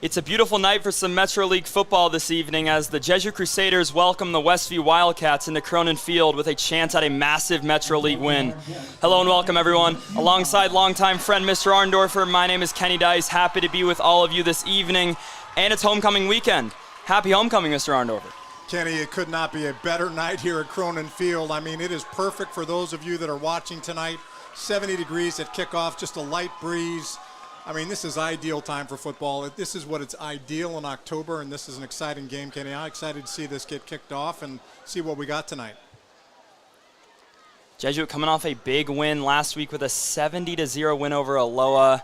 It's a beautiful night for some Metro League football this evening as the Jesuit Crusaders welcome the Westview Wildcats into Cronin Field with a chance at a massive Metro League win. Hello and welcome, everyone. Alongside longtime friend Mr. Arndorfer, my name is Kenny Dice. Happy to be with all of you this evening, and it's homecoming weekend. Happy homecoming, Mr. Arndorfer. Kenny, it could not be a better night here at Cronin Field. I mean, it is perfect for those of you that are watching tonight. 70 degrees at kickoff, just a light breeze. I mean, this is ideal time for football. This is what it's ideal in October, and this is an exciting game, Kenny. I'm excited to see this get kicked off and see what we got tonight. Jesuit coming off a big win last week with a 70-0 win over Aloha.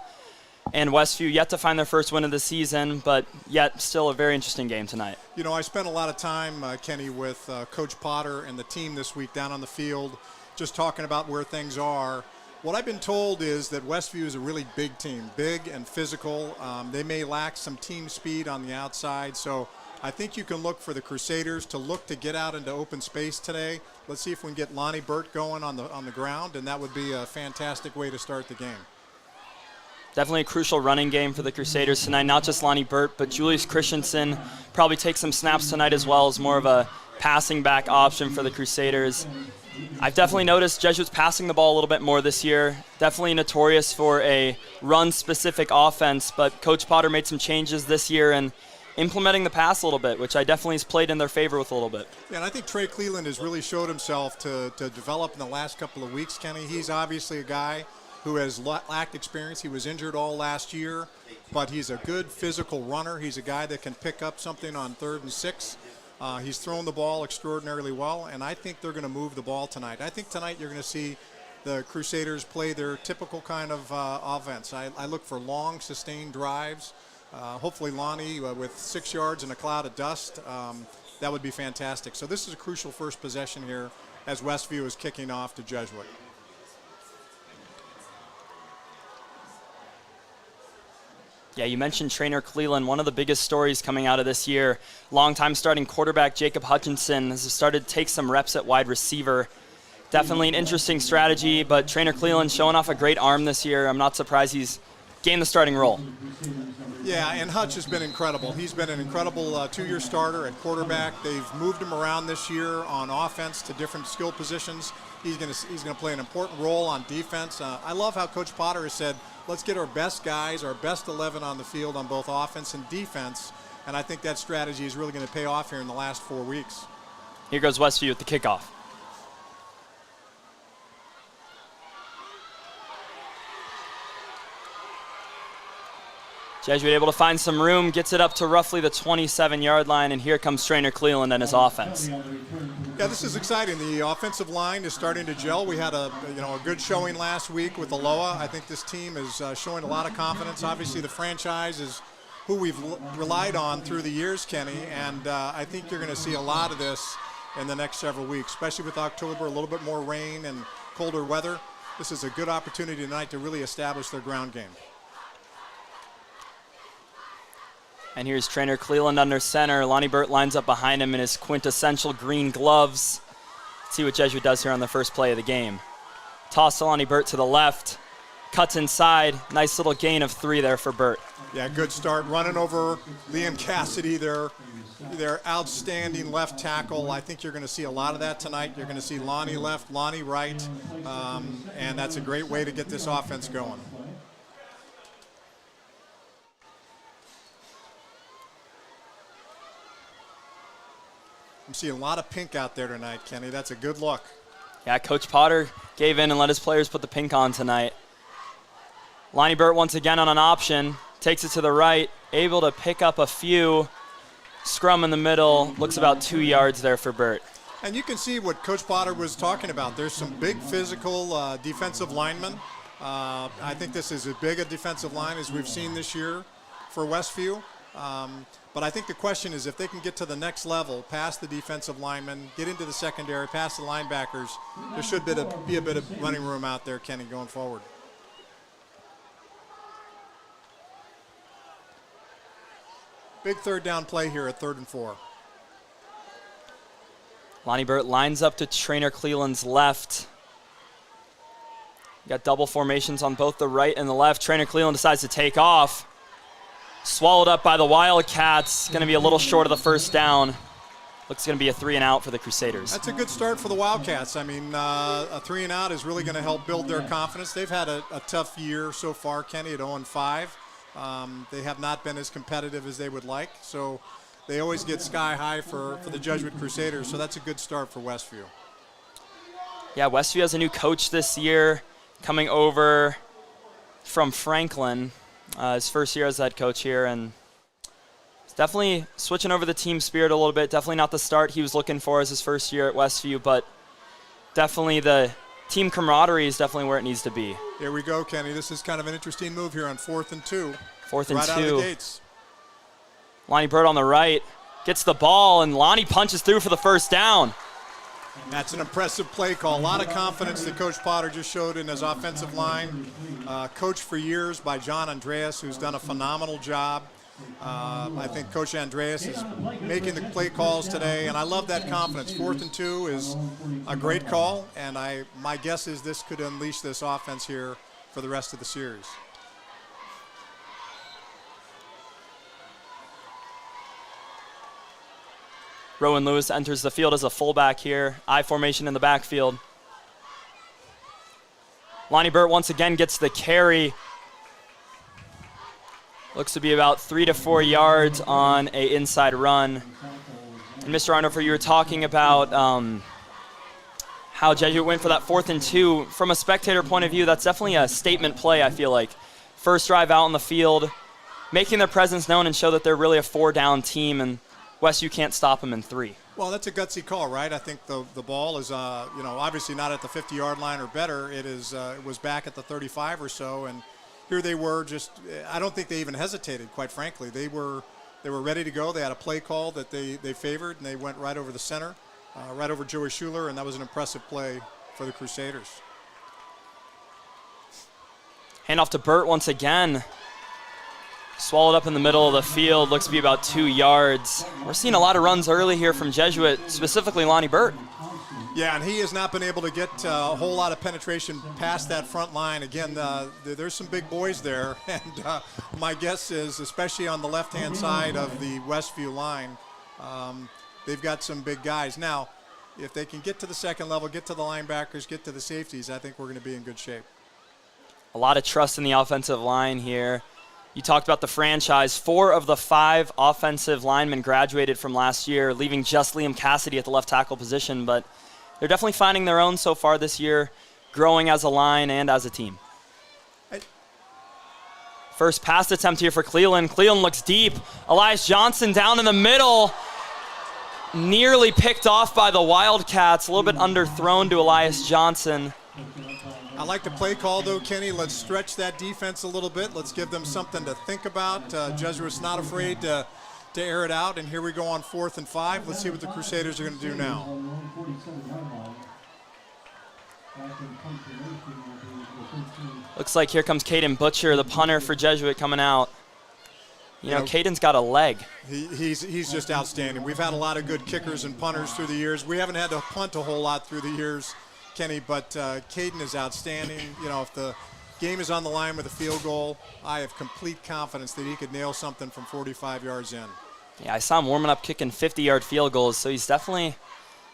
And Westview yet to find their first win of the season, but yet still a very interesting game tonight. You know, I spent a lot of time, Kenny, with Coach Potter and the team this week down on the field, just talking about where things are. What I've been told is that Westview is a really big team, big and physical. They may lack some team speed on the outside, so I think you can look for the Crusaders to look to get out into open space today. Let's see if we can get Lonnie Burt going on the ground, and that would be a fantastic way to start the game. Definitely a crucial running game for the Crusaders tonight. Not just Lonnie Burt, but Julius Christensen probably takes some snaps tonight as well as more of a passing back option for the Crusaders. I've definitely noticed Jesuits passing the ball a little bit more this year. Definitely notorious for a run-specific offense, but Coach Potter made some changes this year and implementing the pass a little bit, which I definitely has played in their favor with a little bit. Yeah, and I think Trey Cleland has really showed himself to develop in the last couple of weeks, Kenny. He's obviously a guy who has lacked experience. He was injured all last year, but he's a good physical runner. He's a guy that can pick up something on 3rd and 6. He's thrown the ball extraordinarily well, and I think they're going to move the ball tonight. I think tonight you're going to see the Crusaders play their typical kind of offense. I look for long, sustained drives. Hopefully Lonnie with 6 yards and a cloud of dust. That would be fantastic. So this is a crucial first possession here as Westview is kicking off to Jesuit. Yeah, you mentioned Trainer Cleland. One of the biggest stories coming out of this year, longtime starting quarterback Jacob Hutchinson has started to take some reps at wide receiver. Definitely an interesting strategy, but Trainer Cleland showing off a great arm this year. I'm not surprised he's gained the starting role. Yeah, and Hutch has been incredible. He's been an incredible 2-year starter at quarterback. They've moved him around this year on offense to different skill positions. He's going to play an important role on defense. I love how Coach Potter has said, let's get our best guys, our best 11 on the field on both offense and defense, and I think that strategy is really going to pay off here in the last 4 weeks. Here goes Westview with the kickoff. Jesuit able to find some room, gets it up to roughly the 27-yard line, and here comes Trainer Cleland and his offense. Yeah, this is exciting. The offensive line is starting to gel. We had a good showing last week with Aloha. I think this team is showing a lot of confidence. Obviously, the franchise is who we've relied on through the years, Kenny, and I think you're going to see a lot of this in the next several weeks, especially with October, a little bit more rain and colder weather. This is a good opportunity tonight to really establish their ground game. And here's Trainer Cleland under center. Lonnie Burt lines up behind him in his quintessential green gloves. Let's see what Jesuit does here on the first play of the game. Toss to Lonnie Burt to the left. Cuts inside. Nice little gain of 3 there for Burt. Yeah, good start. Running over Liam Cassidy, their outstanding left tackle. I think you're going to see a lot of that tonight. You're going to see Lonnie left, Lonnie right, and that's a great way to get this offense going. I'm seeing a lot of pink out there tonight, Kenny. That's a good look. Yeah, Coach Potter gave in and let his players put the pink on tonight. Lonnie Burt once again on an option. Takes it to the right. Able to pick up a few. Scrum in the middle. Looks about 2 yards there for Burt. And you can see what Coach Potter was talking about. There's some big physical defensive linemen. I think this is as big a defensive line as we've seen this year for Westview. But I think the question is if they can get to the next level, past the defensive linemen, get into the secondary, past the linebackers, there should be a bit of running room out there, Kenny, going forward. Big 3rd down play here at 3rd and 4. Lonnie Burt lines up to Trainer Cleland's left. Got double formations on both the right and the left. Trainer Cleland decides to take off. swallowed up by the Wildcats. Going to be a little short of the first down. Looks going to be a 3-and-out for the Crusaders. That's a good start for the Wildcats. I mean, a 3-and-out is really going to help build their confidence. They've had a tough year so far, Kenny, at 0-5. They have not been as competitive as they would like, so they always get sky high for the Jesuit Crusaders, so that's a good start for Westview. Yeah, Westview has a new coach this year coming over from Franklin, his first year as head coach here, and definitely switching over the team spirit a little bit. Definitely not the start he was looking for as his first year at Westview, but definitely the team camaraderie is definitely where it needs to be. Here we go, Kenny. This is kind of an interesting move here on 4th and 2. 4th and right 2. Out of the gates. Lonnie Bird on the right gets the ball, and Lonnie punches through for the first down. That's an impressive play call. A lot of confidence that Coach Potter just showed in his offensive line. Coached for years by John Andreas, who's done a phenomenal job. I think Coach Andreas is making the play calls today, and I love that confidence. 4th and 2 is a great call, and my guess is this could unleash this offense here for the rest of the series. Rowan Lewis enters the field as a fullback here. I formation in the backfield. Lonnie Burt once again gets the carry. Looks to be about 3 to 4 yards on an inside run. And Mr. Arnofer, you were talking about how Jesuit went for that 4th and 2. From a spectator point of view, that's definitely a statement play, I feel like. First drive out on the field, making their presence known and show that they're really a 4-down team, and Westview can't stop them in 3. Well, that's a gutsy call, right? I think the ball is, obviously not at the 50-yard line or better. It was back at the 35 or so, and here they were I don't think they even hesitated, quite frankly. They were ready to go. They had a play call that they favored, and they went right over the center, right over Joey Schuler, and that was an impressive play for the Crusaders. Handoff to Burt once again. Swallowed up in the middle of the field, looks to be about 2 yards. We're seeing a lot of runs early here from Jesuit, specifically Lonnie Burt. Yeah, and he has not been able to get a whole lot of penetration past that front line. Again, there's some big boys there, and my guess is, especially on the left-hand side of the Westview line, they've got some big guys. Now, if they can get to the second level, get to the linebackers, get to the safeties, I think we're going to be in good shape. A lot of trust in the offensive line here. You talked about the franchise. 4 of the 5 offensive linemen graduated from last year, leaving just Liam Cassidy at the left tackle position, but they're definitely finding their own so far this year, growing as a line and as a team. First pass attempt here for Cleveland. Cleveland looks deep. Elias Johnson down in the middle. Nearly picked off by the Wildcats. A little bit underthrown to Elias Johnson. I like the play call, though, Kenny. Let's stretch that defense a little bit. Let's give them something to think about. Jesuit's not afraid to air it out, and here we go on 4th and 5. Let's see what the Crusaders are going to do now. Looks like here comes Caden Butcher, the punter for Jesuit, coming out. You know, Caden's got a leg. He's just outstanding. We've had a lot of good kickers and punters through the years. We haven't had to punt a whole lot through the years, Kenny, but Caden is outstanding. You know, if the game is on the line with a field goal, I have complete confidence that he could nail something from 45 yards in. Yeah, I saw him warming up kicking 50-yard field goals, so he's definitely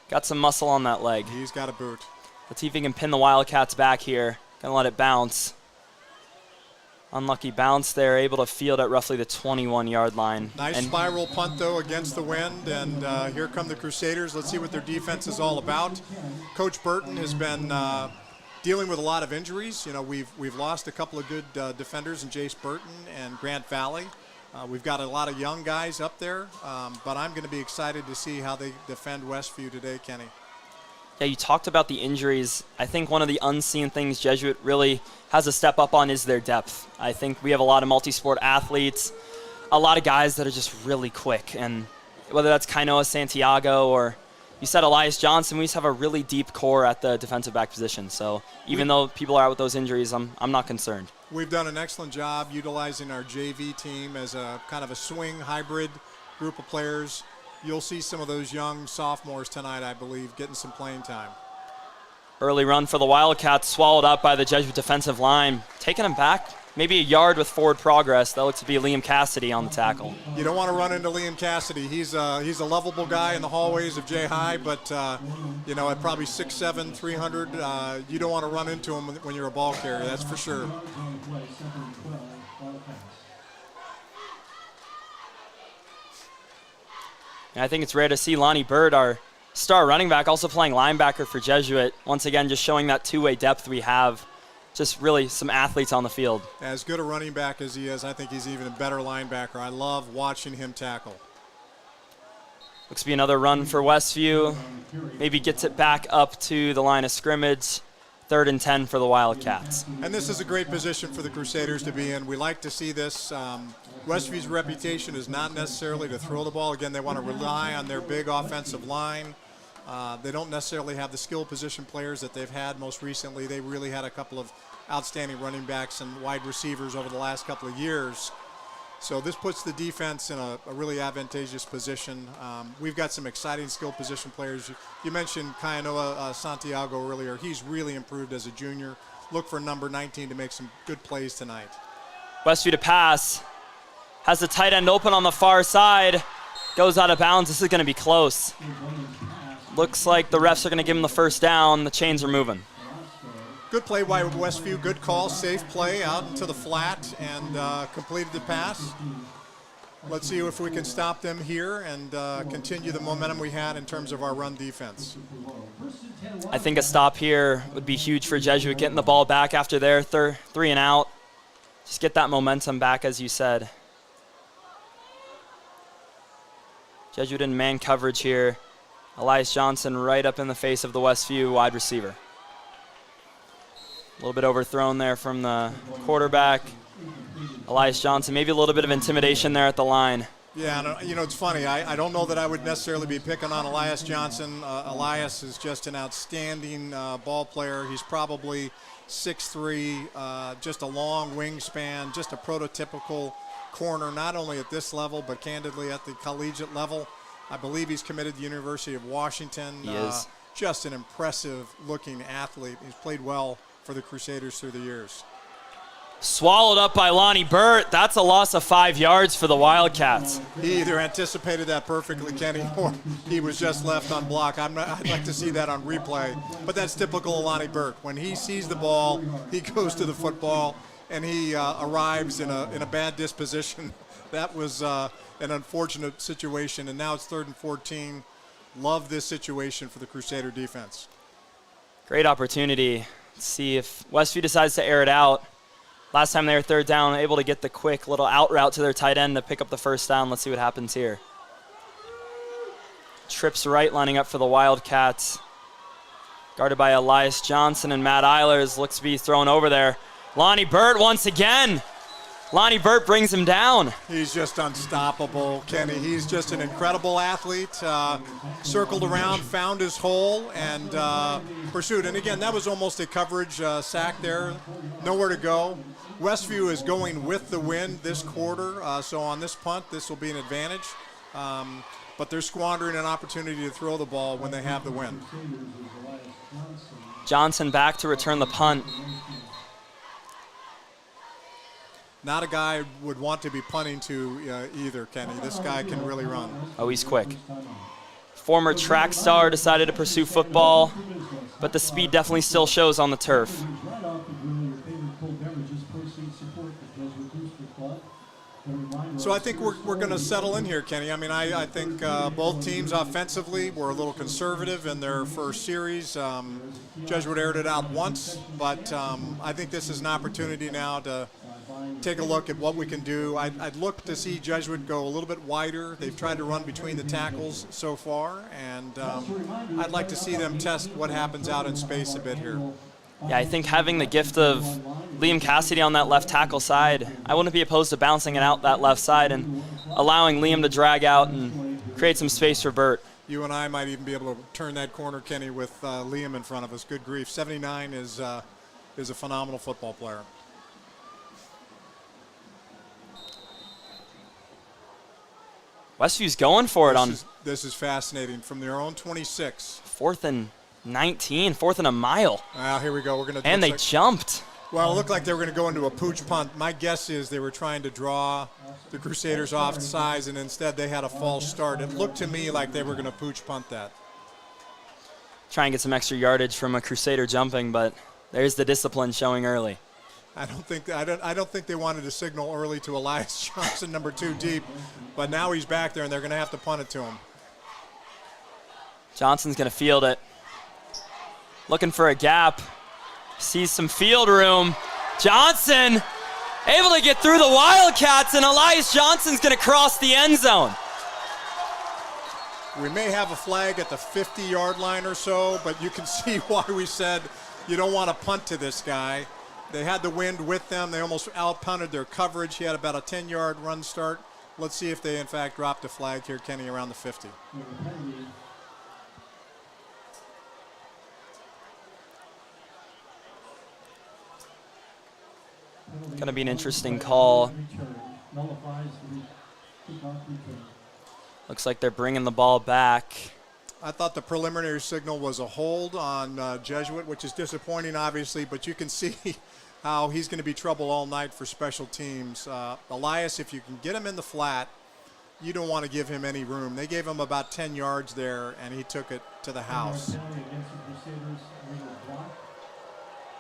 got some muscle on that leg. He's got a boot. Let's see if he can pin the Wildcats back here. Gonna let it bounce. Unlucky bounce there, able to field at roughly the 21-yard line. Nice spiral punt, though, against the wind, and here come the Crusaders. Let's see what their defense is all about. Coach Burton has been dealing with a lot of injuries. You know, we've lost a couple of good defenders in Jace Burton and Grant Valley. We've got a lot of young guys up there, but I'm going to be excited to see how they defend Westview today, Kenny. Yeah, you talked about the injuries. I think one of the unseen things Jesuit really has to step up on is their depth. I think we have a lot of multi-sport athletes, a lot of guys that are just really quick, and whether that's Kainoa Santiago or you said Elias Johnson, we just have a really deep core at the defensive back position. So even though people are out with those injuries, I'm not concerned. We've done an excellent job utilizing our JV team as a kind of a swing hybrid group of players. You'll see some of those young sophomores tonight, I believe, getting some playing time. Early run for the Wildcats, swallowed up by the Jesuit defensive line. Taking him back maybe a yard with forward progress. That looks to be Liam Cassidy on the tackle. You don't want to run into Liam Cassidy. He's a lovable guy in the hallways of J-High, but, at probably 6'7", 300, you don't want to run into him when you're a ball carrier, that's for sure. And I think it's rare to see Lonnie Bird, our star running back, also playing linebacker for Jesuit. Once again, just showing that two-way depth we have. Just really some athletes on the field. As good a running back as he is, I think he's even a better linebacker. I love watching him tackle. Looks to be another run for Westview. Maybe gets it back up to the line of scrimmage. 3rd and 10 for the Wildcats. And this is a great position for the Crusaders to be in. We like to see this. Westview's reputation is not necessarily to throw the ball. Again, they want to rely on their big offensive line. They don't necessarily have the skill position players that they've had most recently. They really had a couple of outstanding running backs and wide receivers over the last couple of years. So this puts the defense in a really advantageous position. We've got some exciting skill position players. You mentioned Kayanoa Santiago earlier. He's really improved as a junior. Look for number 19 to make some good plays tonight. Westview to pass. Has the tight end open on the far side. Goes out of bounds. This is going to be close. Looks like the refs are going to give him the first down. The chains are moving. Good play by Westview. Good call. Safe play out into the flat and completed the pass. Let's see if we can stop them here and continue the momentum we had in terms of our run defense. I think a stop here would be huge for Jesuit, getting the ball back after their 3 and out. Just get that momentum back, as you said. Jesuit in man coverage here. Elias Johnson right up in the face of the Westview wide receiver. A little bit overthrown there from the quarterback. Elias Johnson, maybe a little bit of intimidation there at the line. Yeah, it's funny. I don't know that I would necessarily be picking on Elias Johnson. Elias is just an outstanding ball player. He's probably 6'3", just a long wingspan, just a prototypical corner, not only at this level, but candidly at the collegiate level. I believe he's committed to the University of Washington. He is. Just an impressive-looking athlete. He's played well for the Crusaders through the years. Swallowed up by Lonnie Burt. That's a loss of 5 yards for the Wildcats. He either anticipated that perfectly, Kenny, or he was just left on block. I'd like to see that on replay. But that's typical of Lonnie Burt. When he sees the ball, he goes to the football, and he arrives in a bad disposition. That was an unfortunate situation, and now it's 3rd and 14. Love this situation for the Crusader defense. Great opportunity. Let's see if Westview decides to air it out. Last time they were 3rd down, able to get the quick little out route to their tight end to pick up the first down. Let's see what happens here. Trips right, lining up for the Wildcats. Guarded by Elias Johnson and Matt Eilers. Looks to be thrown over there. Lonnie Burt once again. Lonnie Burt brings him down. He's just unstoppable, Kenny. He's just an incredible athlete. Circled around, found his hole, and pursued. And again, that was almost a coverage sack there. Nowhere to go. Westview is going with the wind this quarter, so on this punt, this will be an advantage. But they're squandering an opportunity to throw the ball when they have the wind. Johnson back to return the punt. Not a guy would want to be punting to either, Kenny. This guy can really run. Oh, he's quick. Former track star decided to pursue football, but the speed definitely still shows on the turf. So I think we're going to settle in here, Kenny. I mean, I think both teams offensively were a little conservative in their first series. Jesuit aired it out once, but I think this is an opportunity now to take a look at what we can do. I'd look to see Jesuit go a little bit wider. They've tried to run between the tackles so far, and I'd like to see them test what happens out in space a bit here. Yeah, I think having the gift of Liam Cassidy on that left tackle side, I wouldn't be opposed to bouncing it out that left side and allowing Liam to drag out and create some space for Burt. You and I might even be able to turn that corner, Kenny, with Liam in front of us. Good grief. 79 is a phenomenal football player. Westview's going for it on. This is fascinating. From their own 26. 4th and 19, 4th and a mile. Well, here we go. We're going to. And they jumped. Well, it looked like they were going to go into a pooch punt. My guess is they were trying to draw the Crusaders off size, and instead they had a false start. It looked to me like they were going to pooch punt that. Try and get some extra yardage from a Crusader jumping, but there's the discipline showing early. I don't think they wanted to signal early to Elias Johnson, number 2 deep, but now he's back there and they're going to have to punt it to him. Johnson's going to field it. Looking for a gap. Sees some field room. Johnson able to get through the Wildcats, and Elias Johnson's going to cross the end zone. We may have a flag at the 50-yard line or so, but you can see why we said you don't want to punt to this guy. They had the wind with them. They almost out-punted their coverage. He had about a 10-yard run start. Let's see if they, in fact, dropped a flag here, Kenny, around the 50. Going to be an interesting call. Looks like they're bringing the ball back. I thought the preliminary signal was a hold on Jesuit, which is disappointing, obviously, but you can see how he's going to be trouble all night for special teams. Elias, if you can get him in the flat, you don't want to give him any room. They gave him about 10 yards there, and he took it to the house.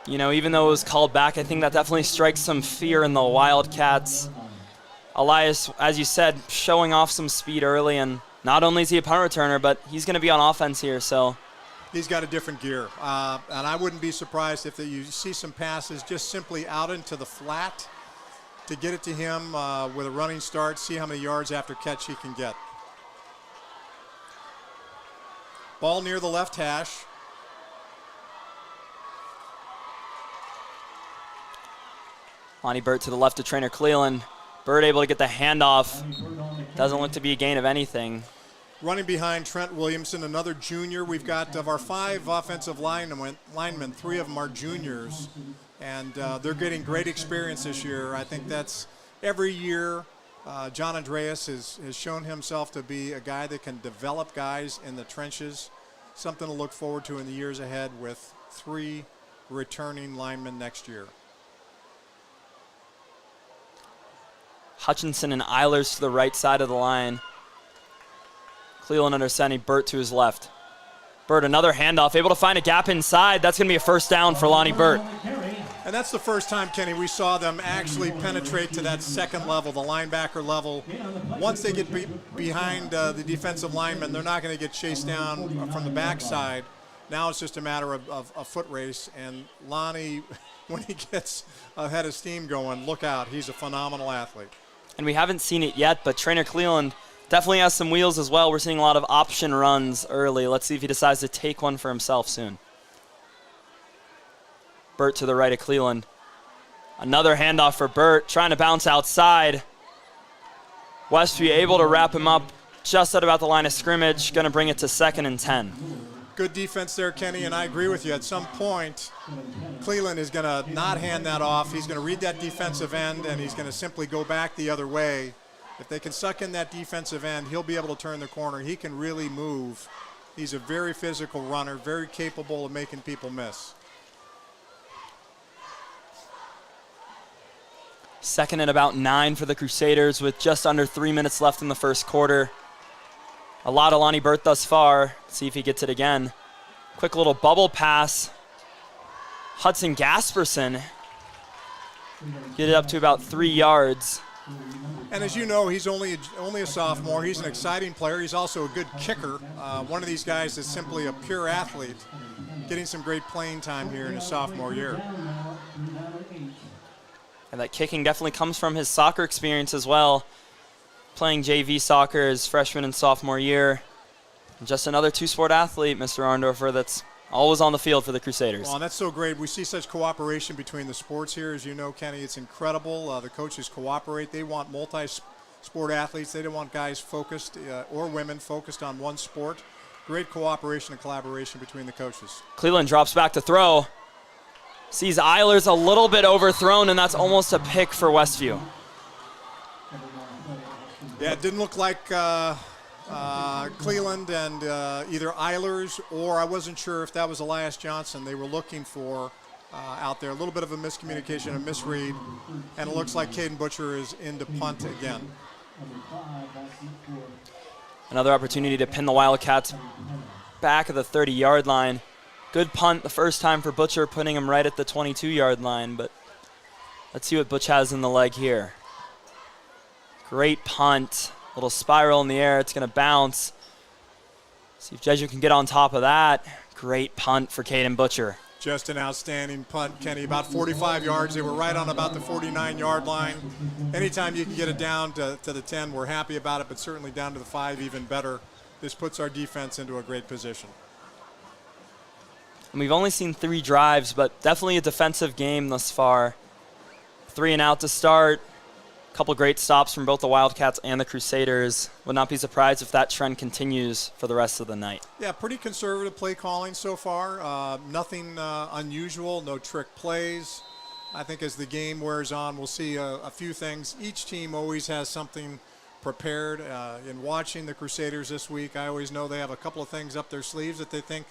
You know, even though it was called back, I think that definitely strikes some fear in the Wildcats. Elias, as you said, showing off some speed early, and not only is he a punt returner, but he's going to be on offense here, so. He's got a different gear, and I wouldn't be surprised if you see some passes just simply out into the flat to get it to him with a running start, see how many yards after catch he can get. Ball near the left hash. Lonnie Burt to the left of Trainer Cleland. Burt able to get the handoff. Doesn't look to be a gain of anything. Running behind Trent Williamson, another junior. We've got of our 5 offensive linemen, 3 of them are juniors, and they're getting great experience this year. I think that's every year. John Andreas has shown himself to be a guy that can develop guys in the trenches. Something to look forward to in the years ahead with 3 returning linemen next year. Hutchinson and Eilers to the right side of the line. Cleveland under center, Burt to his left. Burt, another handoff, able to find a gap inside. That's going to be a first down for Lonnie Burt. And that's the first time, Kenny, we saw them actually penetrate to that second level, the linebacker level. Once they get behind the defensive lineman, they're not going to get chased down from the backside. Now it's just a matter of a foot race. And Lonnie, when he gets a head of steam going, look out. He's a phenomenal athlete. And we haven't seen it yet, but Trainer Cleland definitely has some wheels as well. We're seeing a lot of option runs early. Let's see if he decides to take one for himself soon. Burt to the right of Cleland. Another handoff for Burt, trying to bounce outside. Westview able to wrap him up just at about the line of scrimmage, going to bring it to 2nd and 10. Good defense there, Kenny, and I agree with you. At some point, Cleveland is going to not hand that off. He's going to read that defensive end, and he's going to simply go back the other way. If they can suck in that defensive end, he'll be able to turn the corner. He can really move. He's a very physical runner, very capable of making people miss. 2nd and about 9 for the Crusaders with just under 3 minutes left in the first quarter. A lot of Lonnie Burt thus far. See if he gets it again. Quick little bubble pass. Hudson Gasperson get it up to about 3 yards. And as you know, he's only a sophomore. He's an exciting player. He's also a good kicker. One of these guys is simply a pure athlete, getting some great playing time here in his sophomore year. And that kicking definitely comes from his soccer experience as well. Playing JV soccer his freshman and sophomore year. And just another 2-sport athlete, Mr. Arndorfer, that's always on the field for the Crusaders. Well, and that's so great. We see such cooperation between the sports here. As you know, Kenny, it's incredible. The coaches cooperate. They want multi-sport athletes. They don't want guys focused or women focused on one sport. Great cooperation and collaboration between the coaches. Cleveland drops back to throw. Sees Eilers a little bit overthrown, and that's almost a pick for Westview. Yeah, it didn't look like Cleland and either Eilers, or I wasn't sure if that was Elias Johnson they were looking for out there. A little bit of a miscommunication, a misread, and it looks like Caden Butcher is into punt again. Another opportunity to pin the Wildcats back of the 30-yard line. Good punt the first time for Butcher, putting him right at the 22-yard line, but let's see what Butch has in the leg here. Great punt. Little spiral in the air. It's going to bounce. See if Jesuit can get on top of that. Great punt for Caden Butcher. Just an outstanding punt, Kenny. About 45 yards. They were right on about the 49-yard line. Anytime you can get it down to the 10, we're happy about it, but certainly down to the 5, even better. This puts our defense into a great position. And we've only seen 3 drives, but definitely a defensive game thus far. 3 and out to start. A couple great stops from both the Wildcats and the Crusaders. Would not be surprised if that trend continues for the rest of the night. Yeah, pretty conservative play calling so far. Nothing unusual, no trick plays. I think as the game wears on, we'll see a few things. Each team always has something prepared. In watching the Crusaders this week, I always know they have a couple of things up their sleeves that they think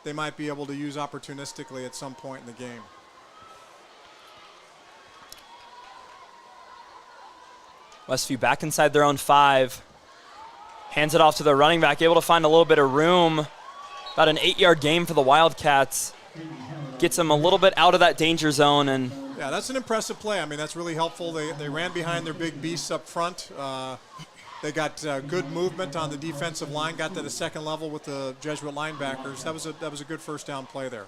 they might be able to use opportunistically at some point in the game. Westview back inside their own 5. Hands it off to their running back, able to find a little bit of room. About an 8-yard gain for the Wildcats. Gets them a little bit out of that danger zone. And yeah, that's an impressive play. I mean, that's really helpful. They ran behind their big beasts up front. They got good movement on the defensive line, got to the second level with the Jesuit linebackers. That was a good first down play there.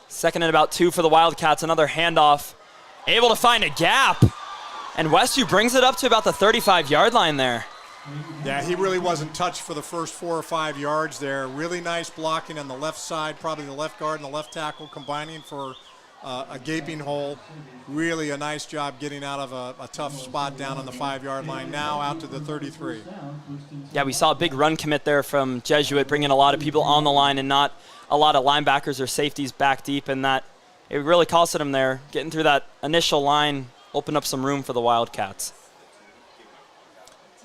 Second and about 2 for the Wildcats. Another handoff. Able to find a gap. And Westview brings it up to about the 35-yard line there. Yeah, he really wasn't touched for the first 4 or 5 yards there. Really nice blocking on the left side, probably the left guard and the left tackle combining for a gaping hole. Really a nice job getting out of a tough spot down on the 5-yard line. Now out to the 33. Yeah, we saw a big run commit there from Jesuit, bringing a lot of people on the line and not a lot of linebackers or safeties back deep, and that it really costed them there. Getting through that initial line opened up some room for the Wildcats.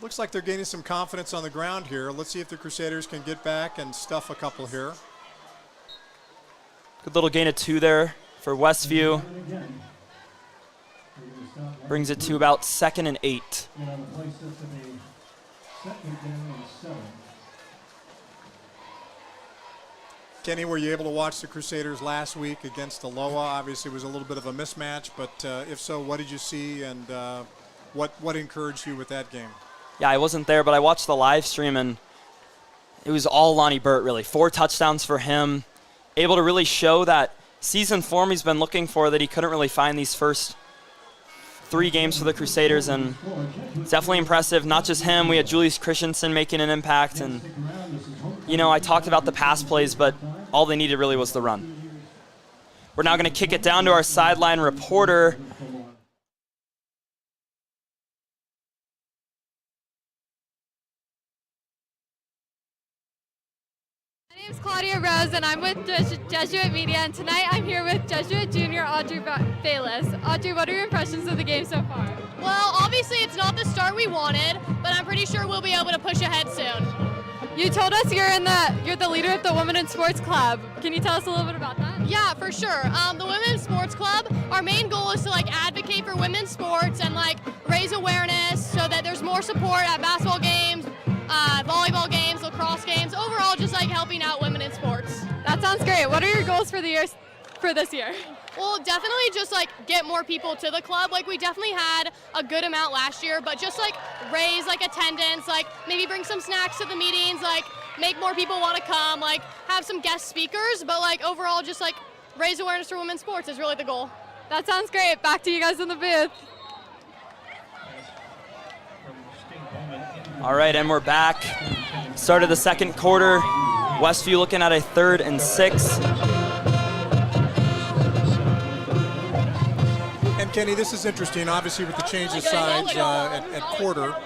Looks like they're gaining some confidence on the ground here. Let's see if the Crusaders can get back and stuff a couple here. Good little gain of 2 there for Westview. Brings it to about 2nd and 8. Kenny, were you able to watch the Crusaders last week against Aloha? Obviously, it was a little bit of a mismatch, but if so, what did you see, and what encouraged you with that game? Yeah, I wasn't there, but I watched the live stream, and it was all Lonnie Burt, really. 4 touchdowns for him. Able to really show that season form he's been looking for that he couldn't really find these first 3 games for the Crusaders, and it's definitely impressive. Not just him. We had Julius Christensen making an impact, and, you know, I talked about the pass plays, but all they needed really was the run. We're now going to kick it down to our sideline reporter. My name is Claudia Rose, and I'm with Jesuit Media, and tonight I'm here with Jesuit Junior Audrey Bayless. Audrey, what are your impressions of the game so far? Well, obviously it's not the start we wanted, but I'm pretty sure we'll be able to push ahead soon. You told us you're the leader of the Women in Sports Club. Can you tell us a little bit about that? Yeah, for sure. The Women's Sports Club, our main goal is to advocate for women's sports and raise awareness so that there's more support at basketball games, volleyball games, lacrosse games, overall just helping out women in sports. That sounds great. What are your goals for this year? Well, definitely just get more people to the club. We definitely had a good amount last year, but just raise attendance, maybe bring some snacks to the meetings, make more people want to come, have some guest speakers, but overall just raise awareness for women's sports is really the goal. That sounds great. Back to you guys in the booth. All right, and we're back. Start of the second quarter. Westview looking at a 3rd and 6. And Kenny, this is interesting. Obviously, with the change of sides at quarter,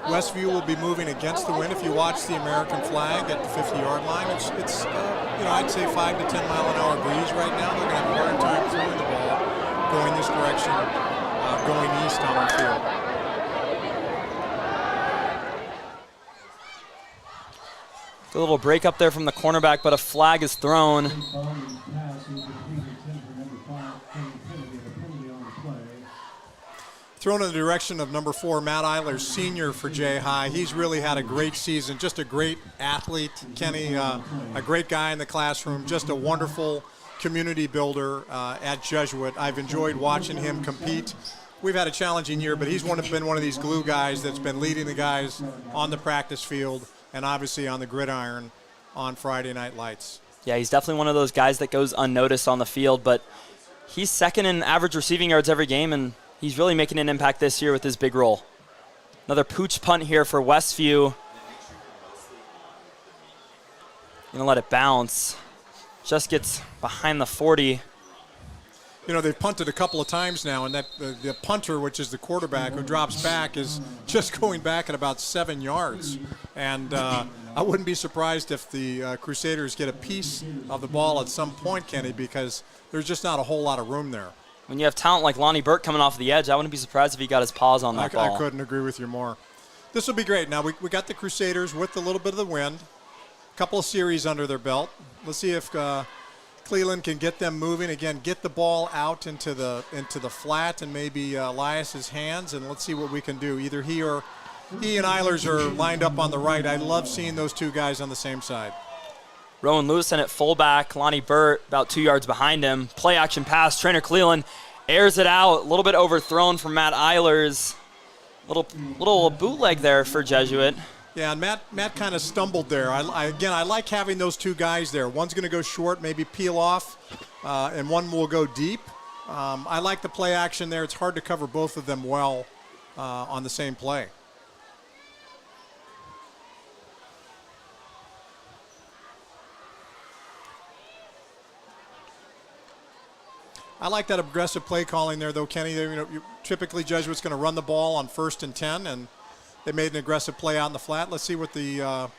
Westview will be moving against the wind. If you watch the American flag at the 50-yard line, it's I'd say 5 to 10 mile an hour breeze right now. They're going to have a hard time throwing the ball. going this direction, going east on our field. A little break up there from the cornerback, but a flag is thrown. Thrown in the direction of number 4, Matt Eilers, senior for Jay High. He's really had a great season, just a great athlete, Kenny, a great guy in the classroom, just a wonderful community builder at Jesuit. I've enjoyed watching him compete. We've had a challenging year, but he's been one of these glue guys that's been leading the guys on the practice field and obviously on the gridiron on Friday Night Lights. Yeah, he's definitely one of those guys that goes unnoticed on the field, but he's second in average receiving yards every game, and he's really making an impact this year with his big role. Another pooch punt here for Westview. Gonna let it bounce. Just gets behind the 40. You know, they've punted a couple of times now, and that the punter, which is the quarterback who drops back, is just going back at about 7 yards. And I wouldn't be surprised if the Crusaders get a piece of the ball at some point, Kenny, because there's just not a whole lot of room there. When you have talent like Lonnie Burt coming off the edge, I wouldn't be surprised if he got his paws on that ball. I couldn't agree with you more. This will be great. Now, we got the Crusaders with a little bit of the wind, a couple of series under their belt. Let's see if Cleveland can get them moving. Again, get the ball out into the flat and maybe Elias's hands, and let's see what we can do. Either he and Eilers are lined up on the right. I love seeing those two guys on the same side. Rowan Lewison at fullback, Lonnie Burt about 2 yards behind him. Play action pass, Trainer Cleveland airs it out, a little bit overthrown from Matt Eilers. Little bootleg there for Jesuit. Yeah, and Matt kind of stumbled there. I like having those two guys there. One's going to go short, maybe peel off, and one will go deep. I like the play action there. It's hard to cover both of them well on the same play. I like that aggressive play calling there, though, Kenny. Typically, Jesuit's going to run the ball on 1st and 10, and they made an aggressive play out in the flat. Let's see what the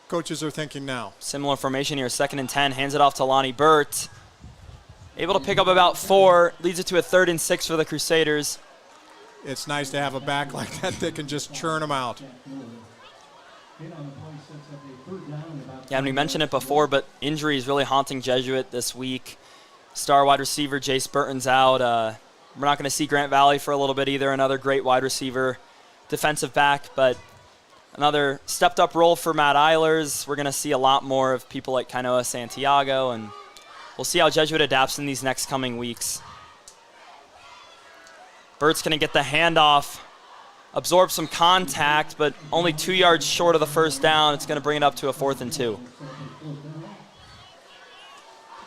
coaches are thinking now. Similar formation here, 2nd and 10, hands it off to Lonnie Burt. Able to pick up about 4, leads it to a 3rd and 6 for the Crusaders. It's nice to have a back like that can just churn them out. Yeah, and we mentioned it before, but injuries really haunting Jesuit this week. Star wide receiver Jace Burton's out. We're not going to see Grant Valley for a little bit either, another great wide receiver, defensive back, but another stepped-up role for Matt Eilers. We're going to see a lot more of people like Kainoa Santiago, and we'll see how Jesuit adapts in these next coming weeks. Burt's going to get the handoff, absorb some contact, but only 2 yards short of the first down. It's going to bring it up to a 4th and 2.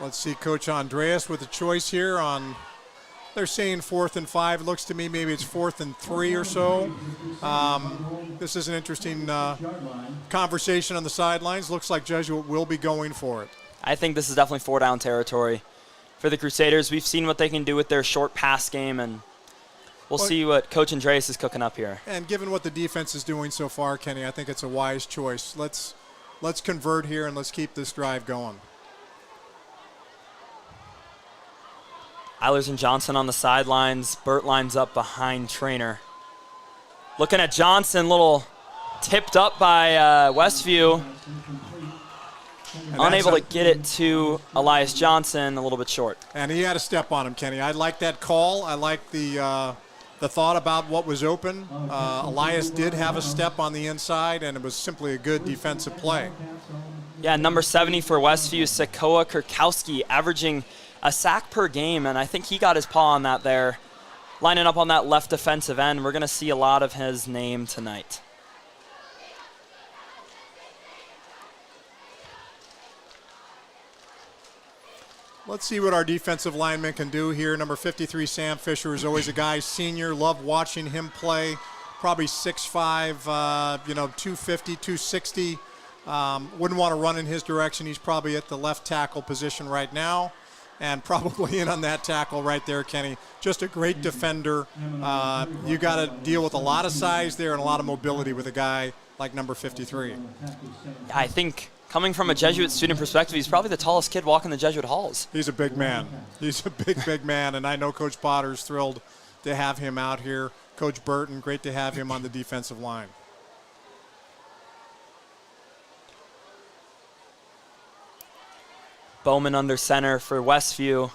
Let's see Coach Andreas with a choice here on, they're saying 4th and 5. It looks to me maybe it's 4th and 3 or so. This is an interesting conversation on the sidelines. Looks like Jesuit will be going for it. I think this is definitely 4-down territory for the Crusaders. We've seen what they can do with their short pass game, and we'll see what Coach Andreas is cooking up here. And given what the defense is doing so far, Kenny, I think it's a wise choice. Let's convert here and let's keep this drive going. Eilers and Johnson on the sidelines. Burt lines up behind Trainer. Looking at Johnson, little tipped up by Westview. Unable to get it to Elias Johnson, a little bit short. And he had a step on him, Kenny. I like that call. I like the thought about what was open. Elias did have a step on the inside, and it was simply a good defensive play. Yeah, number 70 for Westview, Sakoa Kurkowski, averaging a sack per game, and I think he got his paw on that there. Lining up on that left defensive end. We're going to see a lot of his name tonight. Let's see what our defensive lineman can do here. Number 53, Sam Fisher, is always a guy, senior. Love watching him play. Probably 6'5", 250, 260. Wouldn't want to run in his direction. He's probably at the left tackle position right now. And probably in on that tackle right there, Kenny. Just a great defender. You got to deal with a lot of size there and a lot of mobility with a guy like number 53. I think Coming from a Jesuit student perspective, he's probably the tallest kid walking the Jesuit halls. He's a big man. He's a big man, and I know Coach Potter's thrilled to have him out here. Coach Burton, great to have him on the defensive line. Bowman under center for Westview.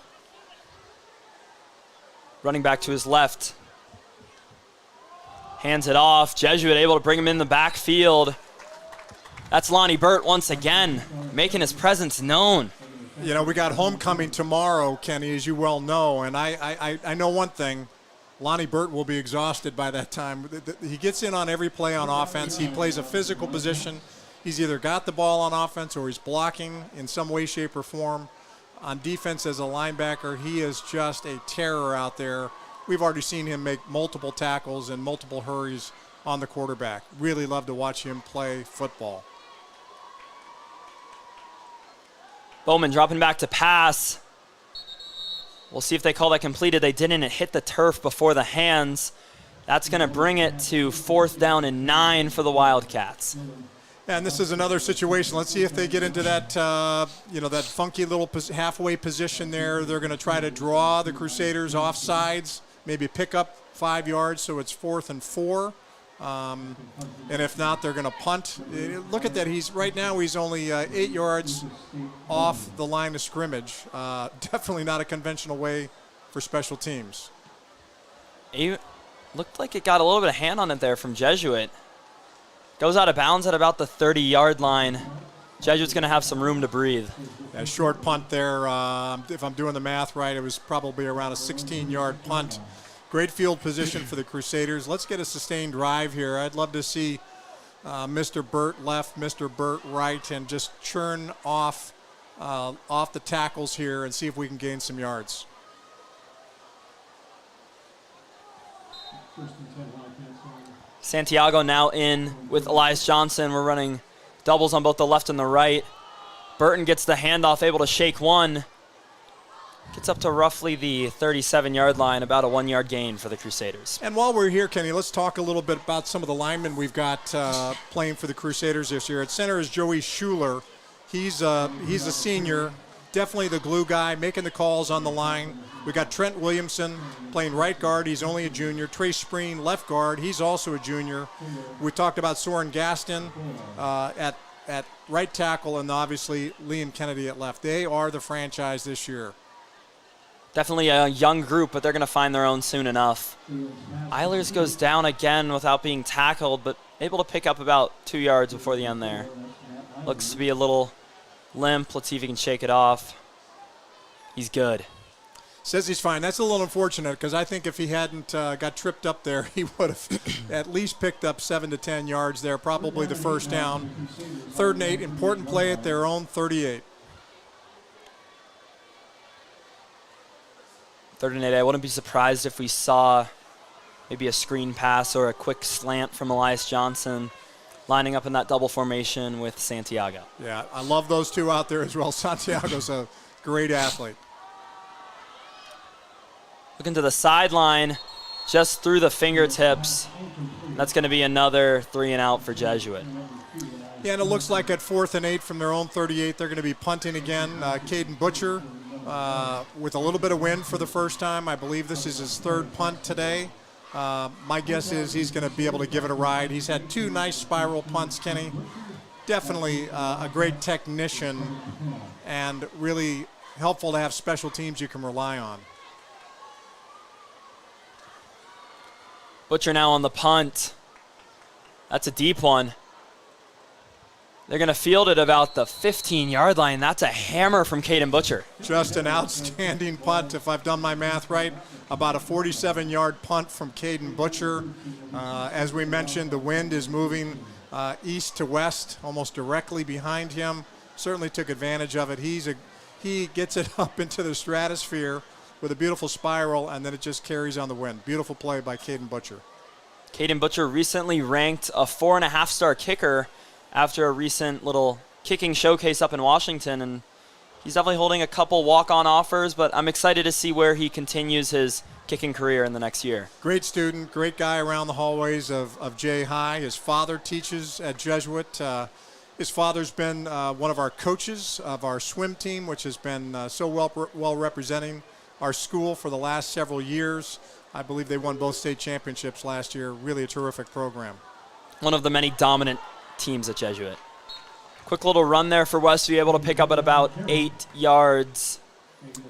Running back to his left. Hands it off. Jesuit able to bring him in the backfield. That's Lonnie Burt once again, making his presence known. You know, we got homecoming tomorrow, Kenny, as you well know, and I know one thing. Lonnie Burt will be exhausted by that time. He gets in on every play on offense. He plays a physical position. He's either got the ball on offense or he's blocking in some way, shape, or form. On defense as a linebacker, he is just a terror out there. We've already seen him make multiple tackles and multiple hurries on the quarterback. Really love to watch him play football. Bowman dropping back to pass. We'll see if they call that completed. They didn't. It hit the turf before the hands. That's going to bring it to 4th down and 9 for the Wildcats. And this is another situation. Let's see if they get into that, that funky little halfway position there. They're going to try to draw the Crusaders off sides, maybe pick up 5 yards, so it's 4th and 4. And if not, they're going to punt. Look at that. Right now he's only 8 yards off the line of scrimmage. Definitely not a conventional way for special teams. It looked like it got a little bit of hand on it there from Jesuit. Goes out of bounds at about the 30-yard line. Jesuit's going to have some room to breathe. A short punt there. If I'm doing the math right, it was probably around a 16-yard punt. Great field position for the Crusaders. Let's get a sustained drive here. I'd love to see Mr. Burt left, Mr. Burt right, and just churn off the tackles here and see if we can gain some yards. Santiago now in with Elias Johnson. We're running doubles on both the left and the right. Burton gets the handoff, able to shake one. Gets up to roughly the 37-yard line, about a 1-yard gain for the Crusaders. And while we're here, Kenny, let's talk a little bit about some of the linemen we've got playing for the Crusaders this year. At center is Joey Schuler. He's a senior, definitely the glue guy, making the calls on the line. We got Trent Williamson playing right guard. He's only a junior. Trey Spreen, left guard. He's also a junior. We talked about Soren Gaston at right tackle, and obviously Liam Kennedy at left. They are the franchise this year. Definitely a young group, but they're going to find their own soon enough. Eilers goes down again without being tackled, but able to pick up about 2 yards before the end there. Looks to be a little limp. Let's see if he can shake it off. He's good. Says he's fine. That's a little unfortunate because I think if he hadn't got tripped up there, he would have at least picked up 7 to 10 yards there, probably the first down. 3rd and 8, important play at their own 38. 3rd and 8. I wouldn't be surprised if we saw maybe a screen pass or a quick slant from Elias Johnson lining up in that double formation with Santiago. Yeah, I love those two out there as well. Santiago's a great athlete. Looking to the sideline, just through the fingertips. That's going to be another 3 and out for Jesuit. Yeah, and it looks like at 4th and 8 from their own 38, they're going to be punting again. Caden Butcher with a little bit of wind for the first time. I believe this is his 3rd punt today. My guess is he's going to be able to give it a ride. He's had 2 nice spiral punts, Kenny. Definitely a great technician and really helpful to have special teams you can rely on. Butcher now on the punt. That's a deep one. They're going to field it about the 15-yard line. That's a hammer from Caden Butcher. Just an outstanding punt, if I've done my math right. About a 47-yard punt from Caden Butcher. As we mentioned, the wind is moving east to west, almost directly behind him. Certainly took advantage of it. He gets it up into the stratosphere with a beautiful spiral, and then it just carries on the wind. Beautiful play by Caden Butcher. Caden Butcher recently ranked a 4.5-star kicker after a recent little kicking showcase up in Washington, and he's definitely holding a couple walk-on offers, but I'm excited to see where he continues his kicking career in the next year. Great student, great guy around the hallways of Jay High. His father teaches at Jesuit. His father's been one of our coaches of our swim team, which has been so well representing our school for the last several years. I believe they won both state championships last year. Really a terrific program. One of the many dominant teams at Jesuit. Quick little run there for Westview, able to pick up at about 8 yards.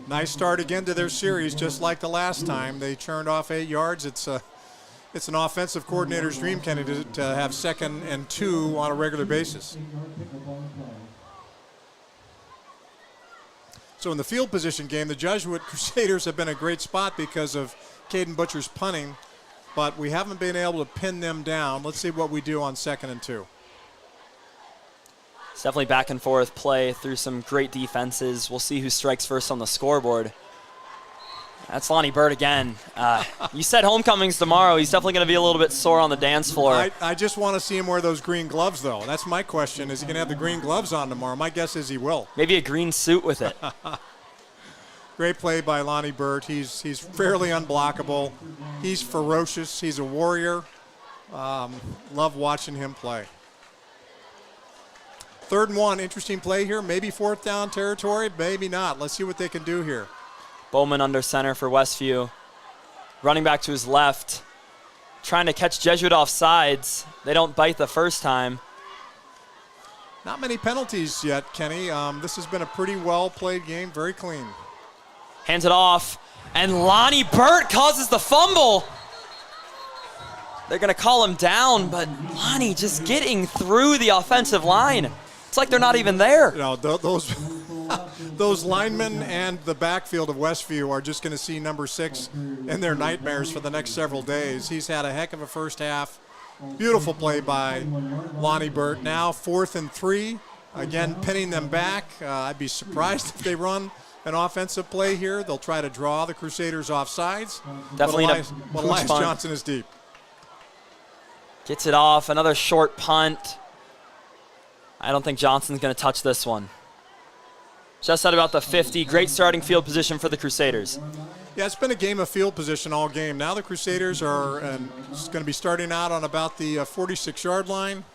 Nice start again to their series, just like the last time. They churned off 8 yards. It's an offensive coordinator's dream, Kenny, to have 2nd and 2 on a regular basis. So in the field position game, the Jesuit Crusaders have been a great spot because of Caden Butcher's punting, but we haven't been able to pin them down. Let's see what we do on 2nd and 2. It's definitely back and forth play through some great defenses. We'll see who strikes first on the scoreboard. That's Lonnie Bird again. You said homecoming's tomorrow. He's definitely going to be a little bit sore on the dance floor. I just want to see him wear those green gloves, though. That's my question. Is he going to have the green gloves on tomorrow? My guess is he will. Maybe a green suit with it. Great play by Lonnie Bird. He's fairly unblockable. He's ferocious. He's a warrior. Love watching him play. 3rd and 1, interesting play here. Maybe 4th down territory, maybe not. Let's see what they can do here. Bowman under center for Westview. Running back to his left. Trying to catch Jesuit off sides. They don't bite the first time. Not many penalties yet, Kenny. This has been a pretty well-played game, very clean. Hands it off, and Lonnie Burt causes the fumble. They're going to call him down, but Lonnie just getting through the offensive line. It's like they're not even there. You know, those linemen and the backfield of Westview are just going to see number 6 in their nightmares for the next several days. He's had a heck of a first half. Beautiful play by Lonnie Burt. Now 4th and 3. Again, pinning them back. I'd be surprised if they run an offensive play here. They'll try to draw the Crusaders off sides. Definitely but Elias Johnson is deep. Gets it off. Another short punt. I don't think Johnson's going to touch this one. Just at about the 50. Great starting field position for the Crusaders. Yeah, it's been a game of field position all game. Now the Crusaders are going to be starting out on about the 46-yard line.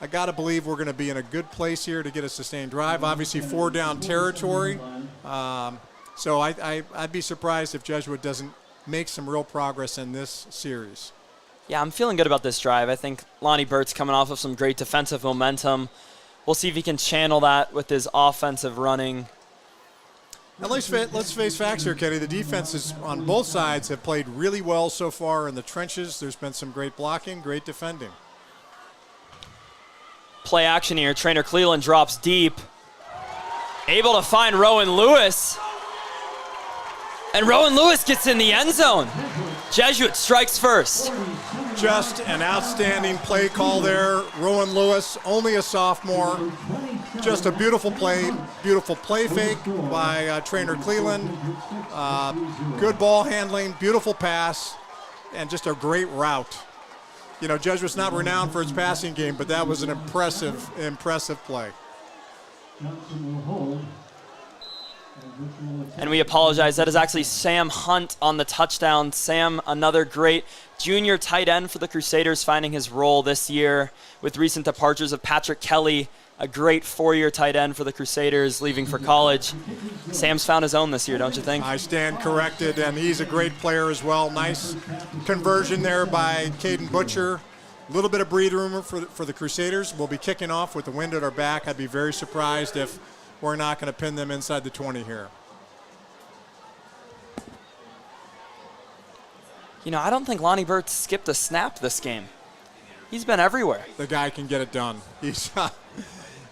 I got to believe we're going to be in a good place here to get a sustained drive. Obviously, 4-down territory. So I'd be surprised if Jesuit doesn't make some real progress in this series. Yeah, I'm feeling good about this drive. I think Lonnie Burt's coming off of some great defensive momentum. We'll see if he can channel that with his offensive running. Now let's face facts here, Kenny. The defenses on both sides have played really well so far in the trenches. There's been some great blocking, great defending. Play action here. Trainer Cleveland drops deep. Able to find Rowan Lewis. And Rowan Lewis gets in the end zone. Jesuit strikes first. Just an outstanding play call there. Rowan Lewis, only a sophomore. Just a beautiful play fake by Trainer Cleveland. Good ball handling, beautiful pass, and just a great route. You know, Jesuit's not renowned for its passing game, but that was an impressive play. And we apologize. That is actually Sam Hunt on the touchdown. Sam, another great junior tight end for the Crusaders, finding his role this year with recent departures of Patrick Kelly, a great 4-year tight end for the Crusaders, leaving for college. Sam's found his own this year, don't you think? I stand corrected, and he's a great player as well. Nice conversion there by Caden Butcher. A little bit of breathing room for the Crusaders. We'll be kicking off with the wind at our back. I'd be very surprised if we're not going to pin them inside the 20 here. You know, I don't think Lonnie Burt skipped a snap this game. He's been everywhere. The guy can get it done. He's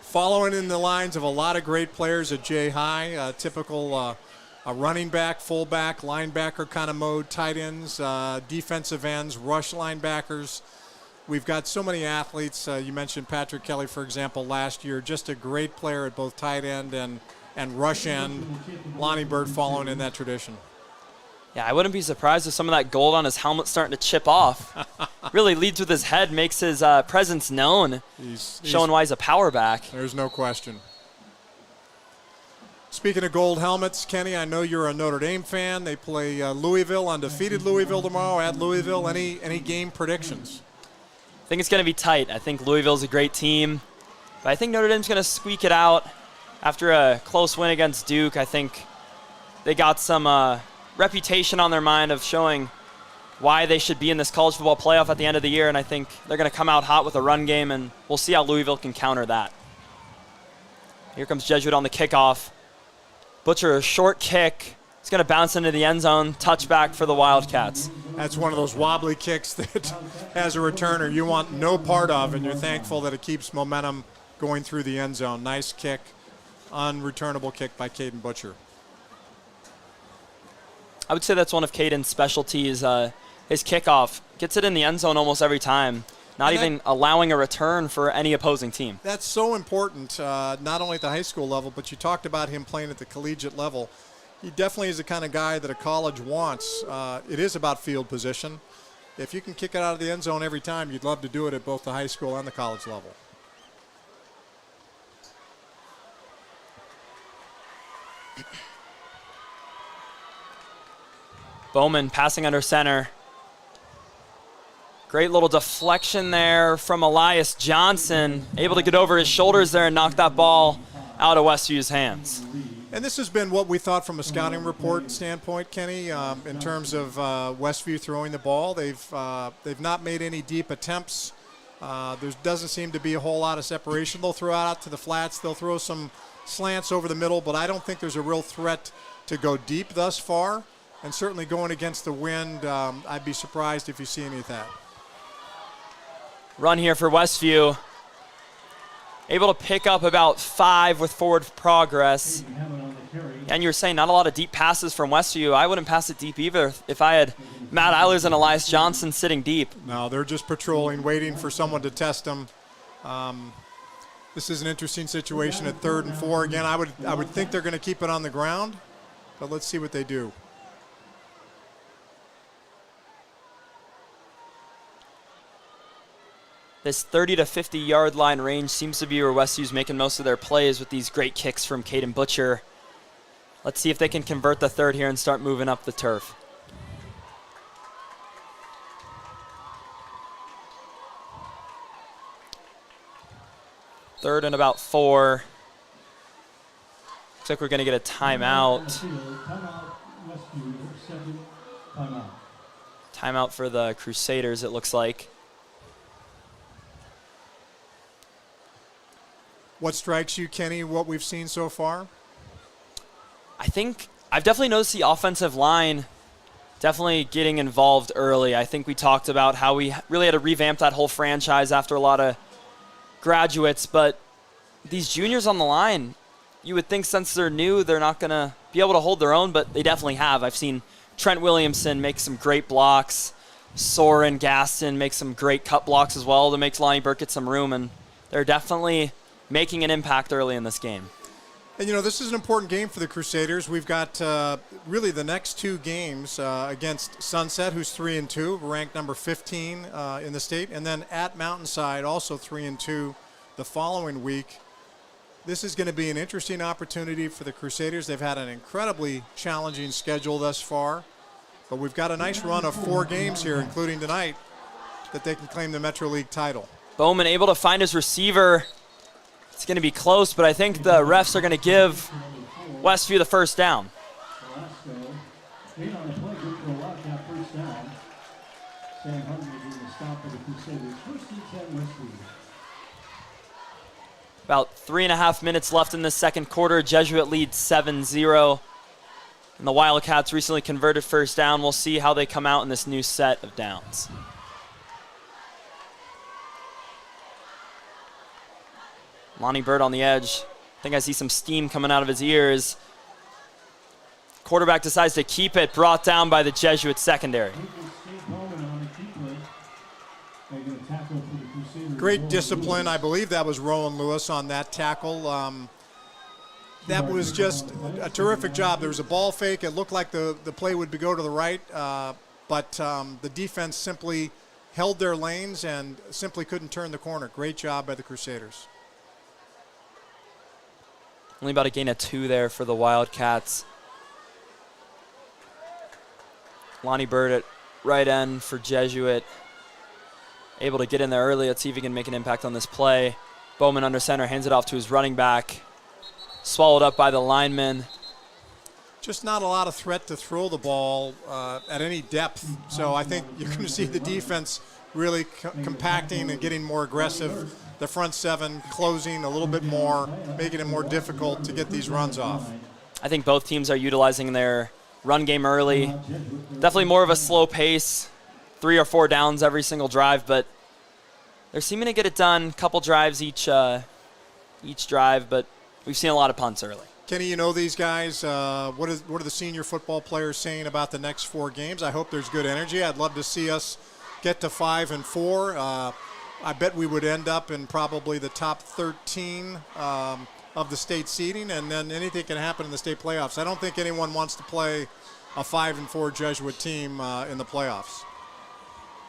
following in the lines of a lot of great players at J High. Typical a running back, fullback, linebacker kind of mode, tight ends, defensive ends, rush linebackers. We've got so many athletes. You mentioned Patrick Kelly, for example, last year. Just a great player at both tight end and rush end. Lonnie Burt following in that tradition. Yeah, I wouldn't be surprised if some of that gold on his helmet starting to chip off. Really leads with his head, makes his presence known, showing why he's a power back. There's no question. Speaking of gold helmets, Kenny, I know you're a Notre Dame fan. They play Louisville, undefeated Louisville tomorrow at Louisville. Any game predictions? I think it's going to be tight. I think Louisville's a great team. But I think Notre Dame's going to squeak it out after a close win against Duke. I think they got some reputation on their mind of showing why they should be in this college football playoff at the end of the year, and I think they're going to come out hot with a run game, and we'll see how Louisville can counter that. Here comes Jesuit on the kickoff. Butcher, a short kick. It's going to bounce into the end zone. Touchback for the Wildcats. That's one of those wobbly kicks that, as a returner, you want no part of, and you're thankful that it keeps momentum going through the end zone. Nice kick, unreturnable kick by Caden Butcher. I would say that's one of Caden's specialties. His kickoff gets it in the end zone almost every time, not even allowing a return for any opposing team. That's so important, not only at the high school level, but you talked about him playing at the collegiate level. He definitely is the kind of guy that a college wants. It is about field position. If you can kick it out of the end zone every time, you'd love to do it at both the high school and the college level. Bowman passing under center. Great little deflection there from Elias Johnson. Able to get over his shoulders there and knock that ball out of Westview's hands. And this has been what we thought from a scouting report standpoint, Kenny, in terms of Westview throwing the ball. They've not made any deep attempts. There doesn't seem to be a whole lot of separation. They'll throw out to the flats. They'll throw some slants over the middle, but I don't think there's a real threat to go deep thus far. And certainly going against the wind, I'd be surprised if you see any of that. Run here for Westview. Able to pick up about 5 with forward progress. And you were saying not a lot of deep passes from Westview. I wouldn't pass it deep either if I had Matt Eilers and Elias Johnson sitting deep. No, they're just patrolling, waiting for someone to test them. This is an interesting situation at 3rd and 4. Again, I would think they're going to keep it on the ground, but let's see what they do. This 30 to 50 yard line range seems to be where Westview's making most of their plays with these great kicks from Caden Butcher. Let's see if they can convert the third here and start moving up the turf. Third and about 4. Looks like we're going to get a timeout. Timeout for the Crusaders, it looks like. What strikes you, Kenny, what we've seen so far? I think I've definitely noticed the offensive line definitely getting involved early. I think we talked about how we really had to revamp that whole franchise after a lot of graduates, but these juniors on the line, you would think since they're new, they're not going to be able to hold their own, but they definitely have. I've seen Trent Williamson make some great blocks. Soren Gaston make some great cut blocks as well to make Lonnie Burkett some room, and they're definitely making an impact early in this game. And, you know, this is an important game for the Crusaders. We've got really the next 2 games against Sunset, who's 3-2, ranked number 15 in the state, and then at Mountainside, also 3-2 the following week. This is going to be an interesting opportunity for the Crusaders. They've had an incredibly challenging schedule thus far, but we've got a nice run of 4 games here, including tonight, that they can claim the Metro League title. Bowman able to find his receiver. It's going to be close, but I think the refs are going to give Westview the first down. About 3.5 minutes left in the second quarter. Jesuit leads 7-0. And the Wildcats recently converted first down. We'll see how they come out in this new set of downs. Lonnie Bird on the edge. I think I see some steam coming out of his ears. Quarterback decides to keep it, brought down by the Jesuit secondary. Great discipline. I believe that was Rowan Lewis on that tackle. That was just a terrific job. There was a ball fake. It looked like the play would go to the right, but the defense simply held their lanes and simply couldn't turn the corner. Great job by the Crusaders. Only about a gain of 2 there for the Wildcats. Lonnie Bird at right end for Jesuit. Able to get in there early. Let's see if he can make an impact on this play. Bowman under center, hands it off to his running back. Swallowed up by the lineman. Just not a lot of threat to throw the ball at any depth. So I think you're going to see the defense really compacting and getting more aggressive. The front seven closing a little bit more, making it more difficult to get these runs off. I think both teams are utilizing their run game early. Definitely more of a slow pace, 3 or 4 downs every single drive, but they're seeming to get it done. Couple drives each drive, but we've seen a lot of punts early. Kenny, you know these guys. What are the senior football players saying about the next 4 games? I hope there's good energy. I'd love to see us get to 5-4. I bet we would end up in probably the top 13 of the state seeding, and then anything can happen in the state playoffs. I don't think anyone wants to play a 5-4 Jesuit team in the playoffs.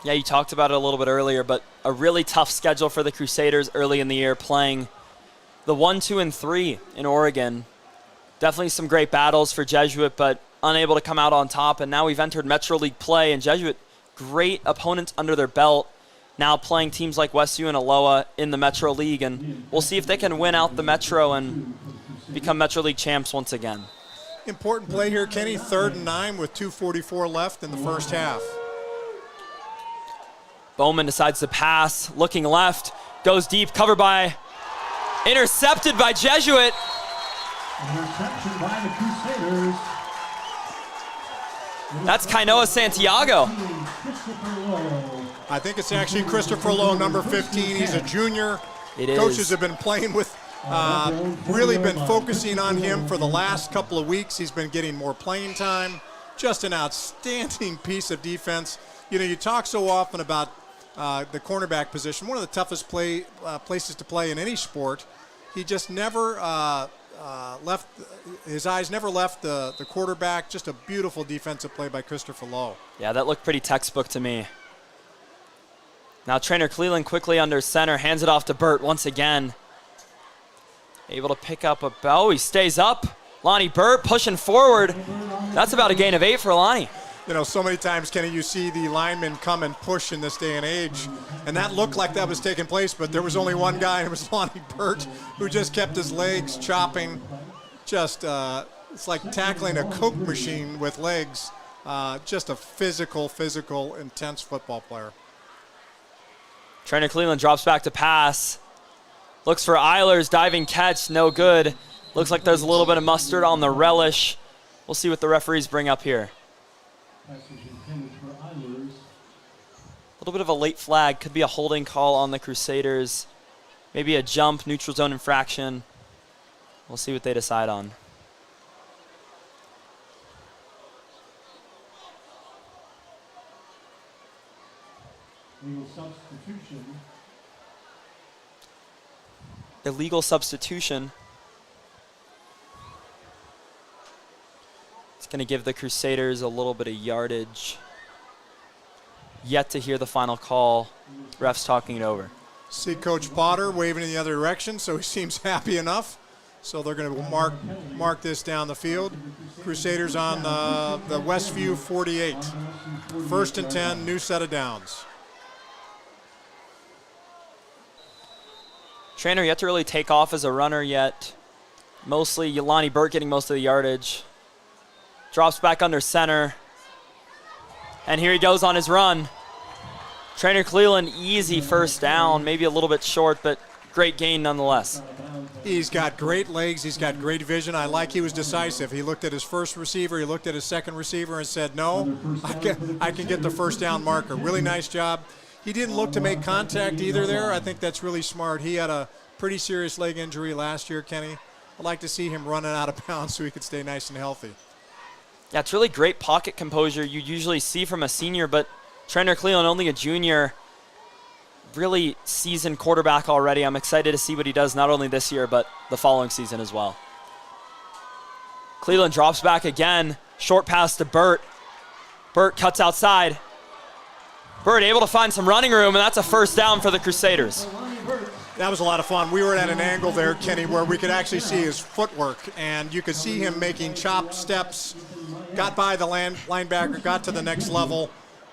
Yeah, you talked about it a little bit earlier, but a really tough schedule for the Crusaders early in the year, playing the 1, 2, and 3 in Oregon. Definitely some great battles for Jesuit, but unable to come out on top. And now we've entered Metro League play, and Jesuit, great opponents under their belt, now playing teams like Westview and Aloha in the Metro League. And we'll see if they can win out the Metro and become Metro League champs once again. Important play here, Kenny. 3rd and 9 with 2:44 left in the first half. Bowman decides to pass, looking left, goes deep, covered by, intercepted by Jesuit. Interception by the Crusaders. That's Kainoa Santiago. I think it's actually Christopher Lowe, number 15. He's a junior. It is. Coaches have been playing with, really been focusing on him for the last couple of weeks. He's been getting more playing time. Just an outstanding piece of defense. You know, you talk so often about the cornerback position, one of the toughest places to play in any sport. He just never left, his eyes never left the quarterback. Just a beautiful defensive play by Christopher Lowe. Yeah, that looked pretty textbook to me. Now trainer Cleveland quickly under center, hands it off to Burt once again. Able to pick up he stays up. Lonnie Burt pushing forward. That's about a gain of 8 for Lonnie. You know, so many times, Kenny, you see the linemen come and push in this day and age, and that looked like that was taking place, but there was only one guy, and it was Lonnie Burt, who just kept his legs chopping. Just, it's like tackling a Coke machine with legs. Just a physical, intense football player. Trainer Cleveland drops back to pass. Looks for Eilers, diving catch, no good. Looks like there's a little bit of mustard on the relish. We'll see what the referees bring up here. A little bit of a late flag. Could be a holding call on the Crusaders. Maybe a jump, neutral zone infraction. We'll see what they decide on. Legal substitution. Illegal substitution. It's going to give the Crusaders a little bit of yardage. Yet to hear the final call. Refs talking it over. See Coach Potter waving in the other direction, so he seems happy enough. So they're going to mark this down the field. Crusaders on the Westview 48. 1st and 10, new set of downs. Trainer yet to really take off as a runner yet. Mostly Lonnie Burt getting most of the yardage. Drops back under center. And here he goes on his run. Trainer Cleveland, easy first down. Maybe a little bit short, but great gain nonetheless. He's got great legs. He's got great vision. I like he was decisive. He looked at his first receiver. He looked at his second receiver and said, no, I can get the first down marker. Really nice job. He didn't look to make contact either there. I think that's really smart. He had a pretty serious leg injury last year, Kenny. I'd like to see him running out of bounds so he could stay nice and healthy. Yeah, it's really great pocket composure you usually see from a senior, but Trainer Cleveland, only a junior, really seasoned quarterback already. I'm excited to see what he does not only this year, but the following season as well. Cleveland drops back again. Short pass to Burt. Burt cuts outside. Burt able to find some running room, and that's a first down for the Crusaders. That was a lot of fun. We were at an angle there, Kenny, where we could actually see his footwork, and you could see him making chopped steps, got by the linebacker, got to the next level.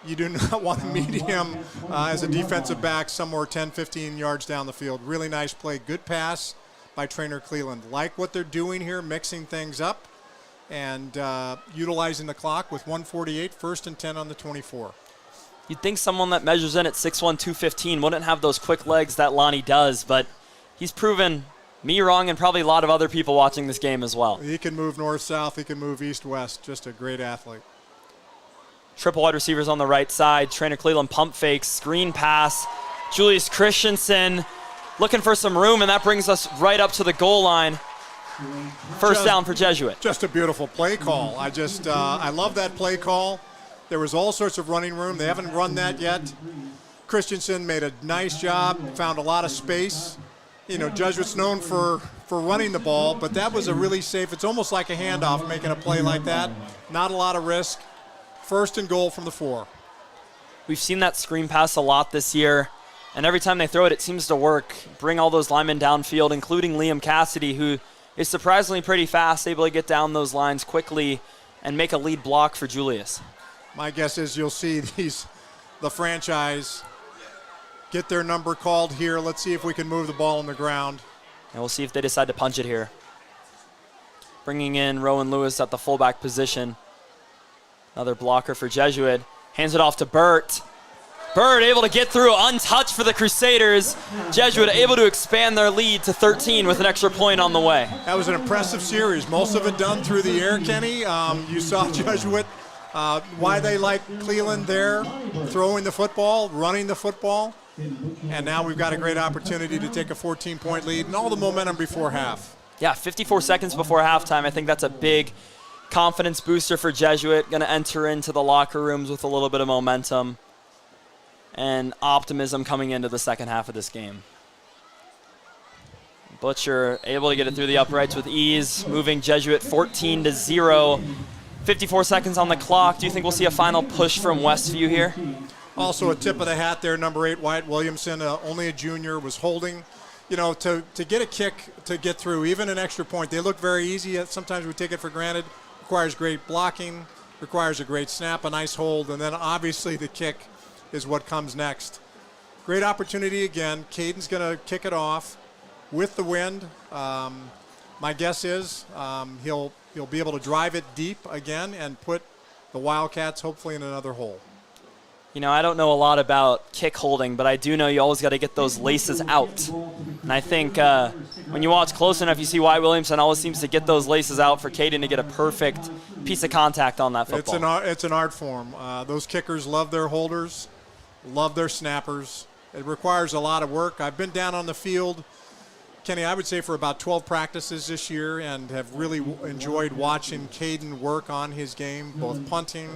you do not want to meet him as a defensive back somewhere 10, 15 yards down the field. Really nice play. Good pass by trainer Cleland. Like what they're doing here, mixing things up and utilizing the clock with 1:48, 1st and 10 on the 24. You'd think someone that measures in at 6'1", 215 wouldn't have those quick legs that Lonnie does, but he's proven me wrong and probably a lot of other people watching this game as well. He can move north-south. He can move east-west. Just a great athlete. Triple wide receivers on the right side. Trainer Cleveland pump fakes, screen pass. Julius Christensen looking for some room, and that brings us right up to the goal line. First down for Jesuit. Just a beautiful play call. I love that play call. There was all sorts of running room. They haven't run that yet. Christensen made a nice job, found a lot of space. You know, Jesuit's known for running the ball, but that was a really safe, it's almost like a handoff making a play like that. Not a lot of risk. 1st and goal from the 4. We've seen that screen pass a lot this year, and every time they throw it, it seems to work. Bring all those linemen downfield, including Liam Cassidy, who is surprisingly pretty fast, able to get down those lines quickly and make a lead block for Julius. My guess is you'll see the franchise get their number called here. Let's see if we can move the ball on the ground. And we'll see if they decide to punch it here. Bringing in Rowan Lewis at the fullback position. Another blocker for Jesuit. Hands it off to Burt. Burt able to get through untouched for the Crusaders. Jesuit able to expand their lead to 13 with an extra point on the way. That was an impressive series. Most of it done through the air, Kenny. You saw Jesuit. Why they like Cleveland there, throwing the football, running the football. And now we've got a great opportunity to take a 14-point lead and all the momentum before half. Yeah, 54 seconds before halftime. I think that's a big confidence booster for Jesuit. Going to enter into the locker rooms with a little bit of momentum and optimism coming into the second half of this game. Butcher able to get it through the uprights with ease, moving Jesuit 14-0. 54 seconds on the clock. Do you think we'll see a final push from Westview here? Also a tip of the hat there, number 8, Wyatt Williamson, only a junior, was holding. You know, to get a kick to get through, even an extra point, they look very easy. Sometimes we take it for granted. Requires great blocking, requires a great snap, a nice hold, and then obviously the kick is what comes next. Great opportunity again. Caden's going to kick it off with the wind. My guess is he'll be able to drive it deep again and put the Wildcats hopefully in another hole. You know, I don't know a lot about kick holding, but I do know you always got to get those laces out. And I think when you watch close enough, you see Wyatt Williamson always seems to get those laces out for Caden to get a perfect piece of contact on that football. It's an art form. Those kickers love their holders, love their snappers. It requires a lot of work. I've been down on the field, Kenny, I would say for about 12 practices this year, and have really enjoyed watching Caden work on his game, both punting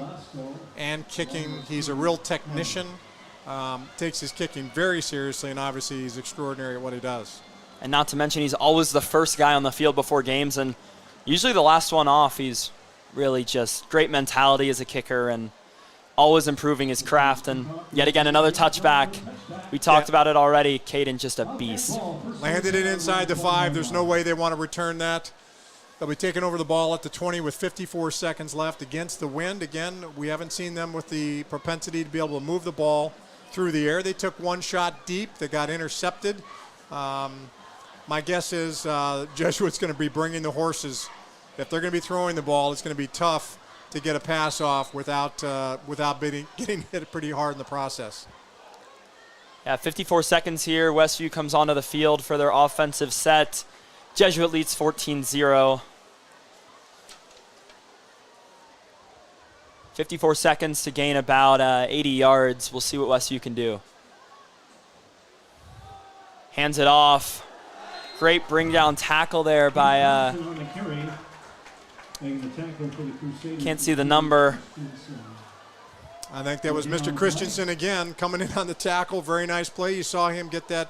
and kicking. He's a real technician, takes his kicking very seriously, and obviously he's extraordinary at what he does. And not to mention he's always the first guy on the field before games, and usually the last one off. He's really just great mentality as a kicker and always improving his craft. And yet again, another touchback. We talked about it already. Caden just a beast. Landed it inside the 5. There's no way they want to return that. They'll be taking over the ball at the 20 with 54 seconds left against the wind. Again, we haven't seen them with the propensity to be able to move the ball through the air. They took one shot deep that got intercepted. My guess is Jesuit's going to be bringing the horses. If they're going to be throwing the ball, it's going to be tough to get a pass off without getting hit pretty hard in the process. Yeah, 54 seconds here. Westview comes onto the field for their offensive set. Jesuit leads 14-0. 54 seconds to gain about 80 yards. We'll see what Westview can do. Hands it off. Great bring down tackle there by, can't see the number. I think that was Mr. Christensen again coming in on the tackle. Very nice play. You saw him get that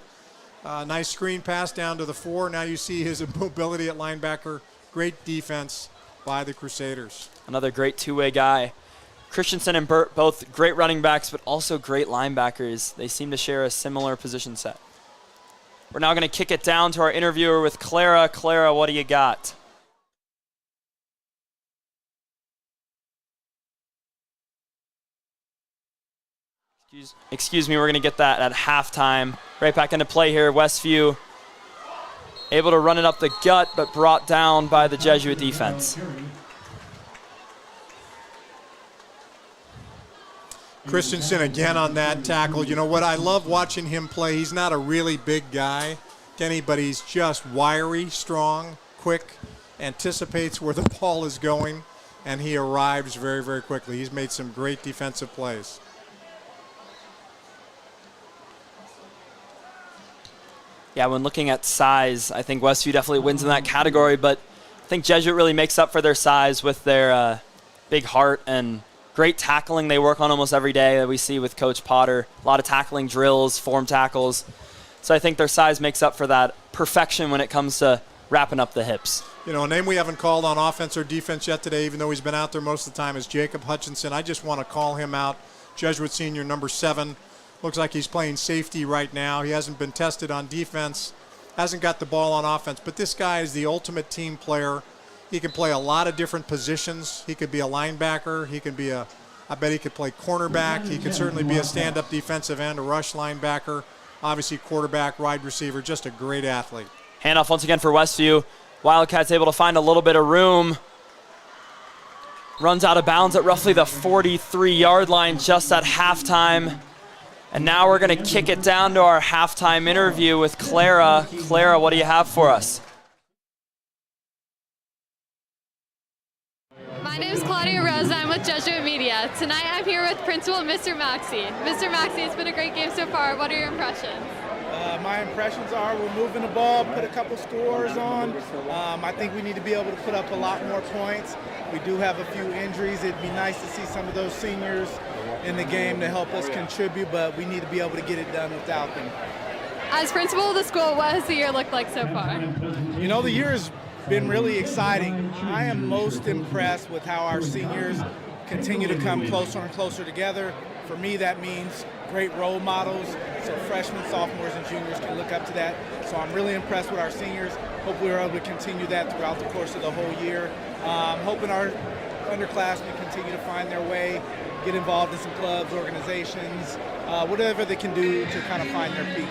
nice screen pass down to the 4. Now you see his mobility at linebacker. Great defense by the Crusaders. Another great two-way guy. Christensen and Burt, both great running backs, but also great linebackers. They seem to share a similar position set. We're now going to kick it down to our interviewer with Clara. Clara, what do you got? Excuse me, we're going to get that at halftime. Right back into play here. Westview able to run it up the gut, but brought down by the Jesuit defense. Christensen again on that tackle. You know what? I love watching him play. He's not a really big guy, Kenny, but he's just wiry, strong, quick, anticipates where the ball is going, and he arrives very, very quickly. He's made some great defensive plays. Yeah, when looking at size, I think Westview definitely wins in that category, but I think Jesuit really makes up for their size with their big heart and great tackling they work on almost every day that we see with Coach Potter. A lot of tackling drills, form tackles. So I think their size makes up for that perfection when it comes to wrapping up the hips. You know, a name we haven't called on offense or defense yet today, even though he's been out there most of the time, is Jacob Hutchinson. I just want to call him out. Jesuit senior, number 7. Looks like he's playing safety right now. He hasn't been tested on defense, hasn't got the ball on offense. But this guy is the ultimate team player. He can play a lot of different positions. He could be a linebacker. He can be I bet he could play cornerback. He could certainly be a stand-up defensive end, a rush linebacker. Obviously quarterback, wide receiver, just a great athlete. Handoff once again for Westview. Wildcats able to find a little bit of room. Runs out of bounds at roughly the 43-yard line just at halftime. And now we're going to kick it down to our halftime interview with Clara. Clara, what do you have for us? My name is Claudia Rose, and I'm with Jesuit Media. Tonight I'm here with Principal Mr. Maxey. Mr. Maxey, it's been a great game so far. What are your impressions? My impressions are we're moving the ball, put a couple scores on. I think we need to be able to put up a lot more points. We do have a few injuries. It'd be nice to see some of those seniors in the game to help us contribute, but we need to be able to get it done without them. As principal of the school, what has the year looked like so far? You know, the year has been really exciting. I am most impressed with how our seniors continue to come closer and closer together. For me, that means great role models, so freshmen, sophomores, and juniors can look up to that. So I'm really impressed with our seniors. Hope we're able to continue that throughout the course of the whole year. Hoping our underclassmen continue to find their way, get involved in some clubs, organizations, whatever they can do to kind of find their peak.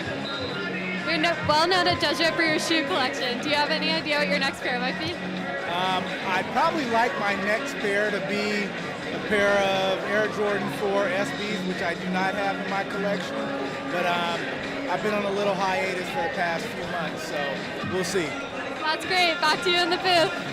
You're well known at Jesuit for your shoe collection. Do you have any idea what your next pair might be? I'd probably like my next pair to be a pair of Air Jordan 4 SBs, which I do not have in my collection. But I've been on a little hiatus for the past few months, so we'll see. That's great. Back to you in the booth.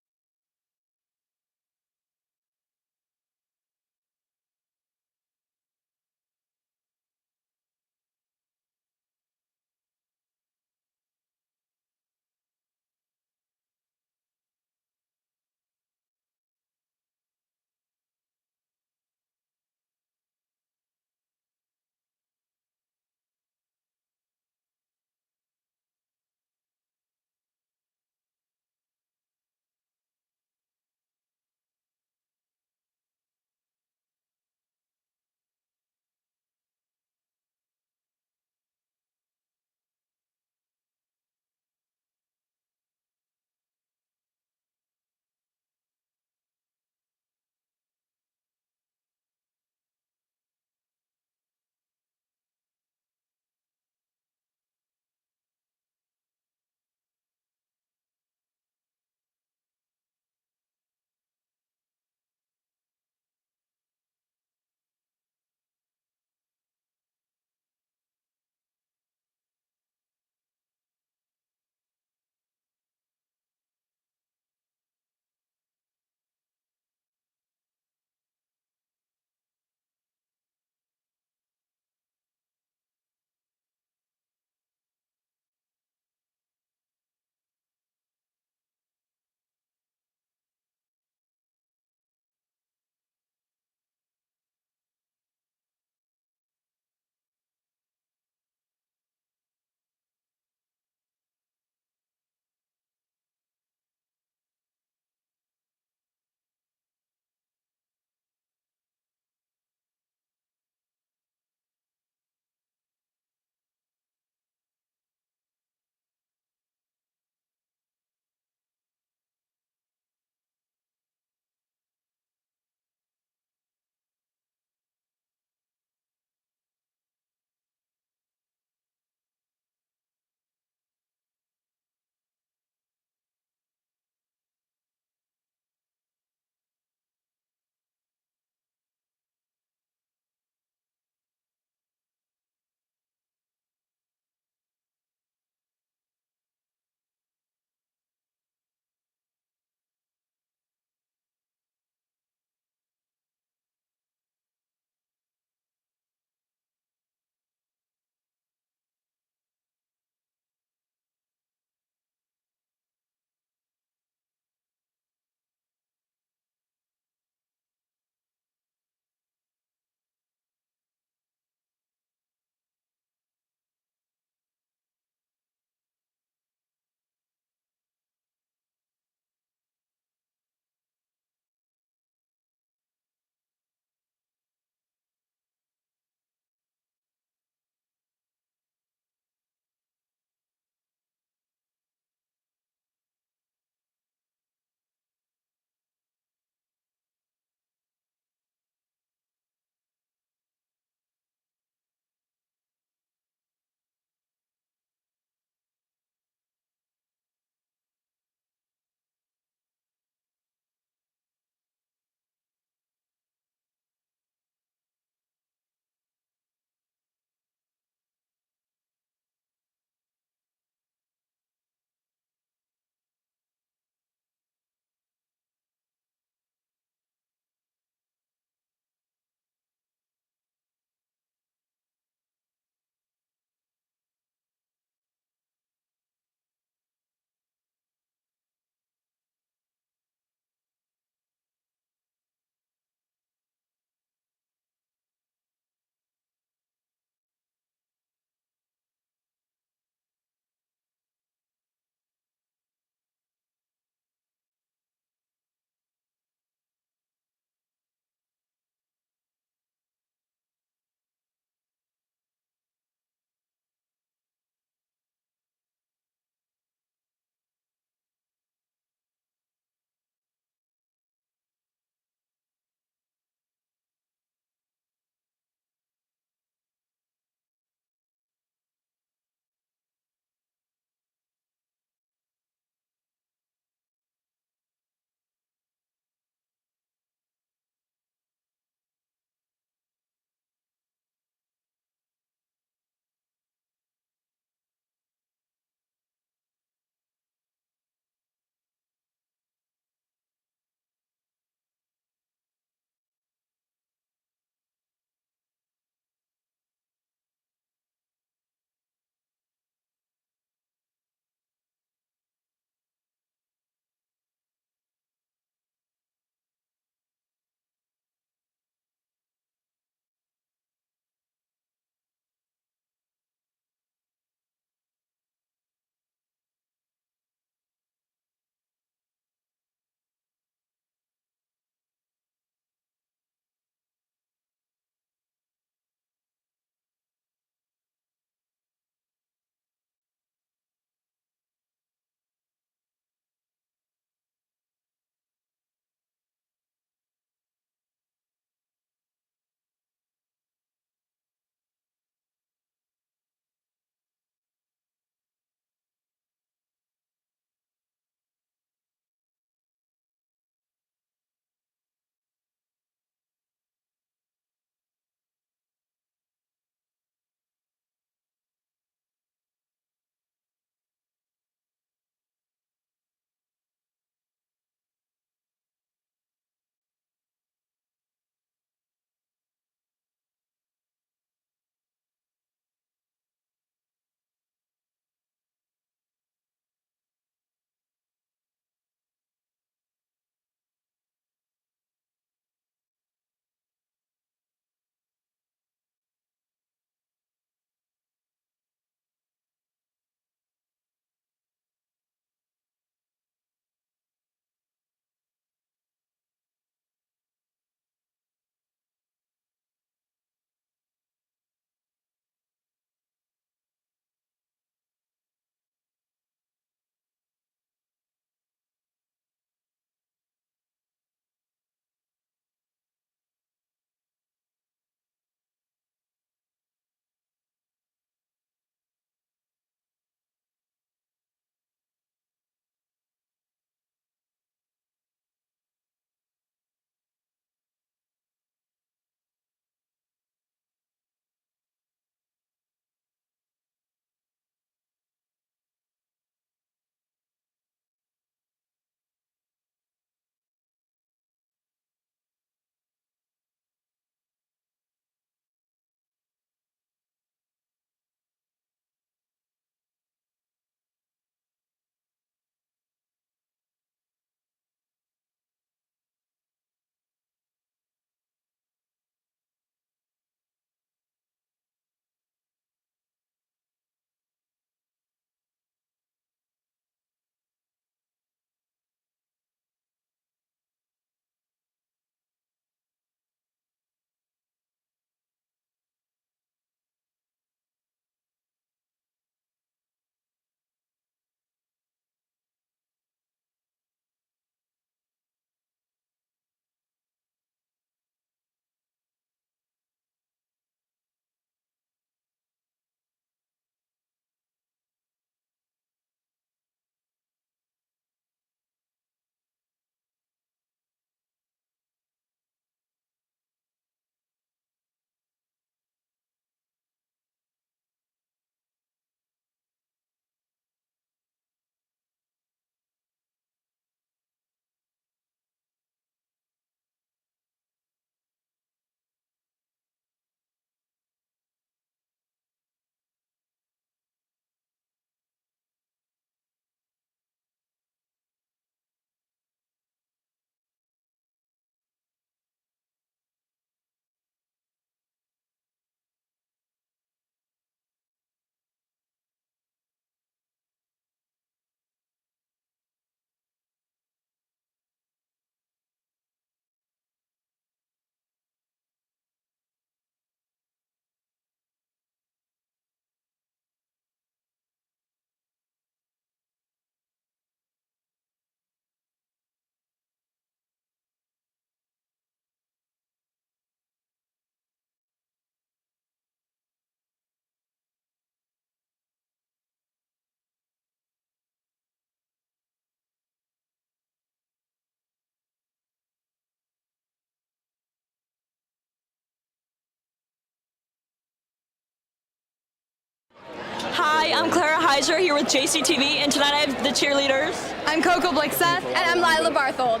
I'm Clara Heiser here with JCTV, and tonight I have the cheerleaders. I'm Coco Blixeth. And I'm Lila Barthold.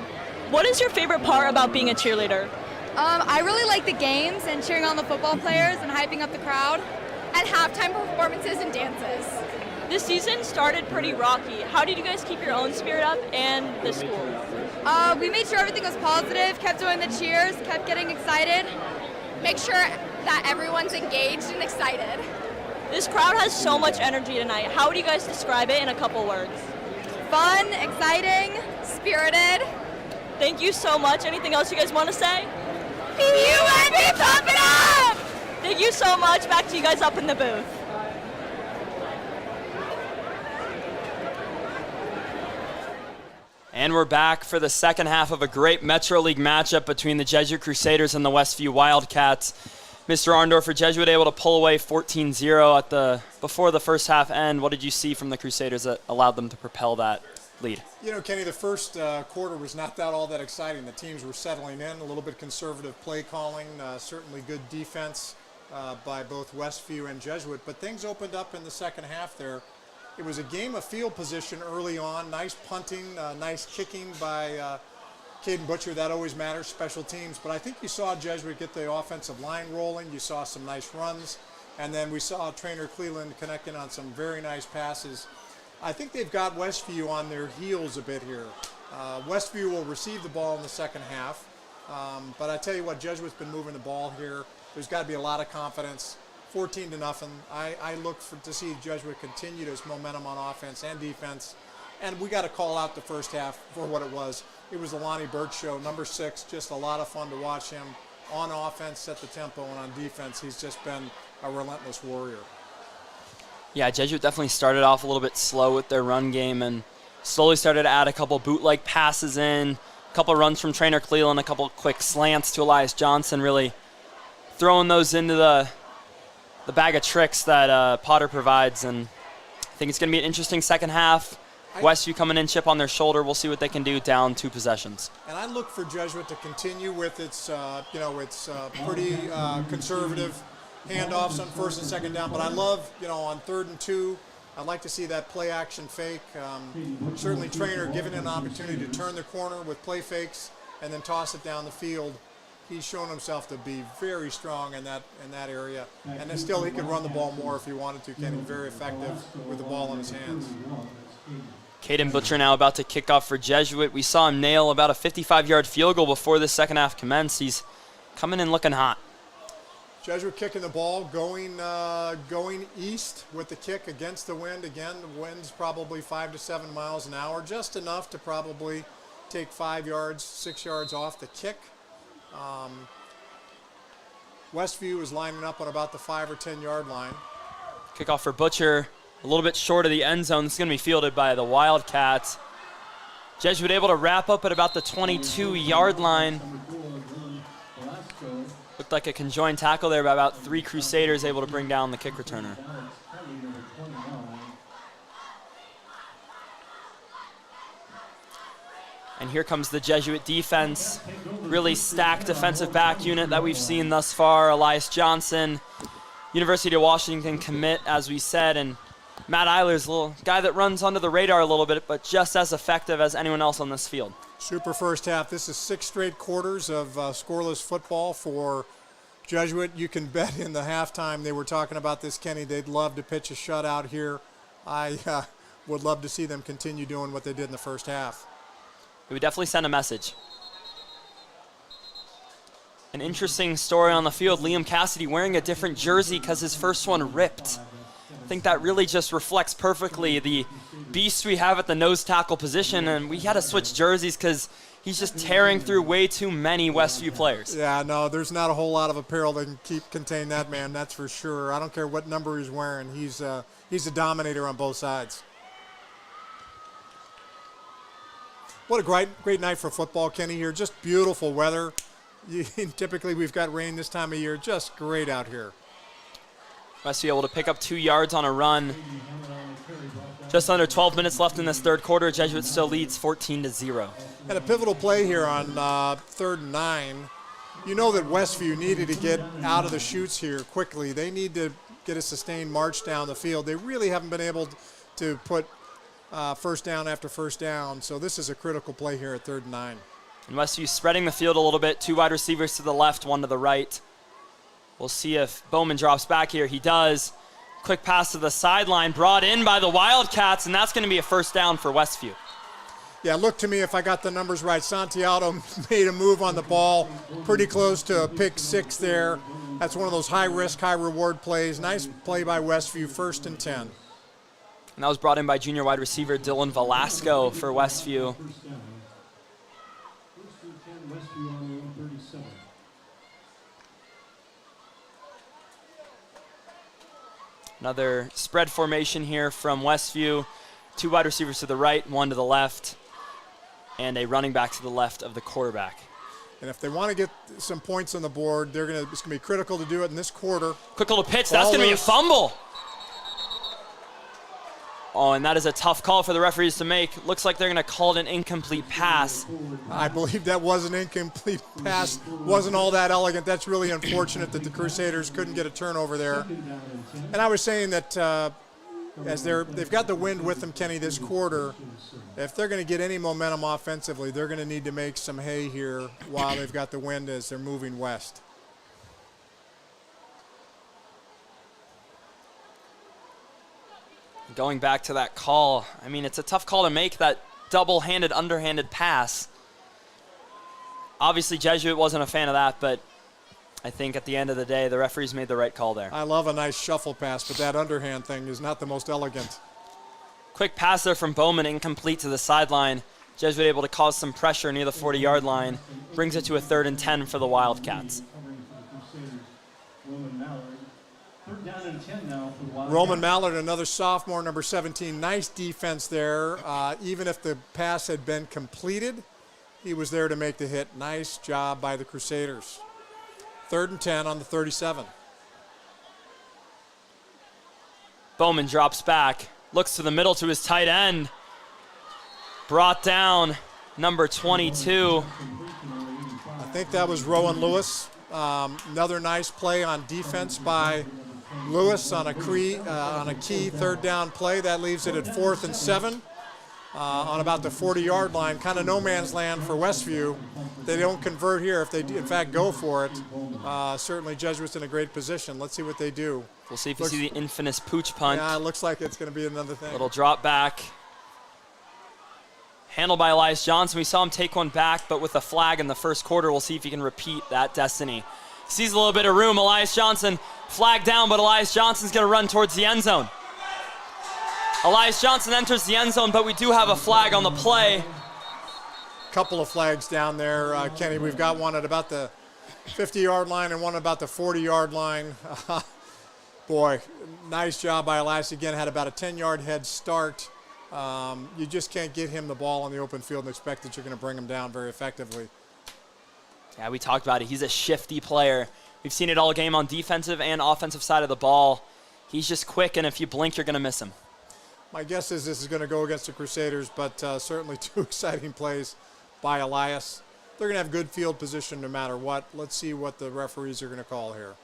What is your favorite part about being a cheerleader? I really like the games and cheering on the football players and hyping up the crowd. And halftime performances and dances. This season started pretty rocky. How did you guys keep your own spirit up and the school? We made sure everything was positive, kept doing the cheers, kept getting excited. Make sure that everyone's engaged and excited. This crowd has so much energy tonight. How would you guys describe it in a couple words? Fun, exciting, Spirited. Thank you so much. Anything else you guys want to say? UNB pump it up! Thank you so much. Back to you guys up in the booth. And we're back for the second half of a great Metro League matchup between the Jesuit Crusaders and the Westview Wildcats. Mr. Arndorfer, Jesuit able to pull away 14-0 before the first half end. What did you see from the Crusaders that allowed them to propel that lead? You know, Kenny, the first quarter was not all that exciting. The teams were settling in, a little bit conservative play calling, certainly good defense by both Westview and Jesuit. But things opened up in the second half there. It was a game of field position early on. Nice punting, nice kicking by Caden Butcher. That always matters, special teams. But I think you saw Jesuit get the offensive line rolling. You saw some nice runs. And then we saw Trainer Cleland connecting on some very nice passes. I think they've got Westview on their heels a bit here. Westview will receive the ball in the second half. But I tell you what, Jesuit's been moving the ball here. There's got to be a lot of confidence. 14-0. I look to see Jesuit continue this momentum on offense and defense. And we got to call out the first half for what it was. It was the Lonnie Burt show, number 6. Just a lot of fun to watch him on offense, set the tempo, and on defense, he's just been a relentless warrior. Yeah, Jesuit definitely started off a little bit slow with their run game and slowly started to add a couple bootleg passes in, a couple runs from Trainer Cleland, a couple quick slants to Elias Johnson, really throwing those into the bag of tricks that Potter provides. And I think it's going to be an interesting second half. Westview coming in, chip on their shoulder. We'll see what they can do down 2 possessions. And I look for Jesuit to continue with its, pretty conservative handoffs on first and second down. But I love, on 3rd and 2, I'd like to see that play action fake. Certainly Trainer giving an opportunity to turn the corner with play fakes and then toss it down the field. He's shown himself to be very strong in that area. And then still he could run the ball more if he wanted to, Kenny. Very effective with the ball in his hands. Caden Butcher now about to kick off for Jesuit. We saw him nail about a 55-yard field goal before the second half commenced. He's coming in looking hot. Jesuit kicking the ball, going east with the kick against the wind. Again, the wind's probably 5 to 7 miles an hour, just enough to probably take 5 yards, 6 yards off the kick. Westview is lining up on about the 5 or 10 yard line. Kickoff for Butcher, a little bit short of the end zone. This is going to be fielded by the Wildcats. Jesuit able to wrap up at about the 22-yard line. Looked like a conjoined tackle there by about 3 Crusaders able to bring down the kick returner. And here comes the Jesuit defense. Really stacked defensive back unit that we've seen thus far. Elias Johnson, University of Washington commit, as we said, and Matt Eiler's a little guy that runs under the radar a little bit, but just as effective as anyone else on this field. Super first half. This is 6 straight quarters of scoreless football for Jesuit. You can bet in the halftime they were talking about this, Kenny. They'd love to pitch a shutout here. I would love to see them continue doing what they did in the first half. It would definitely send a message. An interesting story on the field. Liam Cassidy wearing a different jersey because his first one ripped. I think that really just reflects perfectly the beast we have at the nose tackle position, and we had to switch jerseys because he's just tearing through way too many Westview players. Yeah, no, there's not a whole lot of apparel that can contain that man, that's for sure. I don't care what number he's wearing. He's a dominator on both sides. What a great night for football, Kenny, here. Just beautiful weather. Typically we've got rain this time of year. Just great out here. Westview able to pick up 2 yards on a run. Just under 12 minutes left in this third quarter. Jesuit still leads 14-0. And a pivotal play here on 3rd and 9. You know that Westview needed to get out of the chutes here quickly. They need to get a sustained march down the field. They really haven't been able to put first down after first down, so this is a critical play here at 3rd and 9. And Westview spreading the field a little bit. 2 wide receivers to the left, 1 to the right. We'll see if Bowman drops back here. He does. Quick pass to the sideline, brought in by the Wildcats, and that's going to be a first down for Westview. Yeah, look to me, if I got the numbers right, Santiago made a move on the ball, pretty close to a pick 6 there. That's one of those high-risk, high-reward plays. Nice play by Westview, 1st and 10. And that was brought in by junior wide receiver Dylan Velasco for Westview. First down. 1st and 10, Westview on their own 37. Another spread formation here from Westview. 2 wide receivers to the right, 1 to the left, and a running back to the left of the quarterback. And if they want to get some points on the board, it's going to be critical to do it in this quarter. Quick little pitch. That's going to be a fumble. Oh, and that is a tough call for the referees to make. Looks like they're going to call it an incomplete pass. I believe that was an incomplete pass. Wasn't all that elegant. That's really unfortunate that the Crusaders couldn't get a turnover there. And I was saying that as they've got the wind with them, Kenny, this quarter, if they're going to get any momentum offensively, they're going to need to make some hay here while they've got the wind as they're moving west. Going back to that call, I mean, it's a tough call to make, that double-handed, underhanded pass. Obviously, Jesuit wasn't a fan of that, but I think at the end of the day, the referees made the right call there. I love a nice shuffle pass, but that underhand thing is not the most elegant. Quick pass there from Bowman, incomplete to the sideline. Jesuit able to cause some pressure near the 40-yard line. Brings it to a 3rd and 10 for the Wildcats. Roman Mallard, another sophomore, number 17. Nice defense there. Even if the pass had been completed, he was there to make the hit. Nice job by the Crusaders. 3rd and 10 on the 37. Bowman drops back, looks to the middle to his tight end. Brought down, number 22. I think that was Rowan Lewis. Another nice play on defense by Lewis on a key 3rd down play. That leaves it at 4th and 7 on about the 40-yard line. Kind of no man's land for Westview. They don't convert here. If they, in fact, go for it, certainly Jesuit's in a great position. Let's see what they do. We'll see if you see the infamous pooch punt. Yeah, it looks like it's going to be another thing. Little drop back. Handled by Elias Johnson. We saw him take one back, but with a flag in the first quarter, we'll see if he can repeat that destiny. Sees a little bit of room. Elias Johnson flag down, but Elias Johnson's going to run towards the end zone. Elias Johnson enters the end zone, but we do have a flag on the play. Couple of flags down there, Kenny. We've got one at about the 50-yard line and one about the 40-yard line. Boy, nice job by Elias. Again, had about a 10-yard head start. You just can't get him the ball on the open field and expect that you're going to bring him down very effectively. Yeah, we talked about it. He's a shifty player. We've seen it all game on defensive and offensive side of the ball. He's just quick, and if you blink, you're going to miss him. My guess is this is going to go against the Crusaders, but certainly 2 exciting plays by Elias. They're going to have good field position no matter what. Let's see what the referees are going to call here.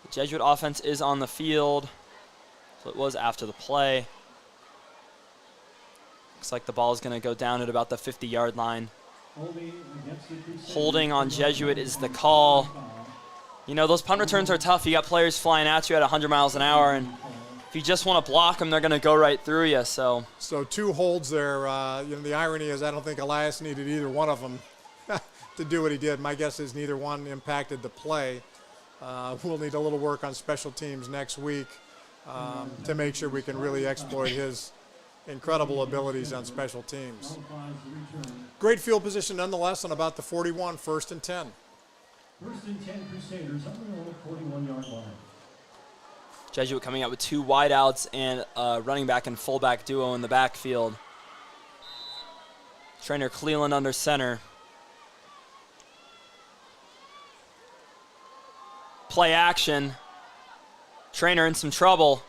The Jesuit offense is on the field, so it was after the play. Looks like the ball is going to go down at about the 50-yard line. Holding on Jesuit is the call. You know, those punt returns are tough. You got players flying at you at 100 miles an hour, and if you just want to block them, they're going to go right through you. So 2 holds there. The irony is I don't think Elias needed either one of them to do what he did. My guess is neither one impacted the play. We'll need a little work on special teams next week to make sure we can really exploit his incredible abilities on special teams. Great field position nonetheless on about the 41, 1st and 10. 1st and 10 Crusaders on their own 41-yard line. Jesuit coming out with 2 wideouts and a running back and fullback duo in the backfield. Trainer Cleland under center. Play action. Trainer in some trouble.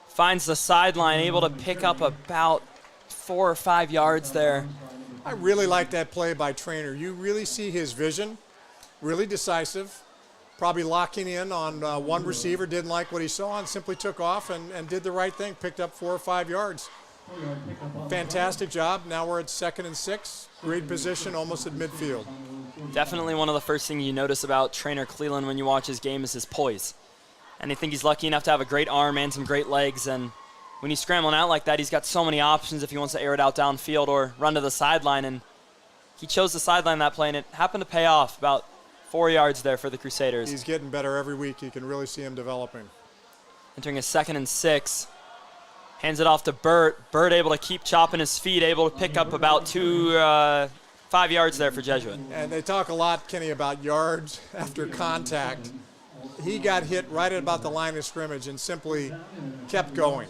Finds the sideline, able to pick up about 4 or 5 yards there. I really like that play by Trainer. You really see his vision. really decisive, probably locking in on one receiver, didn't like what he saw, and simply took off and did the right thing, picked up 4 or 5 yards. Fantastic job. Now we're at 2nd and 6. Great position, almost at midfield. Definitely one of the first things you notice about Trainer Cleland when you watch his game is his poise. And I think he's lucky enough to have a great arm and some great legs. And when he's scrambling out like that, he's got so many options if he wants to air it out downfield or run to the sideline. And he chose the sideline that play, and it happened to pay off. About 4 yards there for the Crusaders. He's getting better every week. You can really see him developing. Entering a 2nd and 6. Hands it off to Burt. Burt able to keep chopping his feet, able to pick up about 5 yards there for Jesuit. And they talk a lot, Kenny, about yards after contact. He got hit right at about the line of scrimmage and simply kept going.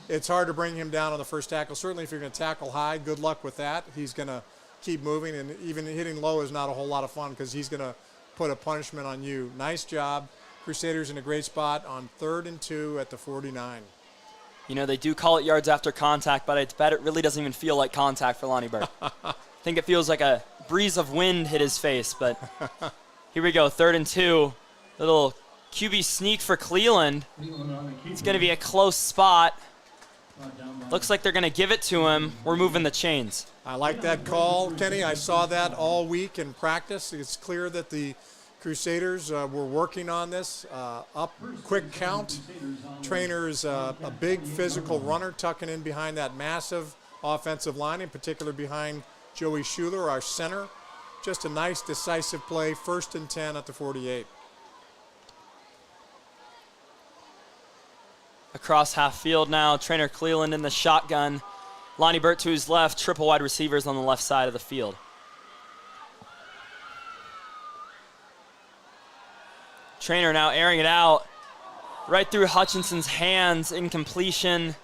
It's hard to bring him down on the first tackle. Certainly if you're going to tackle high, good luck with that. He's going to keep moving, and even hitting low is not a whole lot of fun because he's going to put a punishment on you. Nice job. Crusaders in a great spot on 3rd and 2 at the 49. You know, they do call it yards after contact, but I bet it really doesn't even feel like contact for Lonnie Burt. I think it feels like a breeze of wind hit his face, but here we go, 3rd and 2. Little QB sneak for Cleland. It's going to be a close spot. Looks like they're going to give it to him. We're moving the chains. I like that call, Kenny. I saw that all week in practice. It's clear that the Crusaders were working on this. Up, quick count. Trainer's a big physical runner tucking in behind that massive offensive line, in particular behind Joey Schuler, our center. Just a nice, decisive play, 1st and 10 at the 48. Across half field now, Trainer Cleland in the shotgun. Lonnie Burt to his left, triple wide receivers on the left side of the field. Trainer now airing it out right through Hutchinson's hands, incompletion.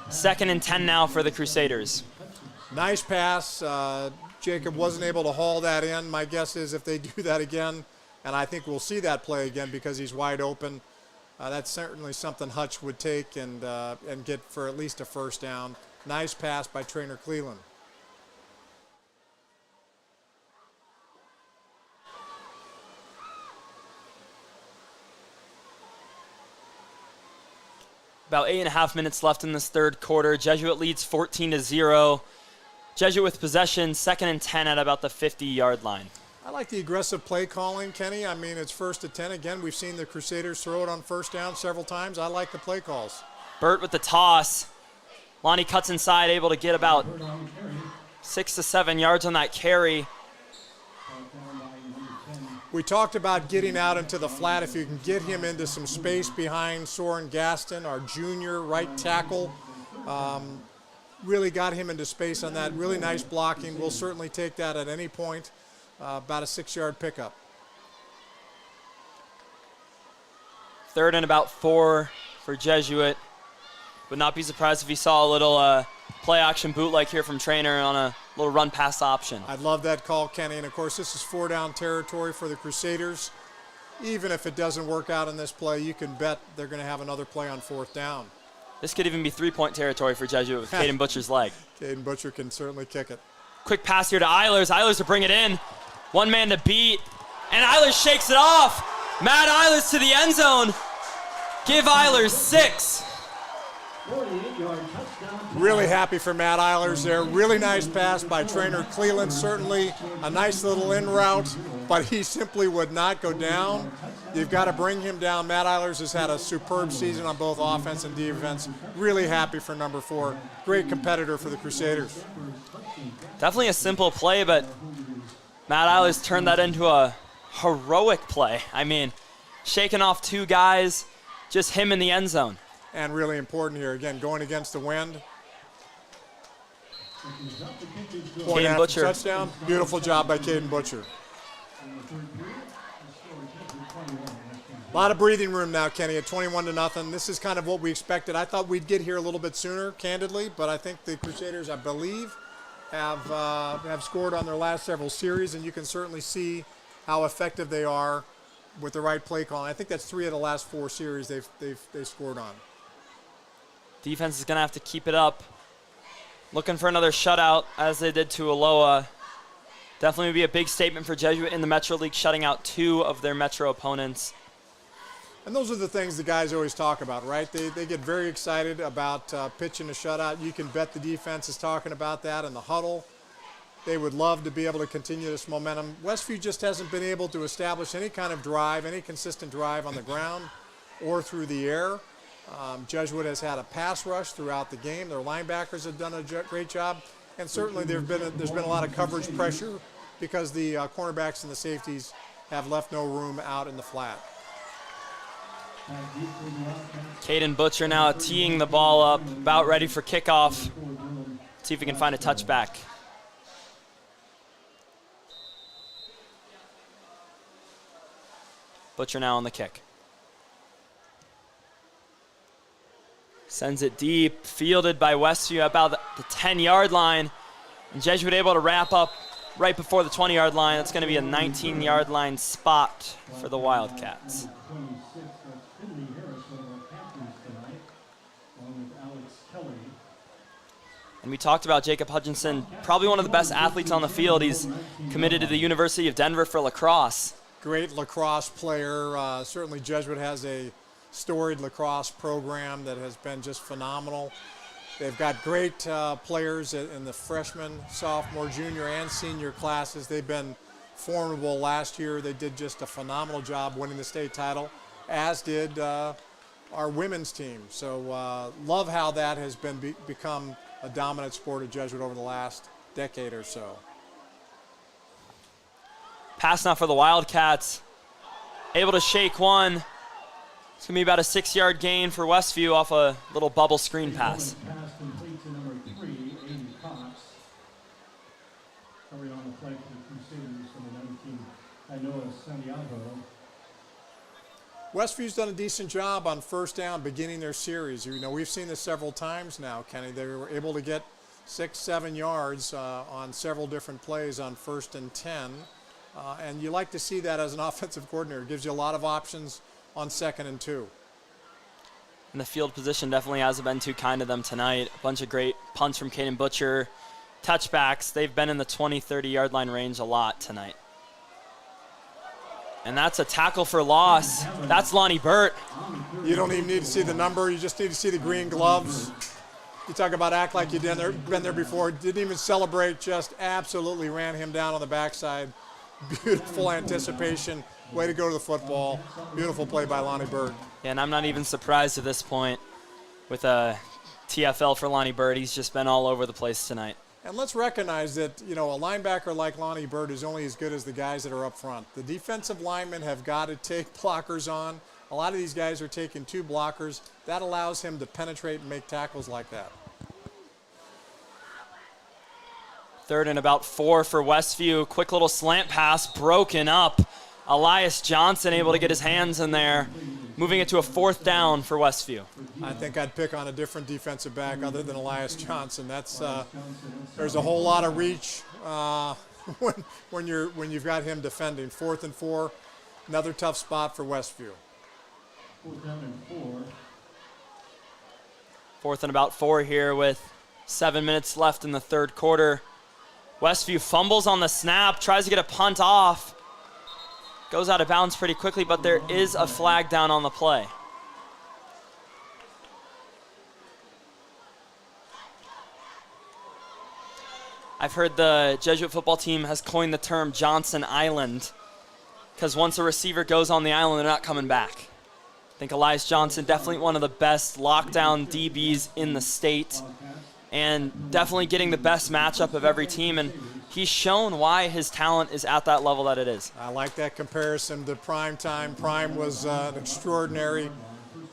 2nd and 10 now for the Crusaders. Nice pass. Jacob wasn't able to haul that in. My guess is if they do that again, and I think we'll see that play again because he's wide open, that's certainly something Hutch would take and get for at least a 1st down. Nice pass by Trainer Cleland. About 8.5 minutes left in this 3rd quarter. Jesuit leads 14-0. Jesuit with possession, 2nd and 10 at about the 50-yard line. I like the aggressive play calling, Kenny. I mean, it's 1st and 10. Again, we've seen the Crusaders throw it on 1st down several times. I like the play calls. Burt with the toss. Lonnie cuts inside, able to get about 6 to 7 yards on that carry. We talked about getting out into the flat. If you can get him into some space behind Soren Gaston, our junior right tackle, really got him into space on that. Really nice blocking. We'll certainly take that at any point. About a 6-yard pickup. 3rd and about 4 for Jesuit. Would not be surprised if he saw a little play action bootleg here from Trainer on a little run pass option. I'd love that call, Kenny. And of course, this is 4-down territory for the Crusaders. Even if it doesn't work out in this play, you can bet they're going to have another play on 4th down. This could even be 3-point territory for Jesuit with Caden Butcher's leg. Caden Butcher can certainly kick it. Quick pass here to Eilers. Eilers to bring it in. One man to beat. And Eilers shakes it off. Matt Eilers to the end zone. Give Eilers 6. Really happy for Matt Eilers there. Really nice pass by Trainer Cleland. Certainly a nice little in route, but he simply would not go down. You've got to bring him down. Matt Eilers has had a superb season on both offense and defense. Really happy for number 4. Great competitor for the Crusaders. Definitely a simple play, but Matt Eilers turned that into a heroic play. I mean, shaking off 2 guys, just him in the end zone. And really important here, again, going against the wind. Caden Butcher. Touchdown. Beautiful job by Caden Butcher. A lot of breathing room now, Kenny, at 21-0. This is kind of what we expected. I thought we'd get here a little bit sooner, candidly, but I think the Crusaders, I believe, have scored on their last several series, and you can certainly see how effective they are with the right play calling. I think that's 3 of the last 4 series they've scored on. Defense is going to have to keep it up. Looking for another shutout, as they did to Aloha. Definitely would be a big statement for Jesuit in the Metro League, shutting out 2 of their Metro opponents. And those are the things the guys always talk about, right? They get very excited about pitching a shutout. You can bet the defense is talking about that in the huddle. They would love to be able to continue this momentum. Westview just hasn't been able to establish any kind of drive, any consistent drive on the ground or through the air. Jesuit has had a pass rush throughout the game. Their linebackers have done a great job. And certainly there's been a lot of coverage pressure because the cornerbacks and the safeties have left no room out in the flat. Caden Butcher now teeing the ball up, about ready for kickoff. See if we can find a touchback. Butcher now on the kick. Sends it deep, fielded by Westview about the 10-yard line. And Jesuit able to wrap up right before the 20-yard line. That's going to be a 19-yard line spot for the Wildcats. And we talked about Jacob Hutchinson, probably one of the best athletes on the field. He's committed to the University of Denver for lacrosse. Great lacrosse player. Certainly Jesuit has a storied lacrosse program that has been just phenomenal. They've got great players in the freshman, sophomore, junior, and senior classes. They've been formidable last year. They did just a phenomenal job winning the state title, as did our women's team. So love how that has been become a dominant sport at Jesuit over the last decade or so. Pass now for the Wildcats. Able to shake one. It's going to be about a 6-yard gain for Westview off a little bubble screen pass. Pass complete to number 3, Aiden Cox. Covering on the play for the Crusaders from the 19, Noah Santiago. Westview's done a decent job on first down beginning their series. You know, we've seen this several times now, Kenny. They were able to get 6-7 yards on several different plays on 1st and 10. And you like to see that as an offensive coordinator. It gives you a lot of options on 2nd and 2. And the field position definitely hasn't been too kind to them tonight. A bunch of great punts from Caden Butcher. Touchbacks, they've been in the 20, 30-yard line range a lot tonight. And that's a tackle for loss. That's Lonnie Burt. You don't even need to see the number. You just need to see the green gloves. You talk about act like you've been there before. Didn't even celebrate, just absolutely ran him down on the backside. Beautiful anticipation. Way to go to the football. Beautiful play by Lonnie Burt. Yeah, and I'm not even surprised at this point with a TFL for Lonnie Burt. He's just been all over the place tonight. And let's recognize that, you know, a linebacker like Lonnie Burt is only as good as the guys that are up front. The defensive linemen have got to take blockers on. A lot of these guys are taking 2 blockers. That allows him to penetrate and make tackles like that. 3rd and about 4 for Westview. Quick little slant pass broken up. Elias Johnson able to get his hands in there, moving it to a 4th down for Westview. I think I'd pick on a different defensive back other than Elias Johnson. That's there's a whole lot of reach when you've got him defending. 4th and 4, another tough spot for Westview. 4th down and 4. 4th and about 4 here with 7 minutes left in the 3rd quarter. Westview fumbles on the snap, tries to get a punt off. Goes out of bounds pretty quickly, but there is a flag down on the play. I've heard the Jesuit football team has coined the term Johnson Island, because once a receiver goes on the island, they're not coming back. I think Elias Johnson, definitely one of the best lockdown DBs in the state, and definitely getting the best matchup of every team. And he's shown why his talent is at that level that it is. I like that comparison to Prime time. Prime was an extraordinary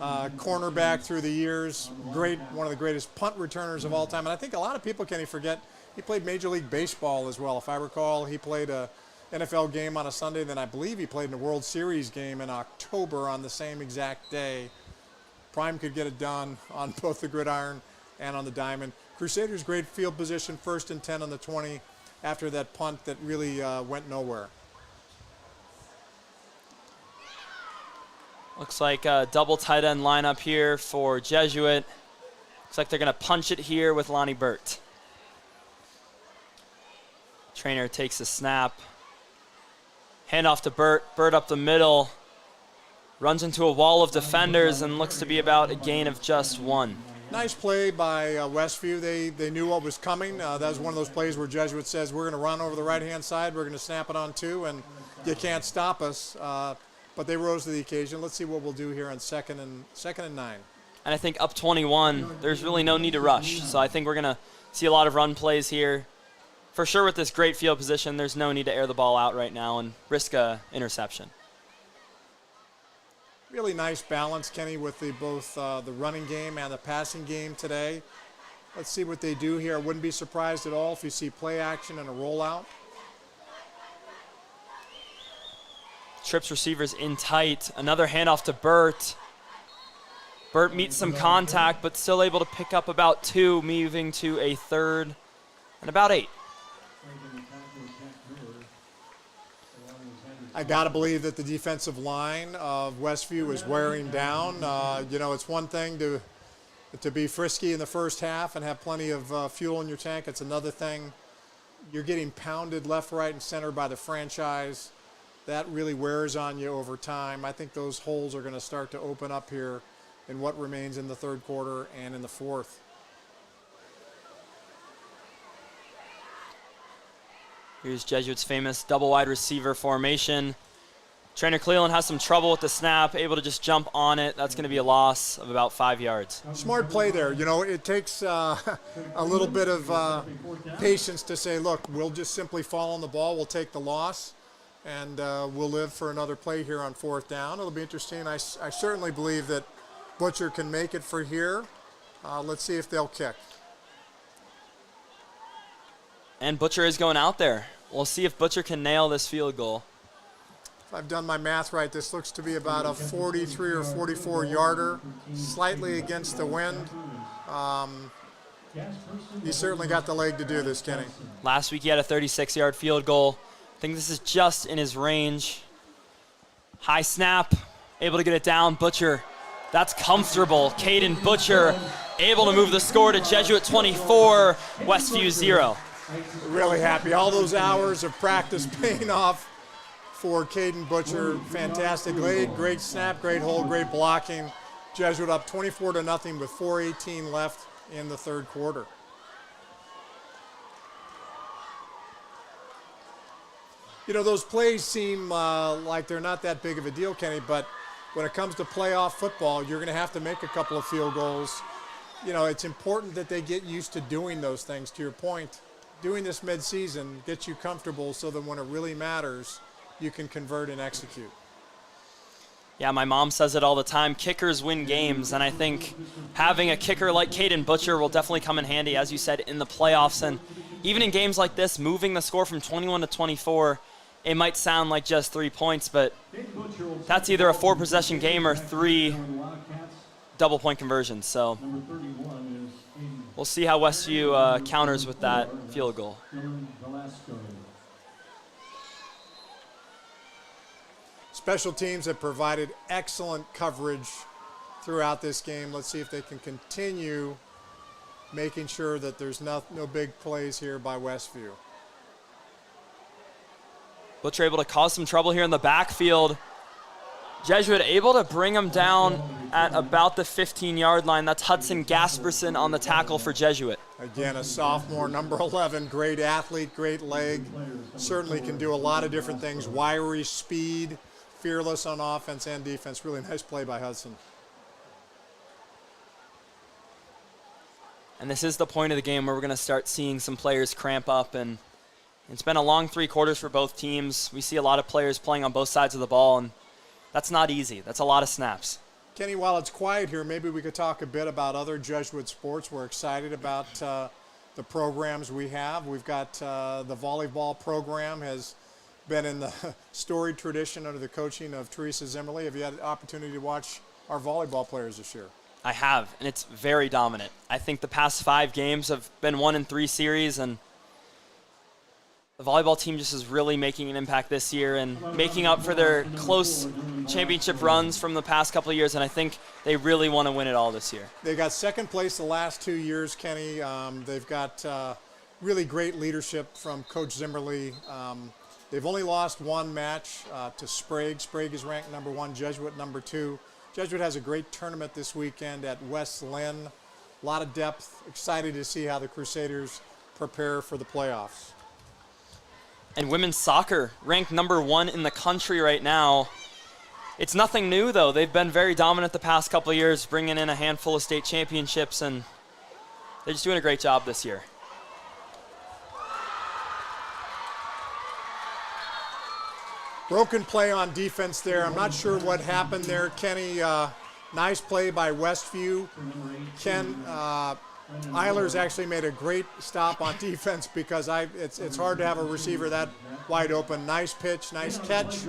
cornerback through the years. Great, one of the greatest punt returners of all time. And I think a lot of people can forget he played Major League Baseball as well. If I recall, he played a NFL game on a Sunday, then I believe he played in a World Series game in October on the same exact day. Prime could get it done on both the gridiron and on the diamond. Crusaders great field position, 1st and 10 on the 20 after that punt that really went nowhere. Looks like a double tight end lineup here for Jesuit. Looks like they're going to punch it here with Lonnie Burt. Trainer takes a snap. Hand off to Burt. Burt up the middle. Runs into a wall of defenders and looks to be about a gain of just 1. Nice play by Westview. They knew what was coming. That was one of those plays where Jesuit says, we're going to run over the right-hand side, we're going to snap it on 2, and you can't stop us. But they rose to the occasion. Let's see what we'll do here on second and 9. And I think up 21, there's really no need to rush. So I think we're going to see a lot of run plays here. For sure with this great field position, there's no need to air the ball out right now and risk a interception. Really nice balance, Kenny, with both the running game and the passing game today. Let's see what they do here. I wouldn't be surprised at all if you see play action and a rollout. Trips receivers in tight. Another handoff to Burt. Burt meets some contact, but still able to pick up about 2, moving to a 3rd and about 8. I got to believe that the defensive line of Westview is wearing down. You know, it's one thing to be frisky in the first half and have plenty of fuel in your tank. It's another thing. You're getting pounded left, right, and center by the franchise. That really wears on you over time. I think those holes are going to start to open up here in what remains in the 3rd quarter and in the 4th. Here's Jesuit's famous double wide receiver formation. Trainer Cleveland has some trouble with the snap, able to just jump on it. That's going to be a loss of about 5 yards. Smart play there. You know, it takes a little bit of patience to say, look, we'll just simply fall on the ball. We'll take the loss, and we'll live for another play here on 4th down. It'll be interesting. I certainly believe that Butcher can make it for here. Let's see if they'll kick. And Butcher is going out there. We'll see if Butcher can nail this field goal. If I've done my math right, this looks to be about a 43 or 44 yarder, slightly against the wind. He certainly got the leg to do this, Kenny. Last week he had a 36-yard field goal. I think this is just in his range. High snap, able to get it down. Butcher, that's comfortable. Caden Butcher able to move the score to Jesuit 24, Westview 0. Really happy. All those hours of practice paying off for Caden Butcher. Fantastic lead, great snap, great hold, great blocking. Jesuit up 24-0 with 4:18 left in the 3rd quarter. You know, those plays seem like they're not that big of a deal, Kenny, but when it comes to playoff football, you're going to have to make a couple of field goals. You know, it's important that they get used to doing those things. To your point, doing this mid-season gets you comfortable so that when it really matters, you can convert and execute. Yeah, my mom says it all the time. Kickers win games, and I think having a kicker like Caden Butcher will definitely come in handy, as you said, in the playoffs. And even in games like this, moving the score from 21 to 24, it might sound like just 3 points, but that's either a 4-possession game or 3 double-point conversions. So we'll see how Westview counters with that field goal. Special teams have provided excellent coverage throughout this game. Let's see if they can continue making sure that there's no big plays here by Westview. Butcher able to cause some trouble here in the backfield. Jesuit able to bring him down at about the 15-yard line. That's Hudson Gasperson on the tackle for Jesuit. Again, a sophomore, number 11, great athlete, great leg. Certainly can do a lot of different things. Wiry, speed, fearless on offense and defense. Really nice play by Hudson. And this is the point of the game where we're going to start seeing some players cramp up, and it's been a long 3 quarters for both teams. We see a lot of players playing on both sides of the ball, and that's not easy. That's a lot of snaps. Kenny, while it's quiet here, maybe we could talk a bit about other Jesuit sports. We're excited about the programs we have. We've got the volleyball program has been in the storied tradition under the coaching of Teresa Zimmerly. Have you had the opportunity to watch our volleyball players this year? I have, and it's very dominant. I think the past 5 games have been 1-3 series, and the volleyball team just is really making an impact this year and making up for their close championship runs from the past couple of years, and I think they really want to win it all this year. They got second place the last 2 years, Kenny. They've got really great leadership from Coach Zimmerly. They've only lost one match to Sprague. Sprague is ranked number 1, Jesuit number 2. Jesuit has a great tournament this weekend at West Lynn. A lot of depth. Excited to see how the Crusaders prepare for the playoffs. And women's soccer, ranked number 1 in the country right now. It's nothing new, though. They've been very dominant the past couple of years, bringing in a handful of state championships, and they're just doing a great job this year. Broken play on defense there. I'm not sure what happened there, Kenny. Nice play by Westview. Ken Eilers actually made a great stop on defense because it's hard to have a receiver that wide open. Nice pitch, nice catch.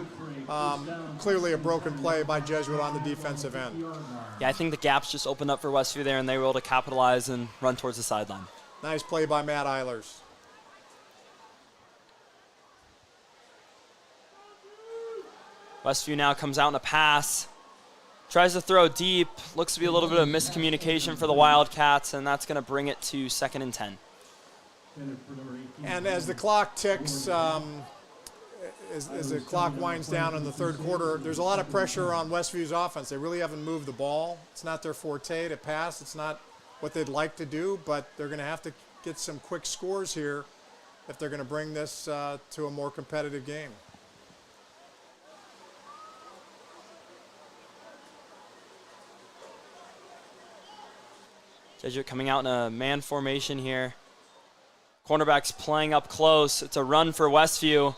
Clearly a broken play by Jesuit on the defensive end. Yeah, I think the gaps just opened up for Westview there, and they were able to capitalize and run towards the sideline. Nice play by Matt Eilers. Westview now comes out in a pass. Tries to throw deep. Looks to be a little bit of miscommunication for the Wildcats, and that's going to bring it to 2nd and 10. And as the clock ticks, as the clock winds down in the third quarter, there's a lot of pressure on Westview's offense. They really haven't moved the ball. It's not their forte to pass. It's not what they'd like to do, but they're going to have to get some quick scores here if they're going to bring this to a more competitive game. Jesuit coming out in a man formation here. Cornerback's playing up close. It's a run for Westview.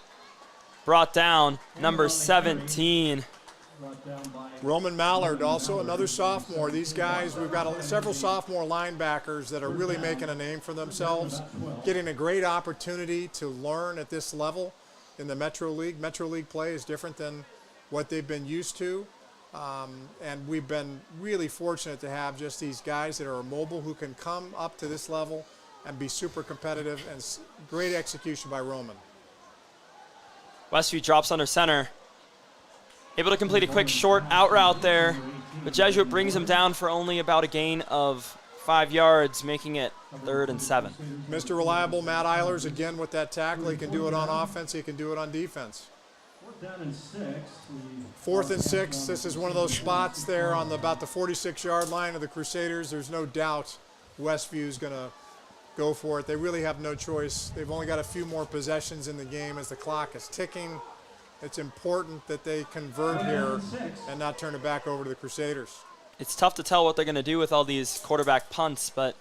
Brought down, number 17. Roman Mallard, also another sophomore. These guys, we've got several sophomore linebackers that are really making a name for themselves, getting a great opportunity to learn at this level in the Metro League. Metro League play is different than what they've been used to. And we've been really fortunate to have just these guys that are mobile who can come up to this level and be super competitive, and great execution by Roman. Westview drops under center. Able to complete a quick short out route there, but Jesuit brings him down for only about a gain of 5 yards, making it 3rd and 7. Mr. Reliable, Matt Eilers, again with that tackle. He can do it on offense. He can do it on defense. 4th and 6. This is one of those spots there on about the 46-yard line of the Crusaders. There's no doubt Westview is going to go for it. They really have no choice. They've only got a few more possessions in the game as the clock is ticking. It's important that they convert here and not turn it back over to the Crusaders. It's tough to tell what they're going to do with all these quarterback punts, but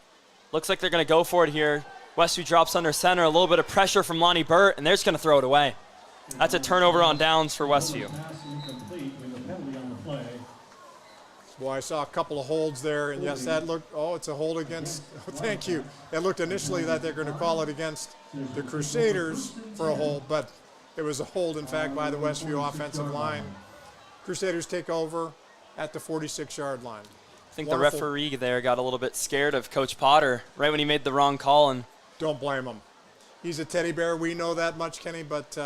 looks like they're going to go for it here. Westview drops under center, a little bit of pressure from Lonnie Burt, and they're just going to throw it away. That's a turnover on downs for Westview. Boy, I saw a couple of holds there, and yes, that looked, it's a hold against, thank you. It looked initially that they're going to call it against the Crusaders for a hold, but it was a hold, in fact, by the Westview offensive line. Crusaders take over at the 46-yard line. I think the referee there got a little bit scared of Coach Potter right when he made the wrong call. And don't blame him. He's a teddy bear. We know that much, Kenny, but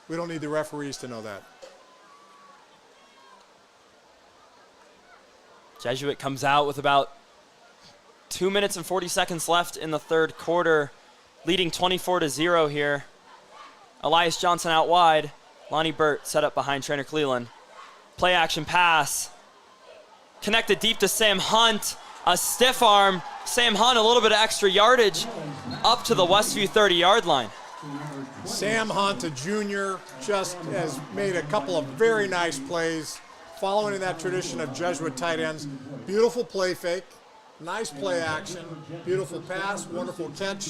we don't need the referees to know that. Jesuit comes out with about 2 minutes and 40 seconds left in the third quarter, leading 24-0 here. Elias Johnson out wide. Lonnie Burt set up behind Trainer Cleland. Play action pass. Connected deep to Sam Hunt. A stiff arm. Sam Hunt, a little bit of extra yardage up to the Westview 30-yard line. Sam Hunt, a junior, just has made a couple of very nice plays, following in that tradition of Jesuit tight ends. Beautiful play fake, nice play action, beautiful pass, wonderful catch,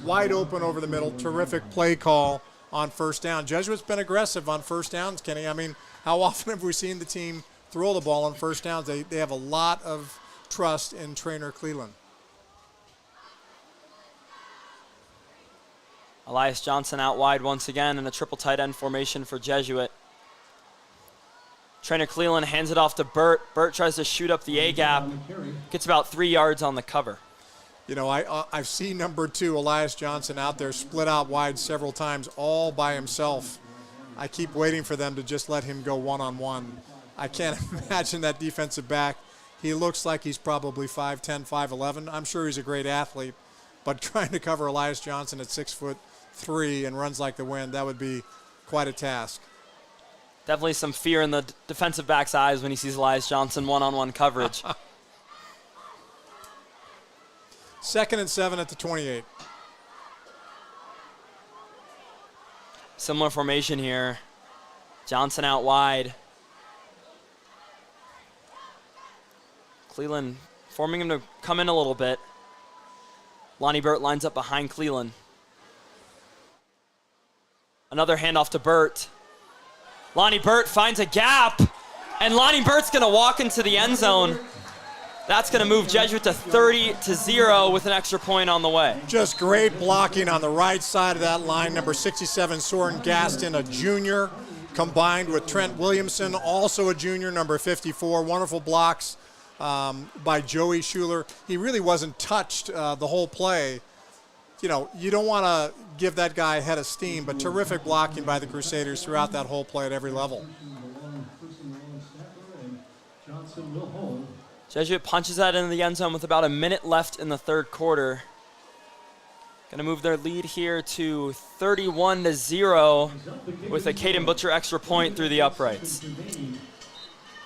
wide open over the middle, terrific play call on first down. Jesuit's been aggressive on first downs, Kenny. I mean, how often have we seen the team throw the ball on first downs? They have a lot of trust in Trainer Cleland. Elias Johnson out wide once again in a triple tight end formation for Jesuit. Trainer Cleland hands it off to Burt. Burt tries to shoot up the A-gap. Gets about 3 yards on the cover. You know, I've seen number 2, Elias Johnson, out there split out wide several times all by himself. I keep waiting for them to just let him go one-on-one. I can't imagine that defensive back. He looks like he's probably 5'10", 5'11". I'm sure he's a great athlete, but trying to cover Elias Johnson at 6'3" and runs like the wind, that would be quite a task. Definitely some fear in the defensive back's eyes when he sees Elias Johnson one-on-one coverage. 2nd and 7 at the 28. Similar formation here. Johnson out wide. Cleland forming him to come in a little bit. Lonnie Burt lines up behind Cleland. Another handoff to Burt. Lonnie Burt finds a gap, and Lonnie Burt's going to walk into the end zone. That's going to move Jesuit to 30-0 with an extra point on the way. Just great blocking on the right side of that line. Number 67, Soren Gaston, a junior, combined with Trent Williamson, also a junior, number 54. Wonderful blocks by Joey Schuler. He really wasn't touched the whole play. You know, you don't want to give that guy a head of steam, but terrific blocking by the Crusaders throughout that whole play at every level. Jesuit punches that into the end zone with about a minute left in the third quarter. Going to move their lead here to 31-0 with a Caden Butcher extra point through the uprights.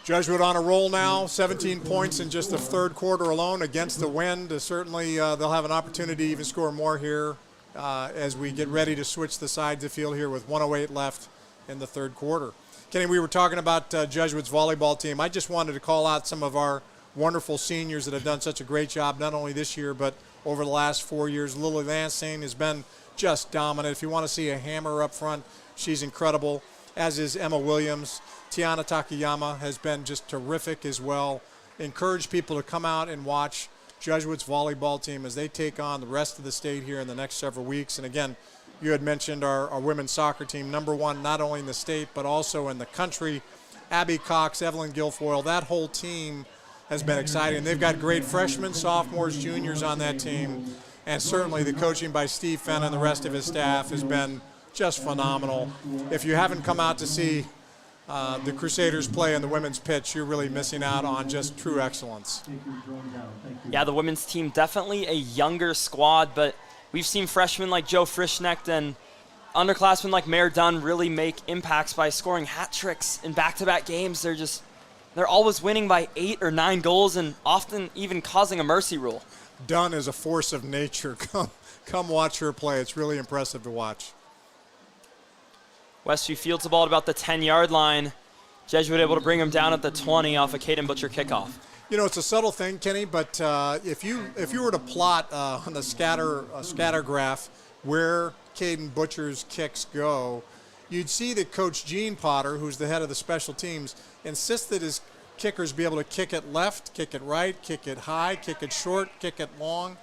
Jesuit on a roll now, 17 points in just the third quarter alone against the wind. Certainly they'll have an opportunity to even score more here as we get ready to switch the sides of the field here with 1:08 left in the third quarter. Kenny, we were talking about Jesuit's volleyball team. I just wanted to call out some of our wonderful seniors that have done such a great job, not only this year, but over the last 4 years. Lily Lansing has been just dominant. If you want to see a hammer up front, she's incredible, as is Emma Williams. Tiana Takayama has been just terrific as well. Encourage people to come out and watch Jesuit's volleyball team as they take on the rest of the state here in the next several weeks. And again, you had mentioned our women's soccer team, number one, not only in the state, but also in the country. Abby Cox, Evelyn Guilfoyle, that whole team has been exciting. They've got great freshmen, sophomores, juniors on that team. And certainly the coaching by Steve Fenn and the rest of his staff has been just phenomenal. If you haven't come out to see the Crusaders play in the women's pitch, you're really missing out on just true excellence. Yeah, the women's team, definitely a younger squad, but we've seen freshmen like Joe Frischnecht and underclassmen like Mare Dunn really make impacts by scoring hat tricks in back-to-back games. They're always winning by 8 or 9 goals and often even causing a mercy rule. Dunn is a force of nature. Come watch her play. It's really impressive to watch. Westview fields the ball at about the 10-yard line. Jesuit able to bring him down at the 20 off a Caden Butcher kickoff. You know, it's a subtle thing, Kenny, but if you were to plot on the scatter graph where Caden Butcher's kicks go, you'd see that Coach Gene Potter, who's the head of the special teams, insists that his kickers be able to kick it left, kick it right, kick it high, kick it short, kick it long.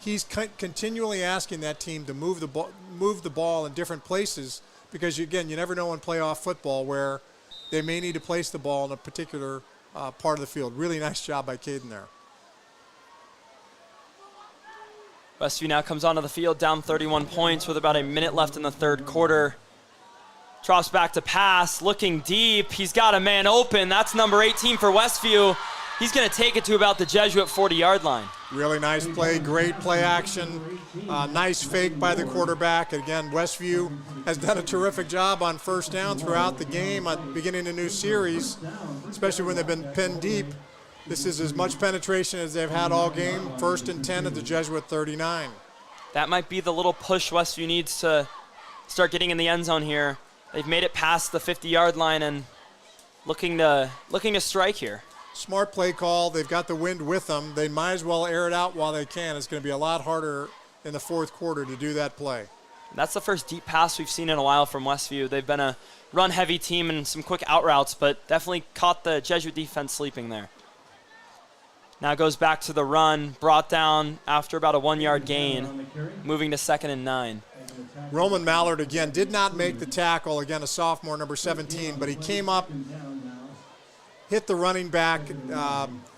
He's continually asking that team to move the ball in different places because, again, you never know in playoff football where they may need to place the ball in a particular part of the field. Really nice job by Caden there. Westview now comes onto the field down 31 points with about a minute left in the third quarter. Drops back to pass, looking deep. He's got a man open. That's number 18 for Westview. He's going to take it to about the Jesuit 40-yard line. Really nice play, great play action. Nice fake by the quarterback. Again, Westview has done a terrific job on first down throughout the game, beginning a new series, especially when they've been pinned deep. This is as much penetration as they've had all game. 1st and 10 at the Jesuit 39. That might be the little push Westview needs to start getting in the end zone here. They've made it past the 50-yard line and looking to strike here. Smart play call. They've got the wind with them. They might as well air it out while they can. It's going to be a lot harder in the fourth quarter to do that play. That's the first deep pass we've seen in a while from Westview. They've been a run-heavy team and some quick out routes, but definitely caught the Jesuit defense sleeping there. Now goes back to the run, brought down after about a 1-yard gain, moving to 2nd and 9. Roman Mallard, again, did not make the tackle. Again, a sophomore, number 17, but he came up, hit the running back,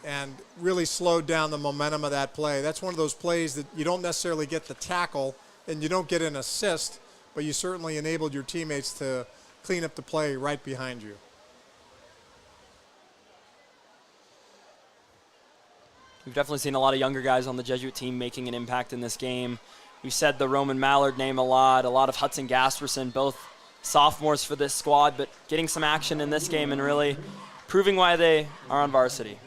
and really slowed down the momentum of that play. That's one of those plays that you don't necessarily get the tackle and you don't get an assist, but you certainly enabled your teammates to clean up the play right behind you. We've definitely seen a lot of younger guys on the Jesuit team making an impact in this game. We've said the Roman Mallard name a lot of Hudson Gasperson, both sophomores for this squad, but getting some action in this game and really proving why they are on varsity.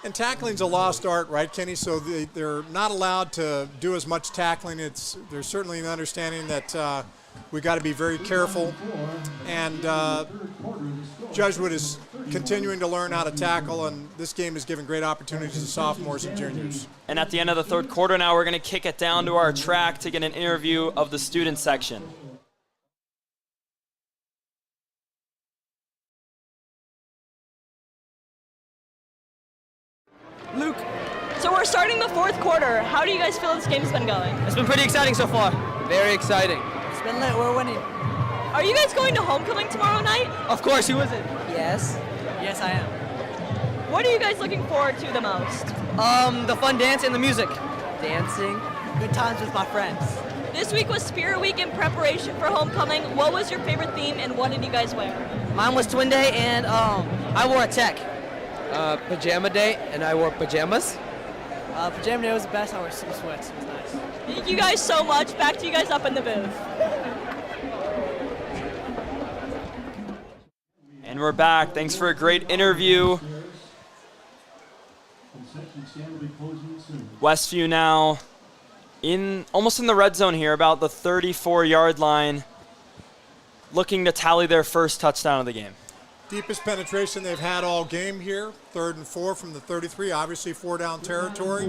And tackling's a lost art, right, Kenny? So they're not allowed to do as much tackling. There's certainly an understanding that we got to be very careful. And Jesuit is continuing to learn how to tackle, and this game is giving great opportunities to sophomores and juniors. And at the end of the third quarter now, we're going to kick it down to our track to get an interview of the student section. Luke, so we're starting the fourth quarter. How do you guys feel this game's been going? It's been pretty exciting so far. Very exciting. It's been lit. We're winning. Are you guys going to homecoming tomorrow night? Of course, who isn't? Yes. Yes, I am. What are you guys looking forward to the most? The fun dance and the music. Dancing. Good times with my friends. This week was Spirit Week in preparation for homecoming. What was your favorite theme and what did you guys wear? Mine was Twin Day, and I wore a tech. Pajama day, and I wore pajamas. Pajama Day was the best. I wore some sweats. It was nice. Thank you guys so much. Back to you guys up in the booth. And we're back. Thanks for a great interview. Westview now almost in the red zone here, about the 34-yard line, looking to tally their first touchdown of the game. Deepest penetration they've had all game here. 3rd and 4 from the 33, obviously 4-down territory.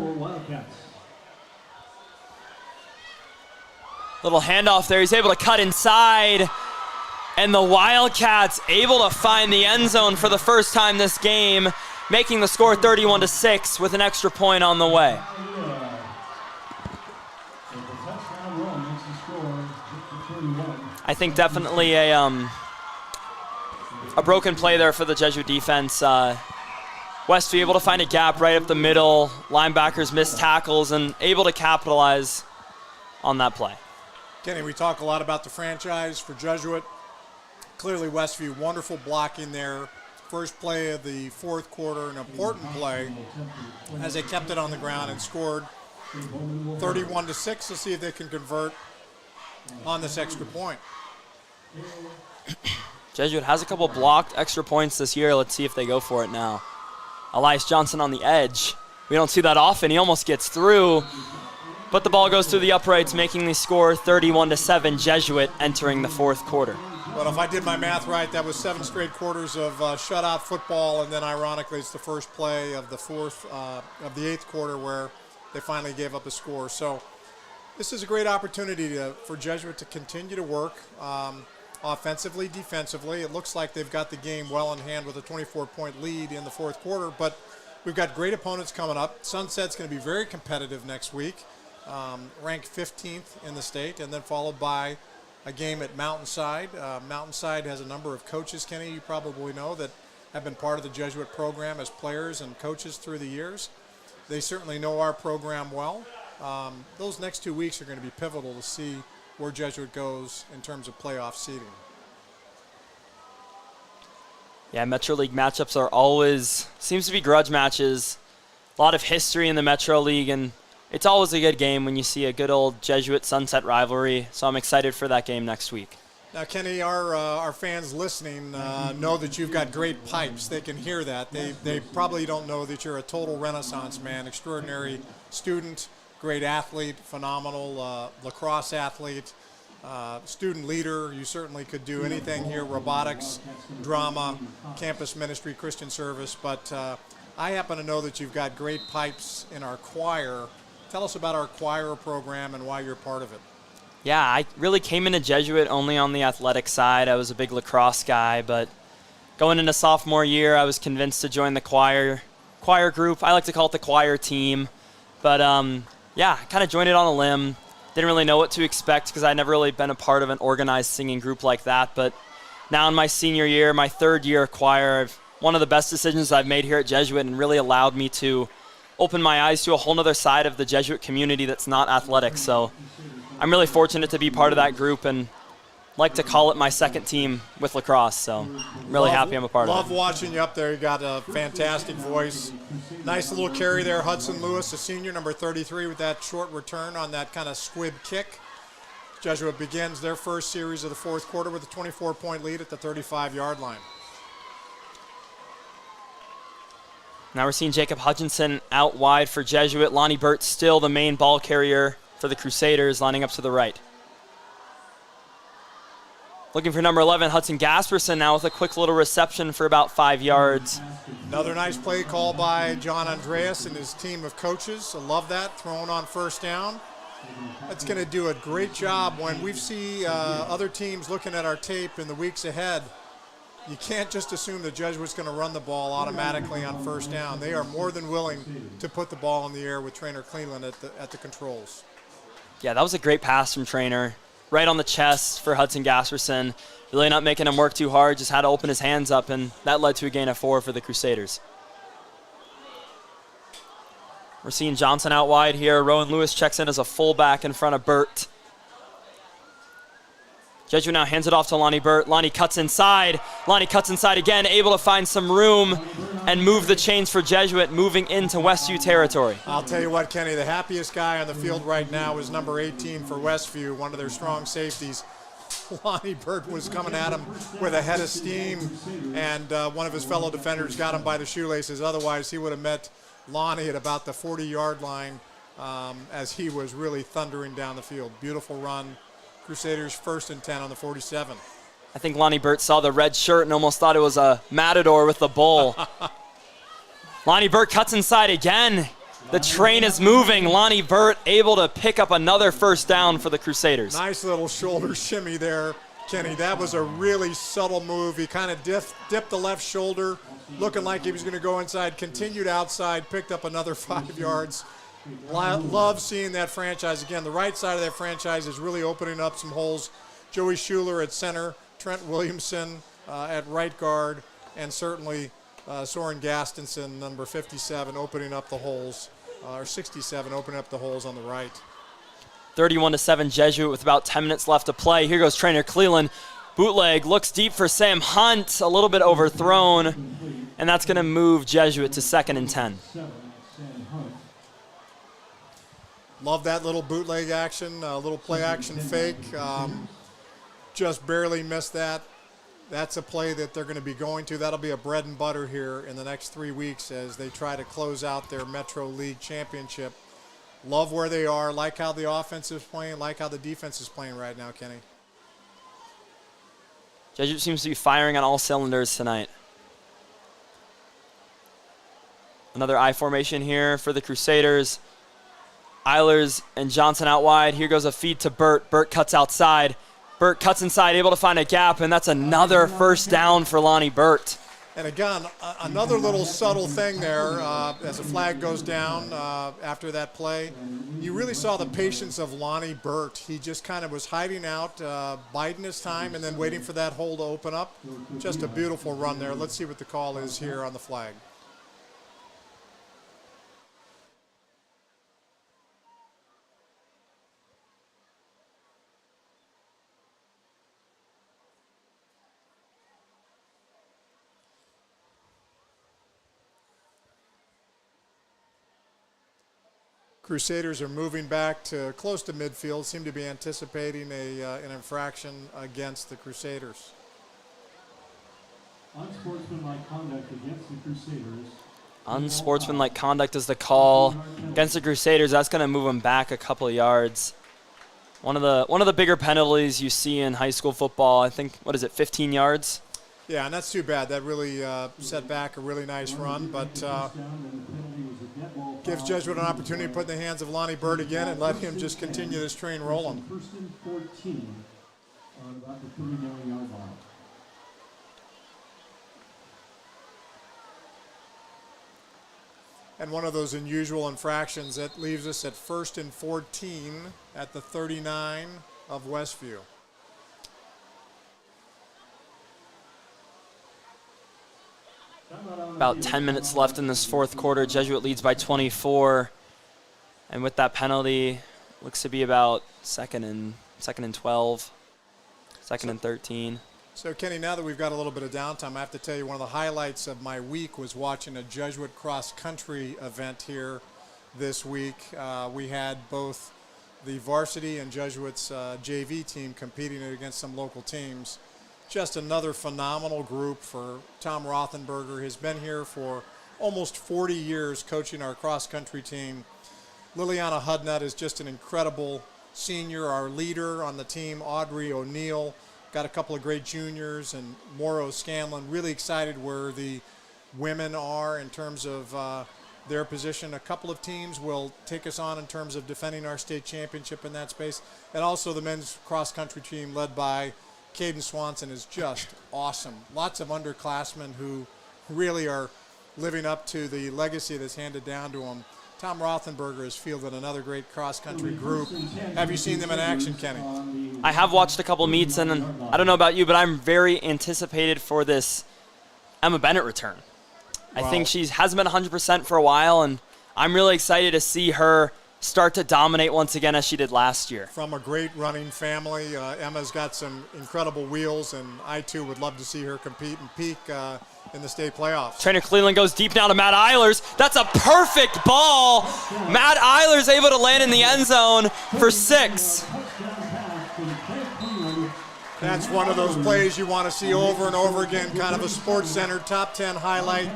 Little handoff there. He's able to cut inside. And the Wildcats able to find the end zone for the first time this game, making the score 31-6 with an extra point on the way. I think definitely a broken play there for the Jesuit defense. Westview able to find a gap right up the middle. Linebackers missed tackles and able to capitalize on that play. Kenny, we talk a lot about the franchise for Jesuit. Clearly Westview, wonderful blocking there. First play of the fourth quarter, an important play as they kept it on the ground and scored 31-6. Let's see if they can convert on this extra point. Jesuit has a couple blocked extra points this year. Let's see if they go for it now. Elias Johnson on the edge. We don't see that often. He almost gets through, but the ball goes through the uprights, making the score 31-7, Jesuit entering the fourth quarter. Well, if I did my math right, that was 7 straight quarters of shutout football, and then ironically it's the first play of the the 8th quarter where they finally gave up a score. So this is a great opportunity for Jesuit to continue to work offensively, defensively. It looks like they've got the game well in hand with a 24-point lead in the fourth quarter, but we've got great opponents coming up. Sunset's going to be very competitive next week, ranked 15th in the state, and then followed by a game at Mountainside. Mountainside has a number of coaches, Kenny, you probably know, that have been part of the Jesuit program as players and coaches through the years. They certainly know our program well. Those next 2 weeks are going to be pivotal to see where Jesuit goes in terms of playoff seeding. Yeah, Metro League matchups are always, seems to be grudge matches. A lot of history in the Metro League, and it's always a good game when you see a good old Jesuit Sunset rivalry. So I'm excited for that game next week. Now, Kenny, our fans listening know that you've got great pipes. They can hear that. They probably don't know that you're a total Renaissance man, extraordinary student, great athlete, phenomenal lacrosse athlete, student leader. You certainly could do anything here, robotics, drama, campus ministry, Christian service. But I happen to know that you've got great pipes in our choir. Tell us about our choir program and why you're part of it. Yeah, I really came into Jesuit only on the athletic side. I was a big lacrosse guy, but going into sophomore year, I was convinced to join the choir group. I like to call it the choir team. But yeah, I kind of joined it on a limb. Didn't really know what to expect because I'd never really been a part of an organized singing group like that. But now in my senior year, my third year of choir, one of the best decisions I've made here at Jesuit and really allowed me to open my eyes to a whole other side of the Jesuit community that's not athletic. So I'm really fortunate to be part of that group and like to call it my second team with lacrosse, so I'm really happy I'm a part of it. Love watching you up there. You got a fantastic voice. Nice little carry there. Hudson Lewis, a senior, number 33, with that short return on that kind of squib kick. Jesuit begins their first series of the fourth quarter with a 24-point lead at the 35-yard line. Now we're seeing Jacob Hutchinson out wide for Jesuit. Lonnie Burt still the main ball carrier for the Crusaders, lining up to the right. Looking for number 11, Hudson Gasperson, now with a quick little reception for about 5 yards. Another nice play call by John Andreas and his team of coaches. I love that, thrown on first down. That's going to do a great job when we see other teams looking at our tape in the weeks ahead. You can't just assume the Jesuit's going to run the ball automatically on first down. They are more than willing to put the ball in the air with Trainer Cleveland at the controls. Yeah, that was a great pass from Trainer. Right on the chest for Hudson Gasperson. Really not making him work too hard, just had to open his hands up, and that led to a gain of 4 for the Crusaders. We're seeing Johnson out wide here. Rowan Lewis checks in as a fullback in front of Burt. Jesuit now hands it off to Lonnie Burt. Lonnie cuts inside. Lonnie cuts inside again, able to find some room and move the chains for Jesuit, moving into Westview territory. I'll tell you what, Kenny, the happiest guy on the field right now is number 18 for Westview, one of their strong safeties. Lonnie Burt was coming at him with a head of steam, and one of his fellow defenders got him by the shoelaces. Otherwise, he would have met Lonnie at about the 40-yard line as he was really thundering down the field. Beautiful run. Crusaders 1st and 10 on the 47. I think Lonnie Burt saw the red shirt and almost thought it was a matador with the bull. Lonnie Burt cuts inside again. The train is moving. Lonnie Burt able to pick up another first down for the Crusaders. Nice little shoulder shimmy there, Kenny. That was a really subtle move. He kind of dipped the left shoulder, looking like he was going to go inside, continued outside, picked up another 5 yards. Love seeing that franchise. Again, the right side of that franchise is really opening up some holes. Joey Schuler at center, Trent Williamson at right guard, and certainly Soren Gastonson, number 57, opening up the holes, or 67, opening up the holes on the right. 31-7 Jesuit with about 10 minutes left to play. Here goes Trainer Cleveland. Bootleg looks deep for Sam Hunt, a little bit overthrown, and that's going to move Jesuit to 2nd and 10. Love that little bootleg action, little play action fake. Just barely missed that. That's a play that they're going to be going to. That'll be a bread and butter here in the next 3 weeks as they try to close out their Metro League championship. Love where they are, like how the offense is playing, like how the defense is playing right now, Kenny. Jesuit seems to be firing on all cylinders tonight. Another I formation here for the Crusaders. Eilers and Johnson out wide. Here goes a feed to Burt. Burt cuts outside. Burt cuts inside, able to find a gap, and that's another first down for Lonnie Burt. And again, another little subtle thing there as the flag goes down after that play. You really saw the patience of Lonnie Burt. He just kind of was hiding out, biding his time, and then waiting for that hole to open up. Just a beautiful run there. Let's see what the call is here on the flag. Crusaders are moving back to close to midfield, seem to be anticipating an infraction against the Crusaders. Unsportsmanlike conduct against the Crusaders. Unsportsmanlike conduct is the call against the Crusaders. That's going to move them back a couple of yards. One of the bigger penalties you see in high school football. I think, 15 yards? Yeah, and that's too bad. That really set back a really nice run, but gives Jesuit an opportunity to put in the hands of Lonnie Burt again and let him just continue this train rolling. 1st and 14 on about the 39-yard line. And one of those unusual infractions that leaves us at 1st and 14 at the 39 of Westview. About 10 minutes left in this fourth quarter. Jesuit leads by 24. And with that penalty, looks to be about second and 12. Second and 13. So, Kenny, now that we've got a little bit of downtime, I have to tell you one of the highlights of my week was watching a Jesuit cross-country event here this week. We had both the varsity and Jesuits JV team competing against some local teams. Just another phenomenal group for Tom Rothenberger. He's been here for almost 40 years coaching our cross-country team. Liliana Hudnut is just an incredible senior. Our leader on the team, Audrey O'Neill, got a couple of great juniors, and Morrow Scanlon. Really excited where the women are in terms of their position. A couple of teams will take us on in terms of defending our state championship in that space. And also the men's cross-country team led by Caden Swanson is just awesome. Lots of underclassmen who really are living up to the legacy that's handed down to them. Tom Rothenberger has fielded another great cross-country group. Have you seen them in action, Kenny? I have watched a couple meets, and I don't know about you, but I'm very anticipated for this Emma Bennett return. I think she hasn't been 100% for a while, and I'm really excited to see her start to dominate once again as she did last year. From a great running family, Emma's got some incredible wheels, and I too would love to see her compete and peak in the state playoffs. Trainer Cleveland goes deep down to Matt Eilers. That's a perfect ball. Matt Eilers able to land in the end zone for 6. That's one of those plays you want to see over and over again, kind of a Sports Center top 10 highlight.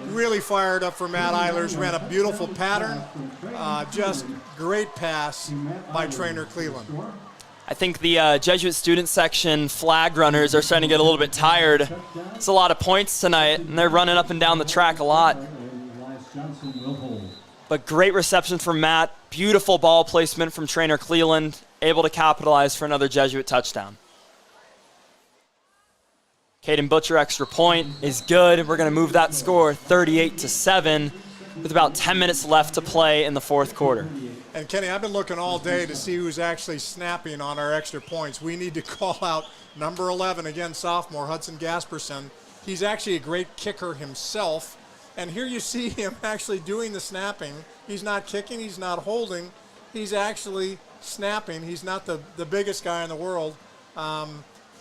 Really fired up for Matt Eilers, ran a beautiful pattern. Just great pass by Trainer Cleveland. I think the Jesuit student section flag runners are starting to get a little bit tired. It's a lot of points tonight, and they're running up and down the track a lot. But great reception from Matt. Beautiful ball placement from Trainer Cleveland, able to capitalize for another Jesuit touchdown. Caden Butcher extra point is good. We're going to move that score 38-7 with about 10 minutes left to play in the fourth quarter. And Kenny, I've been looking all day to see who's actually snapping on our extra points. We need to call out number 11, again, sophomore, Hudson Gasperson. He's actually a great kicker himself. And here you see him actually doing the snapping. He's not kicking, he's not holding, he's actually snapping. He's not the biggest guy in the world.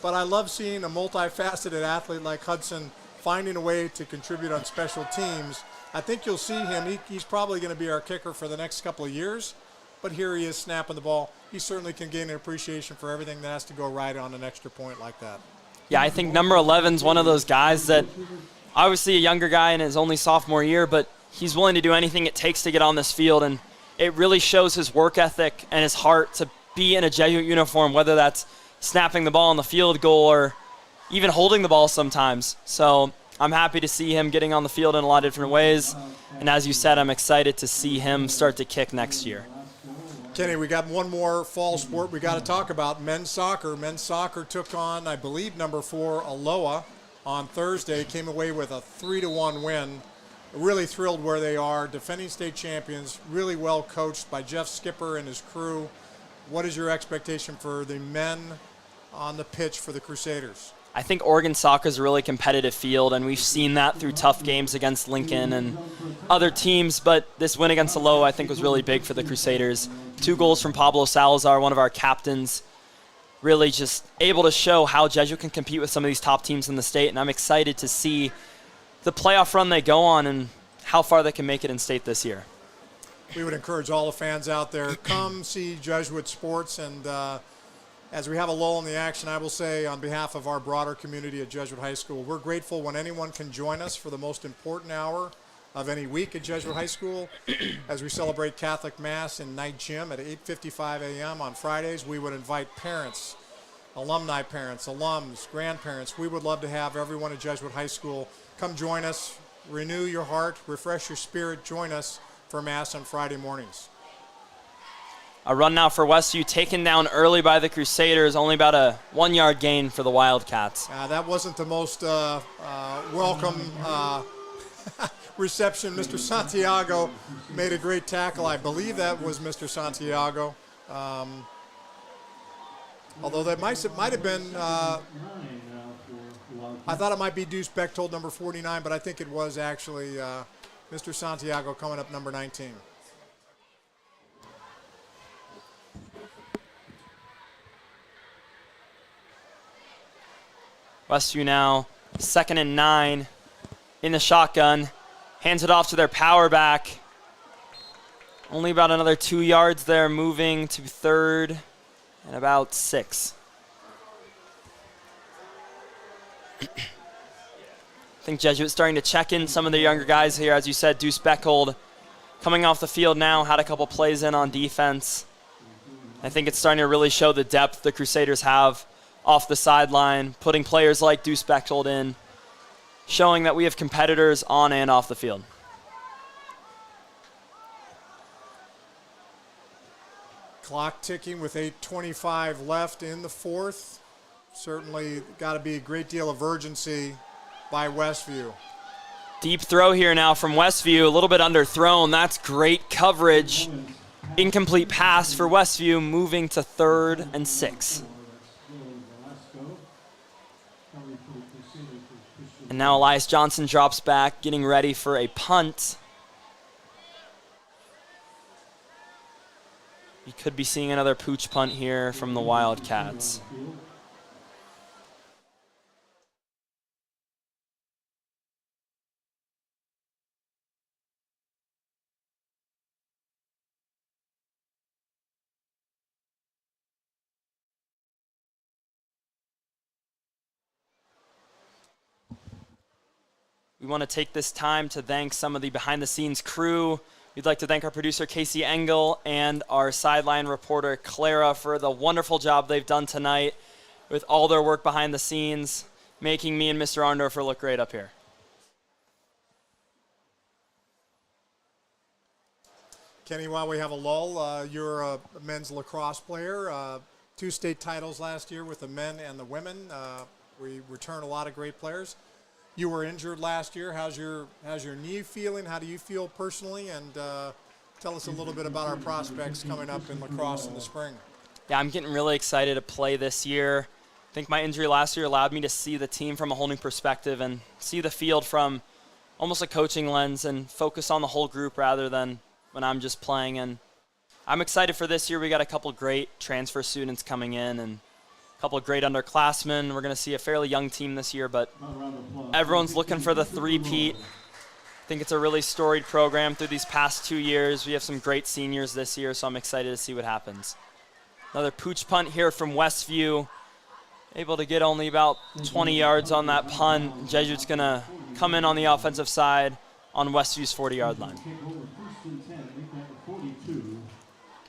But I love seeing a multifaceted athlete like Hudson finding a way to contribute on special teams. I think you'll see him. He's probably going to be our kicker for the next couple of years. But here he is snapping the ball. He certainly can gain an appreciation for everything that has to go right on an extra point like that. Yeah, I think number 11's one of those guys that, obviously a younger guy in his only sophomore year, but he's willing to do anything it takes to get on this field. And it really shows his work ethic and his heart to be in a Jesuit uniform, whether that's snapping the ball on the field goal or even holding the ball sometimes. So I'm happy to see him getting on the field in a lot of different ways. And as you said, I'm excited to see him start to kick next year. Kenny, we got one more fall sport we got to talk about, men's soccer. Men's soccer took on, I believe, number 4, Aloha on Thursday, came away with a 3-1 win. Really thrilled where they are. Defending state champions, really well coached by Jeff Skipper and his crew. What is your expectation for the men on the pitch for the Crusaders? I think Oregon soccer is a really competitive field, and we've seen that through tough games against Lincoln and other teams, but this win against Aloha I think was really big for the Crusaders. 2 goals from Pablo Salazar, one of our captains, really just able to show how Jesuit can compete with some of these top teams in the state, and I'm excited to see the playoff run they go on and how far they can make it in state this year. We would encourage all the fans out there, come see Jesuit sports, and as we have a lull in the action, I will say on behalf of our broader community at Jesuit High School, we're grateful when anyone can join us for the most important hour of any week at Jesuit High School as we celebrate Catholic Mass in night gym at 8:55 a.m. on Fridays. We would invite parents, alumni parents, alums, grandparents. We would love to have everyone at Jesuit High School come join us, renew your heart, refresh your spirit, join us for Mass on Friday mornings. A run now for Westview, taken down early by the Crusaders, only about a 1-yard gain for the Wildcats. That wasn't the most welcome reception. Mr. Santiago made a great tackle. I believe that was Mr. Santiago. Although that might have been, I thought it might be Deuce Bechtold, number 49, but I think it was actually Mr. Santiago coming up, number 19. Westview now 2nd and 9 in the shotgun. Hands it off to their power back. Only about another 2 yards there, moving to 3rd and about 6. I think Jesuit starting to check in some of the younger guys here. As you said, Deuce Beckold coming off the field now, had a couple plays in on defense. I think it's starting to really show the depth the Crusaders have off the sideline, putting players like Deuce Beckold in, showing that we have competitors on and off the field. Clock ticking with 8:25 left in the 4th. Certainly got to be a great deal of urgency by Westview. Deep throw here now from Westview, a little bit underthrown. That's great coverage. Incomplete pass for Westview, moving to 3rd and 6. And now Elias Johnson drops back, getting ready for a punt. You could be seeing another pooch punt here from the Wildcats. We want to take this time to thank some of the behind-the-scenes crew. We'd like to thank our producer, Casey Engel, and our sideline reporter, Clara, for the wonderful job they've done tonight with all their work behind the scenes, making me and Mr. Arndorfer look great up here. Kenny, while we have a lull, you're a men's lacrosse player. 2 state titles last year with the men and the women. We return a lot of great players. You were injured last year. How's your knee feeling? How do you feel personally? And tell us a little bit about our prospects coming up in lacrosse in the spring. Yeah, I'm getting really excited to play this year. I think my injury last year allowed me to see the team from a whole new perspective and see the field from almost a coaching lens and focus on the whole group rather than when I'm just playing. And I'm excited for this year. We got a couple great transfer students coming in and a couple of great underclassmen. We're going to see a fairly young team this year, but everyone's looking for the three-peat. I think it's a really storied program through these past 2 years. We have some great seniors this year, so I'm excited to see what happens. Another pooch punt here from Westview. Able to get only about 20 yards on that punt. Jesuit's going to come in on the offensive side on Westview's 40-yard line.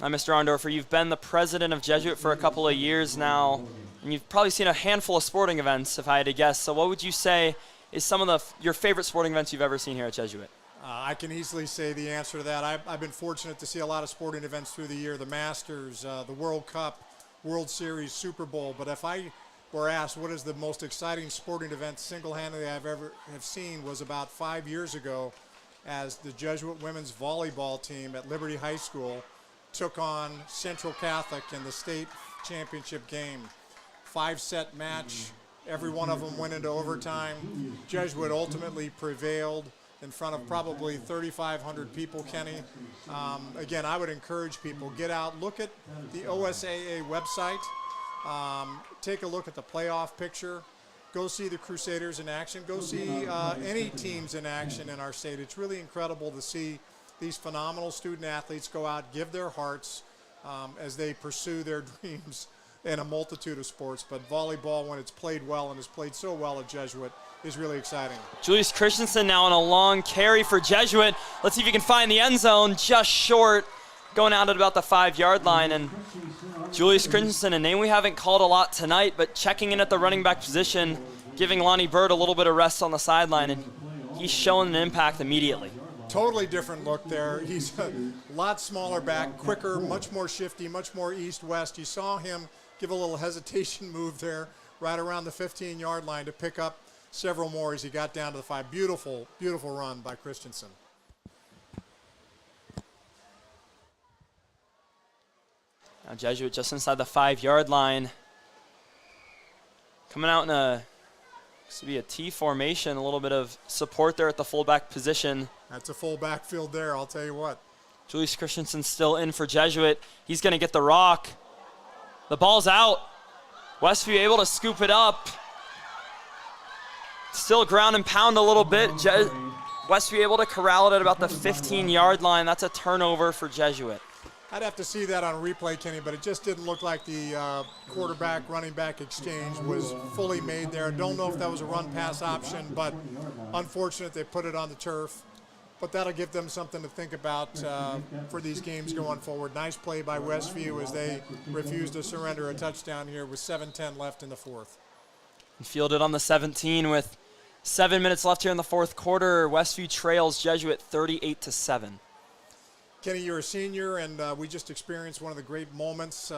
Now, Mr. Arndorfer, you've been the president of Jesuit for a couple of years now, and you've probably seen a handful of sporting events, if I had to guess. So what would you say is some of your favorite sporting events you've ever seen here at Jesuit? I can easily say the answer to that. I've been fortunate to see a lot of sporting events through the year, the Masters, the World Cup, World Series, Super Bowl. But if I were asked what is the most exciting sporting event single-handedly I've ever have seen, was about 5 years ago as the Jesuit women's volleyball team at Liberty High School took on Central Catholic in the state championship game. 5-set match. Every one of them went into overtime. Jesuit ultimately prevailed in front of probably 3,500 people, Kenny. Again, I would encourage people, get out, look at the OSAA website, take a look at the playoff picture, go see the Crusaders in action, go see any teams in action in our state. It's really incredible to see these phenomenal student athletes go out, give their hearts as they pursue their dreams in a multitude of sports. But volleyball, when it's played well and is played so well at Jesuit, is really exciting. Julius Christensen now on a long carry for Jesuit. Let's see if he can find the end zone, just short, going out at about the 5-yard line. And Julius Christensen, a name we haven't called a lot tonight, but checking in at the running back position, giving Lonnie Bird a little bit of rest on the sideline, and he's showing an impact immediately. Totally different look there. He's a lot smaller back, quicker, much more shifty, much more east-west. You saw him give a little hesitation move there right around the 15-yard line to pick up several more as he got down to the 5. Beautiful, beautiful run by Christensen. Now Jesuit just inside the 5-yard line. Coming out in a, this would be a T formation, a little bit of support there at the fullback position. That's a full backfield there, I'll tell you what. Julius Christensen still in for Jesuit. He's going to get the rock. The ball's out. Westview able to scoop it up. Still ground and pound a little bit. Westview able to corral it at about the 15-yard line. That's a turnover for Jesuit. I'd have to see that on replay, Kenny, but it just didn't look like the quarterback running back exchange was fully made there. I don't know if that was a run pass option, but unfortunate they put it on the turf. But that'll give them something to think about for these games going forward. Nice play by Westview as they refused to surrender a touchdown here with 7:10 left in the fourth. Fielded on the 17 with 7 minutes left here in the fourth quarter. Westview trails Jesuit 38-7. Kenny, you're a senior, and we just experienced one of the great moments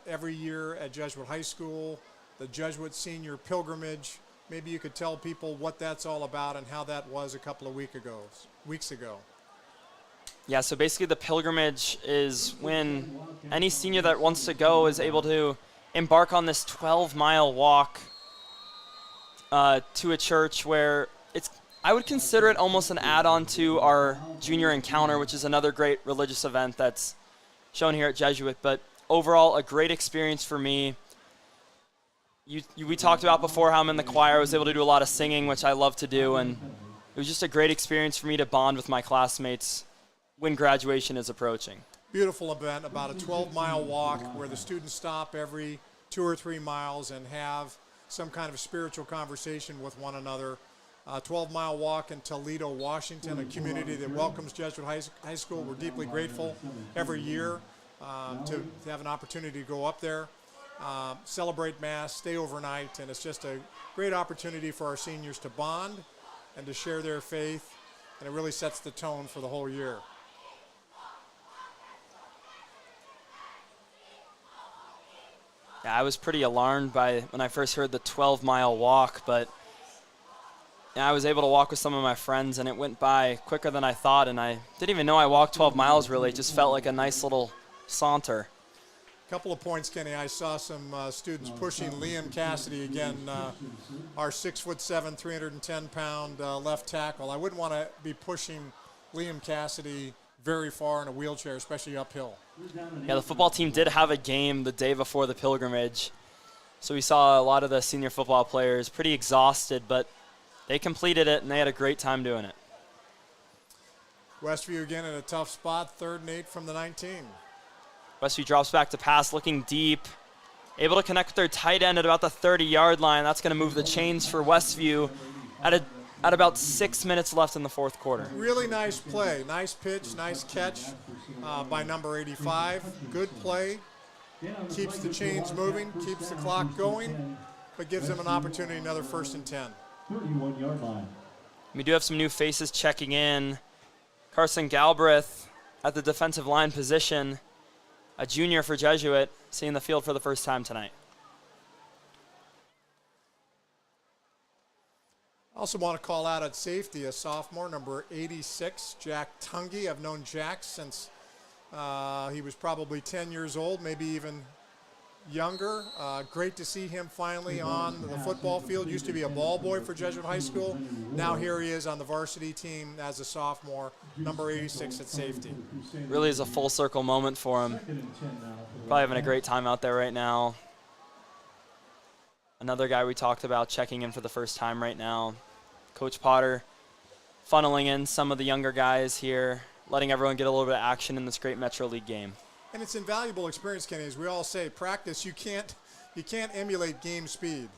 every year at Jesuit High School, the Jesuit Senior Pilgrimage. Maybe you could tell people what that's all about and how that was a couple of weeks ago. Yeah, so basically the pilgrimage is when any senior that wants to go is able to embark on this 12-mile walk to a church where I would consider it almost an add-on to our junior encounter, which is another great religious event that's shown here at Jesuit. But overall, a great experience for me. We talked about before how I'm in the choir. I was able to do a lot of singing, which I love to do, and it was just a great experience for me to bond with my classmates when graduation is approaching. Beautiful event, about a 12-mile walk where the students stop every 2 or 3 miles and have some kind of spiritual conversation with one another. 12-mile walk in Toledo, Washington, a community that welcomes Jesuit High School. We're deeply grateful every year to have an opportunity to go up there, celebrate Mass, stay overnight, and it's just a great opportunity for our seniors to bond and to share their faith, and it really sets the tone for the whole year. Yeah, I was pretty alarmed when I first heard the 12-mile walk, but I was able to walk with some of my friends, and it went by quicker than I thought, and I didn't even know I walked 12 miles, really. It just felt like a nice little saunter. Couple of points, Kenny. I saw some students pushing Liam Cassidy again, our 6'7", 310-pound left tackle. I wouldn't want to be pushing Liam Cassidy very far in a wheelchair, especially uphill. Yeah, the football team did have a game the day before the pilgrimage, so we saw a lot of the senior football players pretty exhausted, but they completed it, and they had a great time doing it. Westview again in a tough spot, 3rd and 8 from the 19. Westview drops back to pass, looking deep, able to connect with their tight end at about the 30-yard line. That's going to move the chains for Westview at about 6 minutes left in the fourth quarter. Really nice play, nice pitch, nice catch by number 85. Good play, keeps the chains moving, keeps the clock going, but gives them an opportunity, another 1st and 10. 31-yard line. We do have some new faces checking in. Carson Galbraith at the defensive line position, a junior for Jesuit, seeing the field for the first time tonight. I also want to call out at safety a sophomore, number 86, Jack Tungy. I've known Jack since he was probably 10 years old, maybe even younger. Great to see him finally on the football field. Used to be a ball boy for Jesuit High School. Now here he is on the varsity team as a sophomore, number 86 at safety. Really is a full circle moment for him. Probably having a great time out there right now. Another guy we talked about checking in for the first time right now. Coach Potter funneling in some of the younger guys here, letting everyone get a little bit of action in this great Metro League game. And it's invaluable experience, Kenny. As we all say, practice, you can't emulate game speed.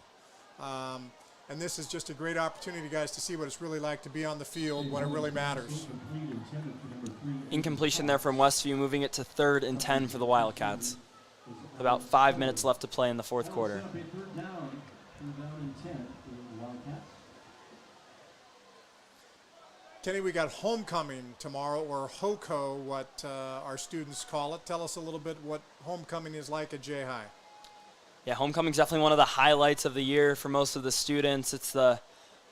And this is just a great opportunity, guys, to see what it's really like to be on the field when it really matters. Incompletion there from Westview, moving it to 3rd and 10 for the Wildcats. About 5 minutes left to play in the fourth quarter. Kenny, we got homecoming tomorrow, or HOCO, what our students call it. Tell us a little bit what homecoming is like at J-High. Yeah, homecoming is definitely one of the highlights of the year for most of the students. It's the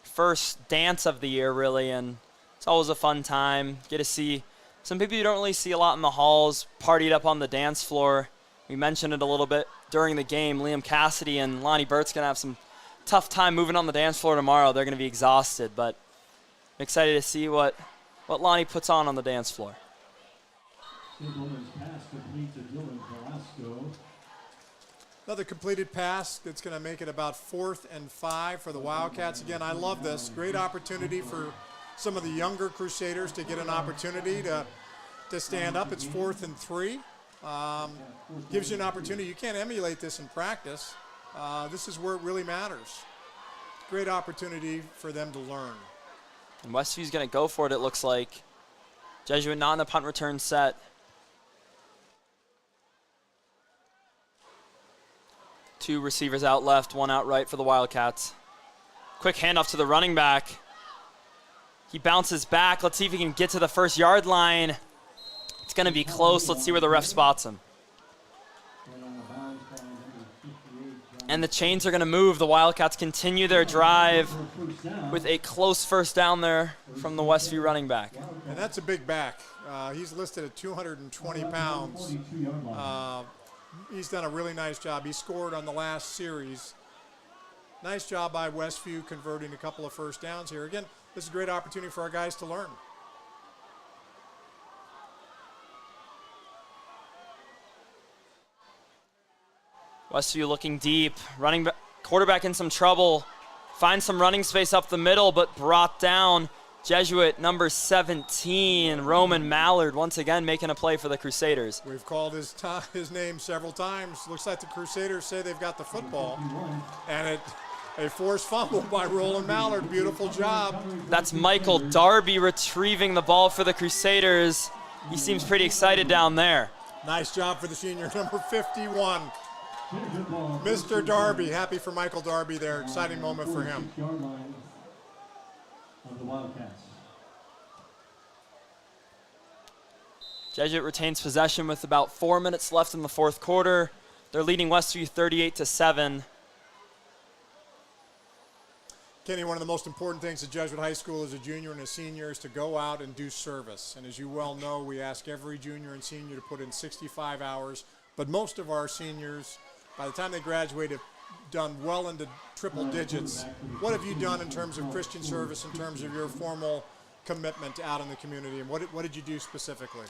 first dance of the year, really, and it's always a fun time. Get to see some people you don't really see a lot in the halls partied up on the dance floor. We mentioned it a little bit during the game. Liam Cassidy and Lonnie Burt's going to have some tough time moving on the dance floor tomorrow. They're going to be exhausted, but I'm excited to see what Lonnie puts on the dance floor. Another completed pass that's going to make it about 4th and 5 for the Wildcats. Again, I love this. Great opportunity for some of the younger Crusaders to get an opportunity to stand up. It's 4th and 3. Gives you an opportunity. You can't emulate this in practice. This is where it really matters. Great opportunity for them to learn. And Westview's going to go for it, it looks like. Jesuit not in the punt return set. Two receivers out left, one out right for the Wildcats. Quick handoff to the running back. He bounces back. Let's see if he can get to the 1-yard line. It's going to be close. Let's see where the ref spots him. And the chains are going to move. The Wildcats continue their drive with a close first down there from the Westview running back. And that's a big back. He's listed at 220 pounds. He's done a really nice job. He scored on the last series. Nice job by Westview converting a couple of first downs here. Again, this is a great opportunity for our guys to learn. Westview looking deep, quarterback in some trouble, finds some running space up the middle, but brought down. Jesuit number 17, Roman Mallard, once again making a play for the Crusaders. We've called his name several times. Looks like the Crusaders say they've got the football, and a forced fumble by Roland Mallard. Beautiful job. That's Michael Darby retrieving the ball for the Crusaders. He seems pretty excited down there. Nice job for the senior, number 51. Mr. Darby, happy for Michael Darby there. Exciting moment for him. Jesuit retains possession with about 4 minutes left in the fourth quarter. They're leading Westview 38-7. Kenny, one of the most important things at Jesuit High School as a junior and a senior is to go out and do service. And as you well know, we ask every junior and senior to put in 65 hours. But most of our seniors, by the time they graduate, have done well into triple digits. What have you done in terms of Christian service, in terms of your formal commitment out in the community, and what did you do specifically?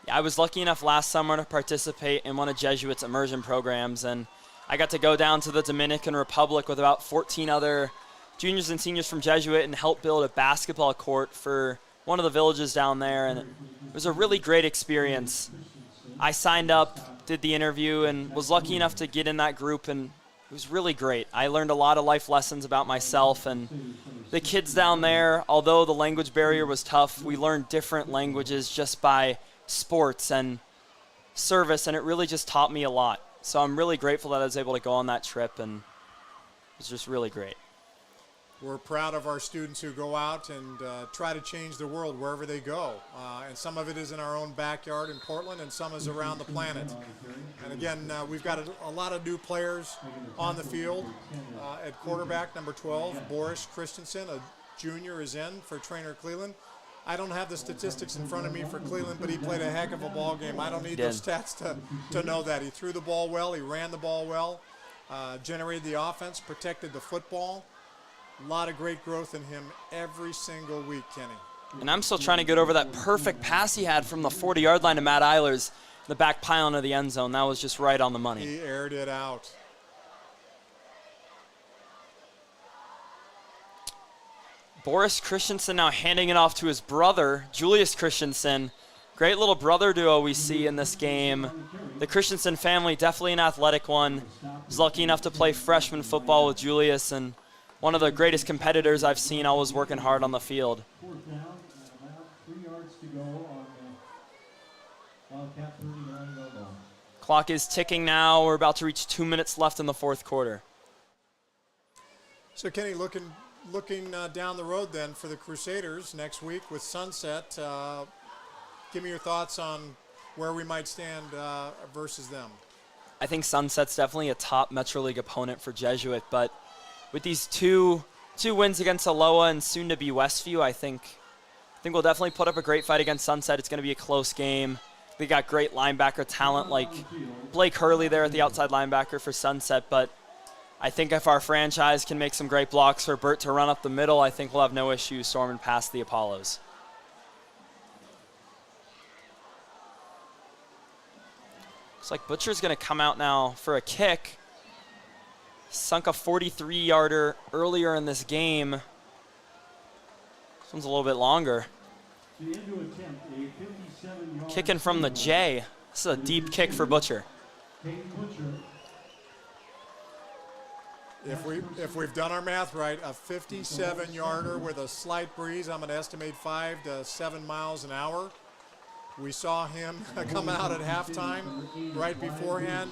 Yeah, I was lucky enough last summer to participate in one of Jesuit's immersion programs, and I got to go down to the Dominican Republic with about 14 other juniors and seniors from Jesuit and help build a basketball court for one of the villages down there, and it was a really great experience. I signed up, did the interview, and was lucky enough to get in that group, and it was really great. I learned a lot of life lessons about myself, and the kids down there, although the language barrier was tough, we learned different languages just by sports and service, and it really just taught me a lot. So I'm really grateful that I was able to go on that trip, and it was just really great. We're proud of our students who go out and try to change the world wherever they go. And some of it is in our own backyard in Portland, and some is around the planet. And again, we've got a lot of new players on the field. At quarterback, number 12, Boris Christensen, a junior, is in for trainer Cleveland. I don't have the statistics in front of me for Cleveland, but he played a heck of a ball game. I don't need those stats to know that. He threw the ball well, he ran the ball well, generated the offense, protected the football. A lot of great growth in him every single week, Kenny. And I'm still trying to get over that perfect pass he had from the 40-yard line to Matt Eilers, the back pylon of the end zone. That was just right on the money. He aired it out. Boris Christensen now handing it off to his brother, Julius Christensen. Great little brother duo we see in this game. The Christensen family, definitely an athletic one. Was lucky enough to play freshman football with Julius, and one of the greatest competitors I've seen, always working hard on the field. Fourth down, about 3 yards to go on the Wildcat 39-yard line. Clock is ticking now. We're about to reach 2 minutes left in the fourth quarter. So Kenny, looking down the road then for the Crusaders next week with Sunset. Give me your thoughts on where we might stand versus them. I think Sunset's definitely a top Metro League opponent for Jesuit, but with these two wins against Aloha and soon to be Westview, I think we'll definitely put up a great fight against Sunset. It's going to be a close game. They got great linebacker talent like Blake Hurley there at the outside linebacker for Sunset, but I think if our franchise can make some great blocks for Burt to run up the middle, I think we'll have no issue storming past the Apollos. Looks like Butcher's going to come out now for a kick. sunk a 43-yarder earlier in this game. This one's a little bit longer. Kicking from the J. This is a deep kick for Butcher. If we've done our math right, a 57-yarder with a slight breeze, I'm going to estimate 5 to 7 miles an hour. We saw him come out at halftime right beforehand.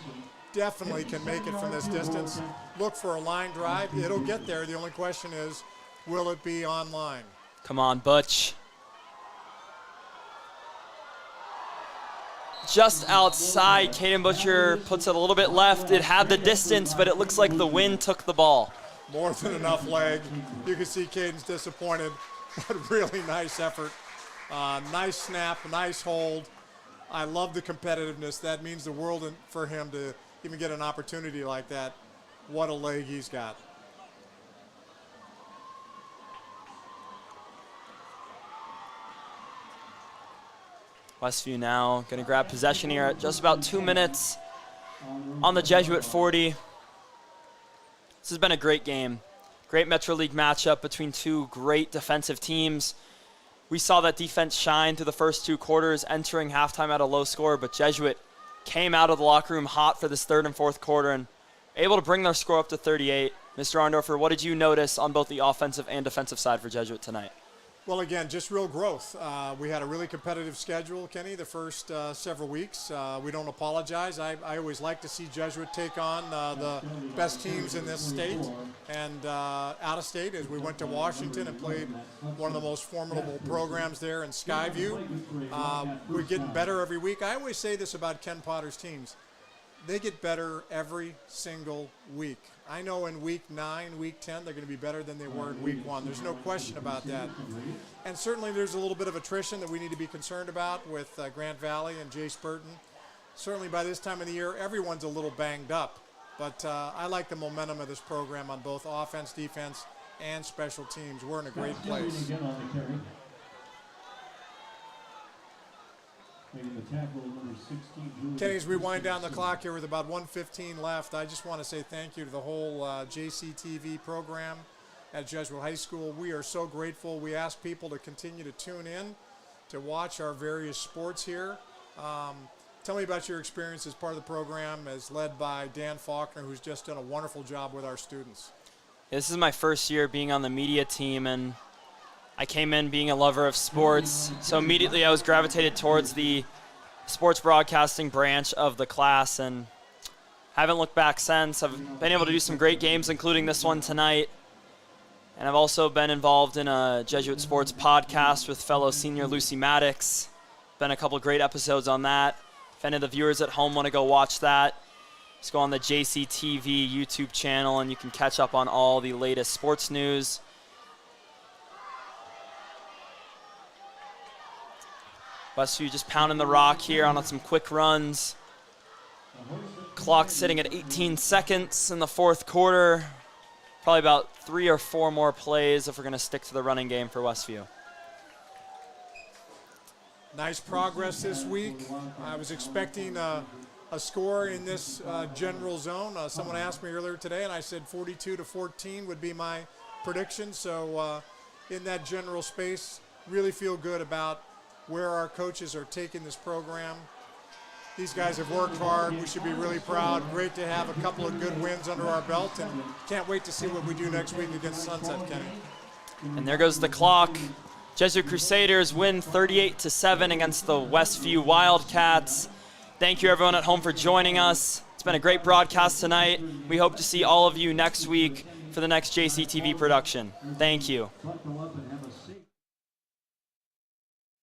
Definitely can make it from this distance. Look for a line drive. It'll get there. The only question is, will it be on line? Come on, Butch. Just outside, Caden Butcher puts it a little bit left. It had the distance, but it looks like the wind took the ball. More than enough leg. You can see Caden's disappointed, but really nice effort. Nice snap, nice hold. I love the competitiveness. That means the world for him to even get an opportunity like that. What a leg he's got. Westview now going to grab possession here at just about 2 minutes on the Jesuit 40. This has been a great game. Great Metro League matchup between two great defensive teams. We saw that defense shine through the first 2 quarters, entering halftime at a low score, but Jesuit came out of the locker room hot for this 3rd and 4th quarter and able to bring their score up to 38. Mr. Arndorfer, what did you notice on both the offensive and defensive side for Jesuit tonight? Well, again, just real growth. We had a really competitive schedule, Kenny, the first several weeks. We don't apologize. I always like to see Jesuit take on the best teams in this state and out of state, as we went to Washington and played one of the most formidable programs there in Skyview. We're getting better every week. I always say this about Ken Potter's teams. They get better every single week. I know in week 9, week 10, they're going to be better than they were in week 1. There's no question about that. And certainly there's a little bit of attrition that we need to be concerned about with Grant Valley and Jay Spurton. Certainly by this time of the year, everyone's a little banged up. But I like the momentum of this program on both offense, defense, and special teams. We're in a great place. Kenny, as we wind down the clock here with about 1:15 left, I just want to say thank you to the whole JCTV program at Jesuit High School. We are so grateful. We ask people to continue to tune in to watch our various sports here. Tell me about your experience as part of the program as led by Dan Faulkner, who's just done a wonderful job with our students. This is my first year being on the media team, and I came in being a lover of sports, so immediately I was gravitated towards the sports broadcasting branch of the class, and haven't looked back since. I've been able to do some great games, including this one tonight, and I've also been involved in a Jesuit sports podcast with fellow senior Lucy Maddox. Been a couple great episodes on that. If any of the viewers at home want to go watch that, just go on the JCTV YouTube channel, and you can catch up on all the latest sports news. Westview just pounding the rock here on some quick runs. Clock sitting at 18 seconds in the 4th quarter. Probably about 3 or 4 more plays if we're going to stick to the running game for Westview. Nice progress this week. I was expecting a score in this general zone. Someone asked me earlier today, and I said 42-14 would be my prediction. So in that general space, really feel good about where our coaches are taking this program. These guys have worked hard. We should be really proud. Great to have a couple of good wins under our belt, and can't wait to see what we do next week against Sunset, Kenny. And there goes the clock. Jesuit Crusaders win 38-7 against the Westview Wildcats. Thank you, everyone at home, for joining us. It's been a great broadcast tonight. We hope to see all of you next week for the next JCTV production. Thank you.